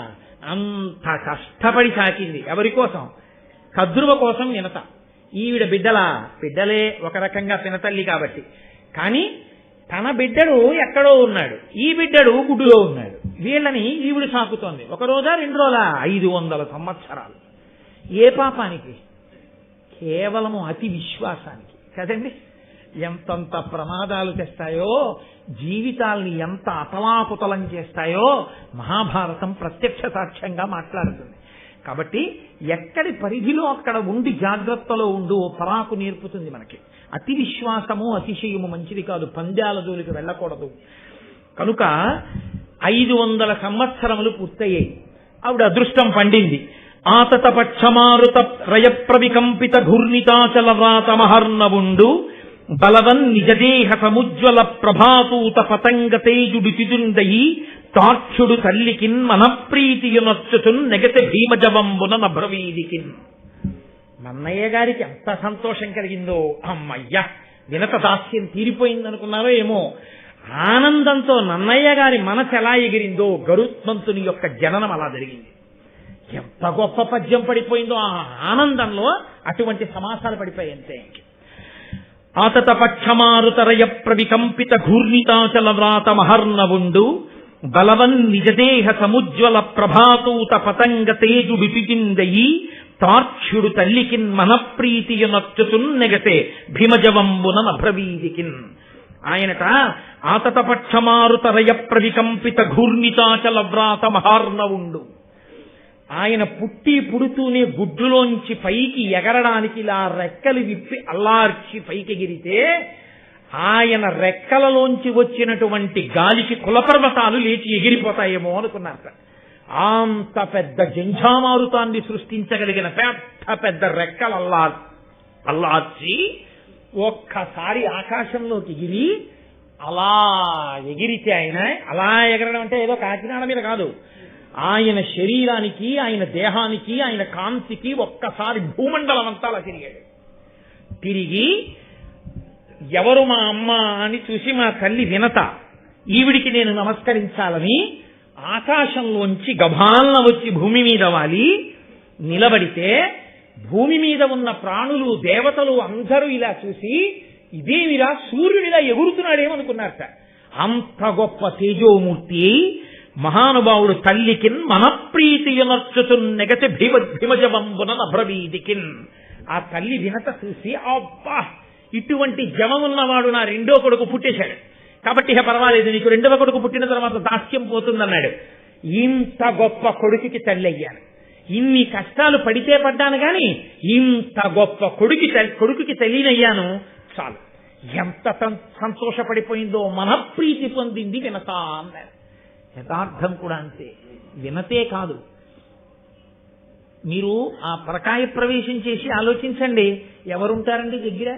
అంత కష్టపడి సాకింది. ఎవరి కోసం? కద్రువ కోసం వినత. ఈవిడ బిడ్డలే ఒక రకంగా పినతల్లి కాబట్టి. కానీ తన బిడ్డడు ఎక్కడో ఉన్నాడు, ఈ బిడ్డడు గుడ్డులో ఉన్నాడు. వీళ్ళని ఈవిడ సాకుతోంది. 1 రోజా 2 రోజులా? 500 సంవత్సరాలు. ఏ పాపానికి? కేవలము అతి విశ్వాసానికి కదండి. ఎంతంత ప్రమాదాలు తెస్తాయో, జీవితాల్ని ఎంత అతలాకుతలం చేస్తాయో మహాభారతం ప్రత్యక్ష సాక్ష్యంగా మాట్లాడుతుంది. కాబట్టి ఎక్కడి పరిధిలో అక్కడ ఉండి జాగ్రత్తలో ఉండు పరాకు నేర్పుతుంది మనకి. అతి విశ్వాసము అతిశయము మంచిది కాదు, పంద్యాల జోలికి వెళ్ళకూడదు. కనుక 500 సంవత్సరములు పూర్తయ్యాయి. ఆవిడ అదృష్టం పండింది. ఆతత పక్షమారుత రయప్రవికంపిత ఘూర్ణితాచల వ్రాత మహర్ణవుండు బలవన్ నిజదేహ సముజ్వల ప్రభాతూత పతంగ తేజుడు చిదుండయి తాక్షుడు తల్లికిన్ మనప్రీతియునొచ్చుచున్ నెగత భీమజవంబున నభ్రవీదికిన్. నన్నయ్య గారికి ఎంత సంతోషం కలిగిందో, అమ్మయ్య వినత దాస్యం తీరిపోయిందనుకున్నారో ఏమో, ఆనందంతో నన్నయ్య గారి మనసు ఎలా ఎగిరిందో గరుత్మంతుని యొక్క జననం అలా జరిగింది. ఎంత గొప్ప పద్యం పడిపోయిందో ఆ ఆనందంలో, అటువంటి సమాసాలు పడిపోయాయి అంతే. ఆతత పక్షమారుతరయ ప్రవికంపిత ఘూర్ణితాచల వ్రాత మహర్ణవుండు బలవన్ నిజదేహ సముజ్వల ప్రభాతూత పతంగ తేజు విపిచిందయి తార్క్ష్యుడు తల్లికిన్ మనప్రీతియునొచ్చుచున్ నెగసే భీమజవంబున నభ్రవీదికిన్. ఆయనట ఆతత పక్షమారుతరయ ప్రవికంపిత ఘూర్ణితాచల వ్రాత మహార్ణవుండు. ఆయన పుడుతూనే గుడ్డులోంచి పైకి ఎగరడానికి ఇలా రెక్కలు విప్పి అల్లార్చి పైకి ఎగిరితే ఆయన రెక్కలలోంచి వచ్చినటువంటి గాలికి కులపర్వతాలు లేచి ఎగిరిపోతాయేమో అనుకున్నారు. అంత పెద్ద జంఝామారుతాన్ని సృష్టించగలిగిన పెద్ద రెక్కలు అల్లార్చి ఒక్కసారి ఆకాశంలోకి ఎగిరి అలా ఎగిరితే, ఆయన అలా ఎగరడం అంటే ఏదో కాకినాడ మీద కాదు, ఆయన శరీరానికి, ఆయన దేహానికి, ఆయన కాంతికి ఒక్కసారి భూమండలం అంతా అలా తిరిగాడు. తిరిగి ఎవరు మా అమ్మ అని చూసి మా తల్లి వినత, ఈవిడికి నేను నమస్కరించాలని ఆకాశంలోంచి గభాలన వచ్చి భూమి మీద వాలి నిలబడితే, భూమి మీద ఉన్న ప్రాణులు, దేవతలు అందరూ ఇలా చూసి ఇదేమిరా సూర్యుడిలా ఎగురుతున్నాడేమనుకున్నారట. అంత గొప్ప తేజోమూర్తి మహానుభావుడు తల్లికిన్ మనప్రీతియునర్చుచున్ నెగతి భీమజవంబున నభ్రవీదికిన్. ఆ తల్లి వినత చూసి, అబ్బా ఇటువంటి జవమున్నవాడు నా 2వ కొడుకు పుట్టేశాడు, కాబట్టి ఇక పర్వాలేదు, నీకు 2వ కొడుకు పుట్టిన తర్వాత దాస్యం పోతుందన్నాడు. ఇంత గొప్ప కొడుకుకి తల్లి అయ్యాను, ఇన్ని కష్టాలు పడితే పడ్డాను కానీ ఇంత గొప్ప కొడుకుకి తల్లినయ్యాను చాలు. ఎంత సంతోషపడిపోయిందో, మనప్రీతి పొందింది వినత అన్నారు. యథార్థం కూడా అంతే. వినతే కాదు, మీరు ఆ పరకాయ ప్రవేశం చేసి ఆలోచించండి, ఎవరుంటారండి దగ్గర?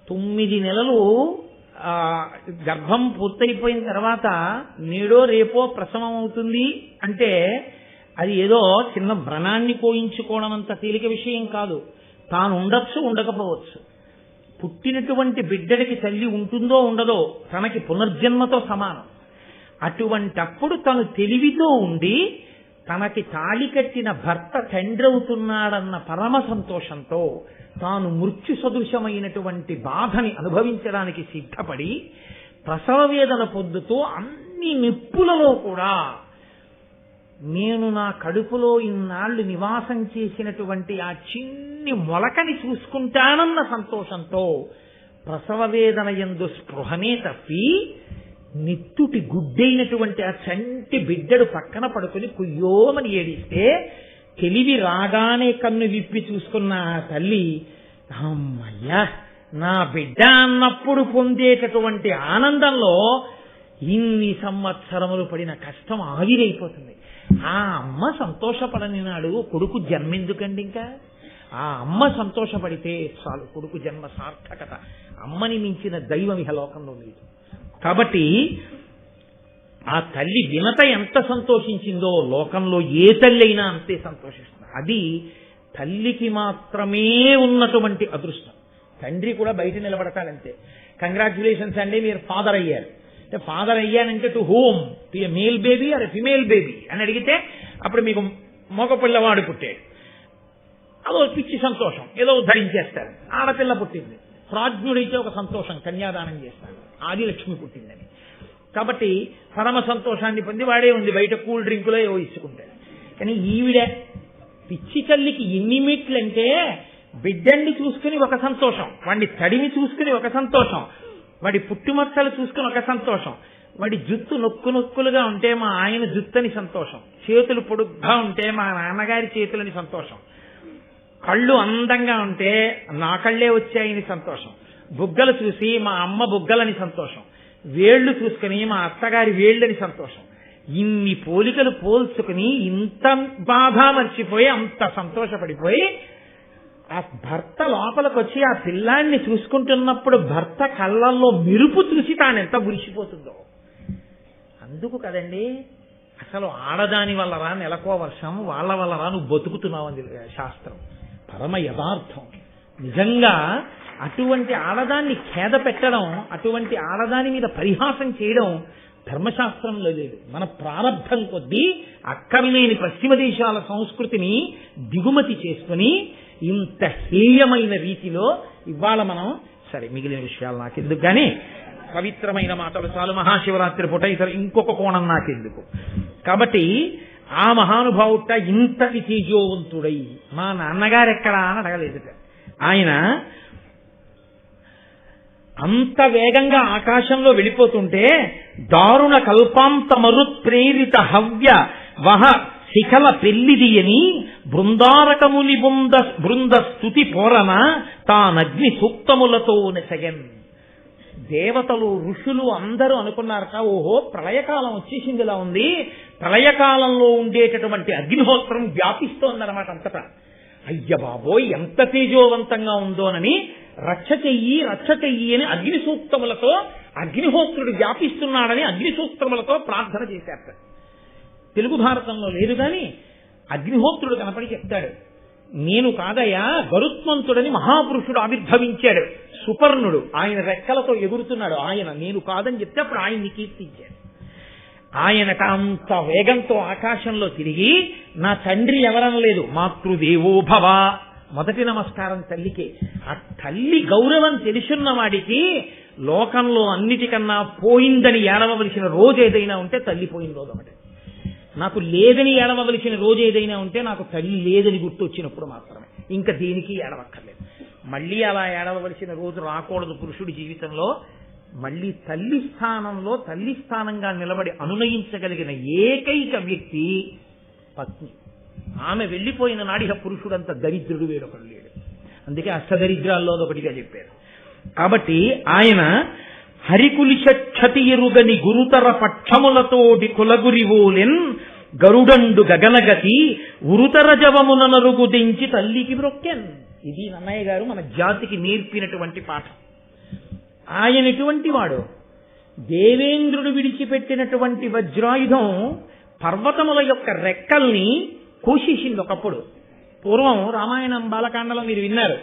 9 నెలలు గర్భం పూర్తయిపోయిన తర్వాత నేడో రేపో ప్రసవం అవుతుంది అంటే అది ఏదో చిన్న వ్రణాన్ని కోయించుకోవడం అంత తేలిక విషయం కాదు. తాను ఉండొచ్చు, ఉండకపోవచ్చు. పుట్టినటువంటి బిడ్డడికి తల్లి ఉంటుందో ఉండదో తనకి పునర్జన్మతో సమానం. అటువంటప్పుడు తను తెలివితో ఉండి తనకి తాళి కట్టిన భర్త తండ్రి అవుతున్నాడన్న పరమ సంతోషంతో తాను మృత్యు సదృశమైనటువంటి బాధని అనుభవించడానికి సిద్ధపడి ప్రసవ వేదన పొందుతూ అన్ని నిప్పులలో కూడా నేను నా కడుపులో ఇన్నాళ్లు నివాసం చేసినటువంటి ఆ చిన్ని మొలకని చూసుకుంటానన్న సంతోషంతో ప్రసవ వేదన యందు స్పృహనే తప్పి నిత్తుటి గుడ్డైనటువంటి ఆ చంటి బిడ్డడు పక్కన పడుకుని కుయ్యోమని ఏడిస్తే తెలివి రాగానే కన్ను విప్పి చూసుకున్న ఆ తల్లి, అమ్మయ్యా నా బిడ్డ అన్నప్పుడు పొందేటటువంటి ఆనందంలో ఇన్ని సంవత్సరములు పడిన కష్టం ఆవిరైపోతుంది. ఆ అమ్మ సంతోషపడని నాడు కొడుకు జన్మెందుకండి? ఇంకా ఆ అమ్మ సంతోషపడితే చాలు, కొడుకు జన్మ సార్థకత. అమ్మని మించిన దైవం ఇహ లోకంలో లేదు. కాబట్టి ఆ తల్లి వినత ఎంత సంతోషించిందో లోకంలో ఏ తల్లి అయినా అంతే సంతోషిస్తుంది. అది తల్లికి మాత్రమే ఉన్నటువంటి అదృష్టం. తండ్రి కూడా బయట నిలబడతాడంతే. కంగ్రాచ్యులేషన్స్ అండి, మీరు ఫాదర్ అయ్యారు. ఫాదర్ అయ్యానంటే to home, to a male baby or a female baby అని అడిగితే అప్పుడు మీకు మగ పిల్లవాడు పుట్టాడు, అదో పిచ్చి సంతోషం, ఏదో ధరించేస్తారు. ఆడపిల్ల పుట్టింది, ప్రాజ్ఞుడైతే ఒక సంతోషం, కన్యాదానం చేస్తాడు, ఆదిలక్ష్మి పుట్టిందని. కాబట్టి పరమ సంతోషాన్ని పొంది వాడే ఉంది, బయట కూల్ డ్రింకులో ఏవో ఇచ్చుకుంటాడు. కానీ ఈవిడ పిచ్చి తల్లికి ఎన్ని మెట్లంటే బిడ్డల్ని చూసుకుని ఒక సంతోషం, వాడిని తడిని చూసుకుని ఒక సంతోషం, వాడి పుట్టుమచ్చలు చూసుకుని ఒక సంతోషం, వాడి జుత్తు నొక్కులుగా ఉంటే మా ఆయన జుత్తని సంతోషం, చేతులు పొడుగ్గా ఉంటే మా నాన్నగారి చేతులని సంతోషం, కళ్ళు అందంగా ఉంటే నా కళ్ళే వచ్చాయని సంతోషం, బుగ్గలు చూసి మా అమ్మ బుగ్గలని సంతోషం, వేళ్లు చూసుకుని మా అత్తగారి వేళ్ళని సంతోషం. ఇన్ని పోలికలు పోల్చుకుని ఇంత బాధ మర్చిపోయి అంత సంతోషపడిపోయి ఆ భర్త లోపలికి వచ్చి ఆ పిల్లాన్ని చూసుకుంటున్నప్పుడు భర్త కళ్ళల్లో మెరుపు చూసి తాను ఎంత మురిసిపోతుందో. అందుకు కదండి అసలు ఆడదాని వల్లరా నెలకో వర్షం, వాళ్ళ వల్లరా నువ్వు బతుకుతున్నావు అని శాస్త్రం. పరమ యథార్థం. నిజంగా అటువంటి ఆడదాన్ని ఖేద పెట్టడం, అటువంటి ఆడదాని మీద పరిహాసం చేయడం ధర్మశాస్త్రంలో లేదు. మన ప్రారంభం కొద్దీ అక్కర్లేని పశ్చిమ దేశాల సంస్కృతిని దిగుమతి చేసుకుని ఇంత హేయమైన రీతిలో ఇవాళ మనం, సరే మిగిలిన విషయాలు నాకెందుకు కానీ పవిత్రమైన మాటలు చాలు. మహాశివరాత్రి పూట ఇతర ఇంకొక కోణం నాకెందుకు. కాబట్టి ఆ మహానుభావుట ఇంతటి తేజోవంతుడై మా నాన్నగారు ఎక్కడా అని అడగలేదు. ఆయన అంత వేగంగా ఆకాశంలో వెళ్ళిపోతుంటే దారుణ కల్పాంత మరుత్ప్రేరిత హవ్య వహ శిఖల పెళ్లిదియని బృందారకముని బృంద స్తుతి పోరన తానగ్ని సూక్తములతో నెసగన్. దేవతలు ఋషులు అందరూ అనుకున్నారట, ఓహో ప్రళయకాలం వచ్చేసిందిలా ఉంది, ప్రళయకాలంలో ఉండేటటువంటి అగ్నిహోత్రం వ్యాపిస్తోందన్నమాట అంతటా. అయ్య బాబోయ్ ఎంత తేజోవంతంగా ఉందోనని రక్ష చెయ్యి అని అగ్ని సూక్తములతో, అగ్నిహోత్రుడు వ్యాపిస్తున్నాడని అగ్ని సూక్తములతో ప్రార్థన చేశారట. తెలుగు భారతంలో లేదు కానీ అగ్నిహోత్రుడు కనపడి చెప్తాడు, నేను కాదయ్యా గరుత్మంతుడని మహాపురుషుడు ఆవిర్భవించాడు, సుపర్ణుడు, ఆయన రెక్కలతో ఎగురుతున్నాడు, ఆయన నేను కాదని చెప్తే అప్పుడు ఆయన్ని కీర్తించాడు. ఆయనట అంత వేగంతో ఆకాశంలో తిరిగి నా తండ్రి ఎవరనలేదు, మాతృదేవో భవ, మొదటి నమస్కారం తల్లికే. ఆ తల్లి గౌరవం తెలుసున్న వాడికి లోకంలో అన్నిటికన్నా పోయిందని ఏడవలసిన రోజు ఏదైనా ఉంటే తల్లి పోయిన రోజు ఒకటి. నాకు లేదని ఏడవలసిన రోజు ఏదైనా ఉంటే నాకు తల్లి లేదని గుర్తొచ్చినప్పుడు మాత్రమే, ఇంకా దేనికి ఏడవక్కర్లేదు. మళ్ళీ అలా ఏడవలసిన రోజు రాకూడదు పురుషుడి జీవితంలో. మళ్ళీ తల్లి స్థానంలో తల్లి స్థానంగా నిలబడి అనునయించగలిగిన ఏకైక వ్యక్తి పత్ని. ఆమె వెళ్లిపోయిన నాడిహ పురుషుడంత దరిద్రుడు వేరొకడు లేడు. అందుకే అష్టదరిద్రాల్లో ఒకటిగా చెప్పారు. కాబట్టి ఆయన హరికులిషతి ఎరుగని గురుతర పక్షములతోటి కులగురివోలెన్ గరుడండు గగనగతి ఉరుతర జవమున నరుగు దించి తల్లికి బ్రొక్కెన్. ఇది నన్నయ్య గారు మన జాతికి నేర్పినటువంటి పాఠం. ఆయన ఎటువంటి వాడు? దేవేంద్రుడు విడిచిపెట్టినటువంటి వజ్రాయుధం పర్వతముల యొక్క రెక్కల్ని కోసేసింది ఒకప్పుడు. పూర్వం రామాయణం బాలకాండలో మీరు విన్నారు,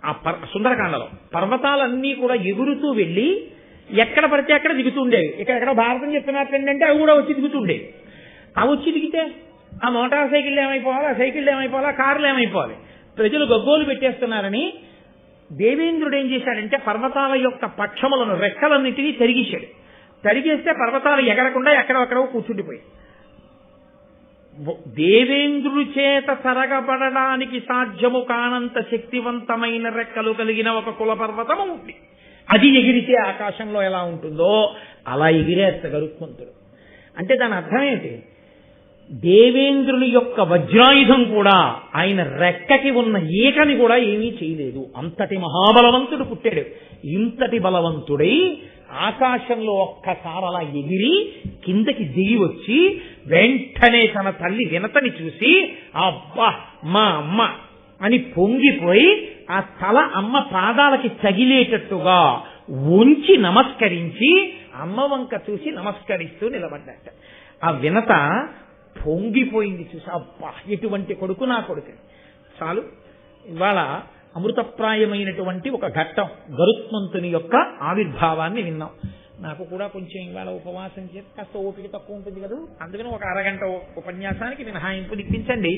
ఆ సుందరకాండలో పర్వతాలన్నీ కూడా ఎగురుతూ వెళ్ళి ఎక్కడ పడితే అక్కడ దిగుతుండేవి. ఇక్కడ భారతం చెప్తున్నారు ఏంటంటే అవి కూడా వచ్చి దిగుతుండేవి. అవి వచ్చి దిగితే ఆ మోటార్ సైకిల్ ఏమైపోవాలి, ఆ సైకిల్ ఏమైపోవాలి, ఆ కార్లు ఏమైపోవాలి, ప్రజలు గగ్గోలు పెట్టేస్తున్నారని దేవేంద్రుడు ఏం చేశాడంటే పర్వతాల యొక్క పక్షములను రెక్కలన్నింటినీ తరిగేశాడు. తరిగేస్తే పర్వతాలు ఎగరకుండా ఎక్కడెక్కడో కూర్చుండిపోయి దేవేంద్రుడి చేత సరగబడడానికి సాధ్యము కానంత శక్తివంతమైన రెక్కలు కలిగిన ఒక కుల పర్వతము ఉంది. అది ఎగిరితే ఆకాశంలో ఎలా ఉంటుందో అలా ఎగిరేస్త గరుత్మంతుడు. అంటే దాని అర్థం ఏంటి? దేవేంద్రుని యొక్క వజ్రాయుధం కూడా ఆయన రెక్కకి ఉన్న ఈకని కూడా ఏమీ చేయలేదు. అంతటి మహాబలవంతుడు పుట్టాడు. ఇంతటి బలవంతుడై ఆకాశంలో ఒక్కసారి అలా ఎగిరి కిందకి దిగి వచ్చి వెంటనే తన తల్లి వినతని చూసి అబ్బా మా అమ్మ అని పొంగిపోయి ఆ తల అమ్మ పాదాలకి తగిలేటట్టుగా ఉంచి నమస్కరించి అమ్మ వంక చూసి నమస్కరిస్తూ నిలబడ్డట. ఆ వినత పొంగిపోయింది చూసి, అబ్బా ఎటువంటి కొడుకు నా కొడుకు. చాలు, ఇవాళ అమృతప్రాయమైనటువంటి ఒక ఘట్టం గరుత్మంతుని యొక్క ఆవిర్భావాన్ని విన్నాం. నాకు కూడా కొంచెం ఇవాళ ఉపవాసం చేసి కాస్త ఓపిక తక్కువ ఉంటుంది కదా, అందుకని ఒక అరగంట ఉపన్యాసానికి మినహాయింపు ఇప్పించండి.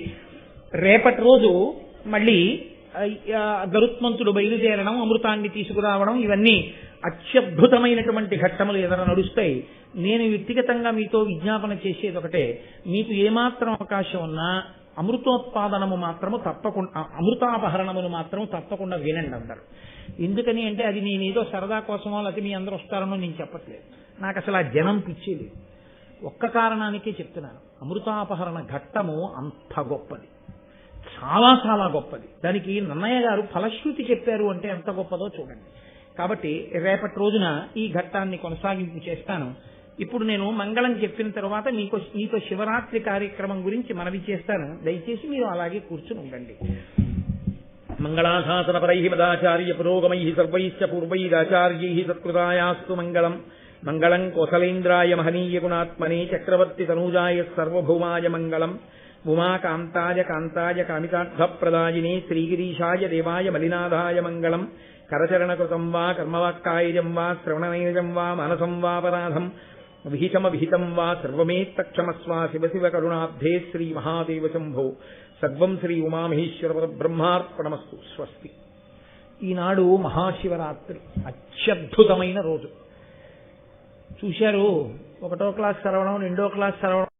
రేపటి రోజు మళ్ళీ గరుత్మంతుడు బయలుదేరడం, అమృతాన్ని తీసుకురావడం, ఇవన్నీ అత్యద్భుతమైనటువంటి ఘట్టములు ఎదురు నడుస్తాయి. నేను వ్యక్తిగతంగా మీతో విజ్ఞాపన చేసేది ఒకటే, మీకు ఏమాత్రం అవకాశం ఉన్నా అమృతోత్పాదనము మాత్రము తప్పకుండా, అమృతాపహరణమును మాత్రం తప్పకుండా వినండి అందరు. ఎందుకని అంటే అది నేనేదో సరదా కోసమో లేకపోతే మీ అందరూ వస్తారనో నేను చెప్పట్లేదు. నాకు అసలు ఆ జనం పిచ్చేది ఒక్క కారణానికే చెప్తున్నాను. అమృతాపహరణ ఘట్టము అంత గొప్పది, చాలా చాలా గొప్పది. దానికి నన్నయ్య గారు ఫలశ్రుతి చెప్పారు అంటే ఎంత గొప్పదో చూడండి. కాబట్టి రేపటి రోజున ఈ ఘట్టాన్ని కొనసాగింపు చేస్తాను. ఇప్పుడు నేను మంగళం చెప్పిన తర్వాత మీతో శివరాత్రి కార్యక్రమం గురించి మనవి చేస్తాను. దయచేసి మీరు అలాగే కూర్చుని ఉండండి. మంగళాశాసన పరై మదాచార్య పురోగమై సర్వైశ్చ పూర్వైరాచార్యై సత్కృతాయాస్తు మంగళం. మంగళం కోసలేంద్రాయ మహనీయ గుణాత్మనే చక్రవర్తి తనూజాయ సర్వభౌమాయ మంగళం. ఉమాకాంతాయ కాంతాయ కామితార్థప్రదాయినే శ్రీగిరీశాయ దేవాయ మలినాథాయ మంగళం. కరచరణకృతం వా కర్మవాక్కాయజం వా శ్రవణనైజం వా మానసం వాపరాధం విహితమవిహితం వా సర్వమేత్తక్షమస్వ శివ శివ కరుణాబ్ధే శ్రీ మహాదేవ శంభో. సర్వం శ్రీ ఉమామహేశ్వర బ్రహ్మార్పణమస్తు. స్వస్తి. ఈనాడు మహాశివరాత్రి, అత్యద్భుతమైన రోజు. చూశారు, 1వ క్లాస్ చదవడం, 2వ క్లాస్ చదవడం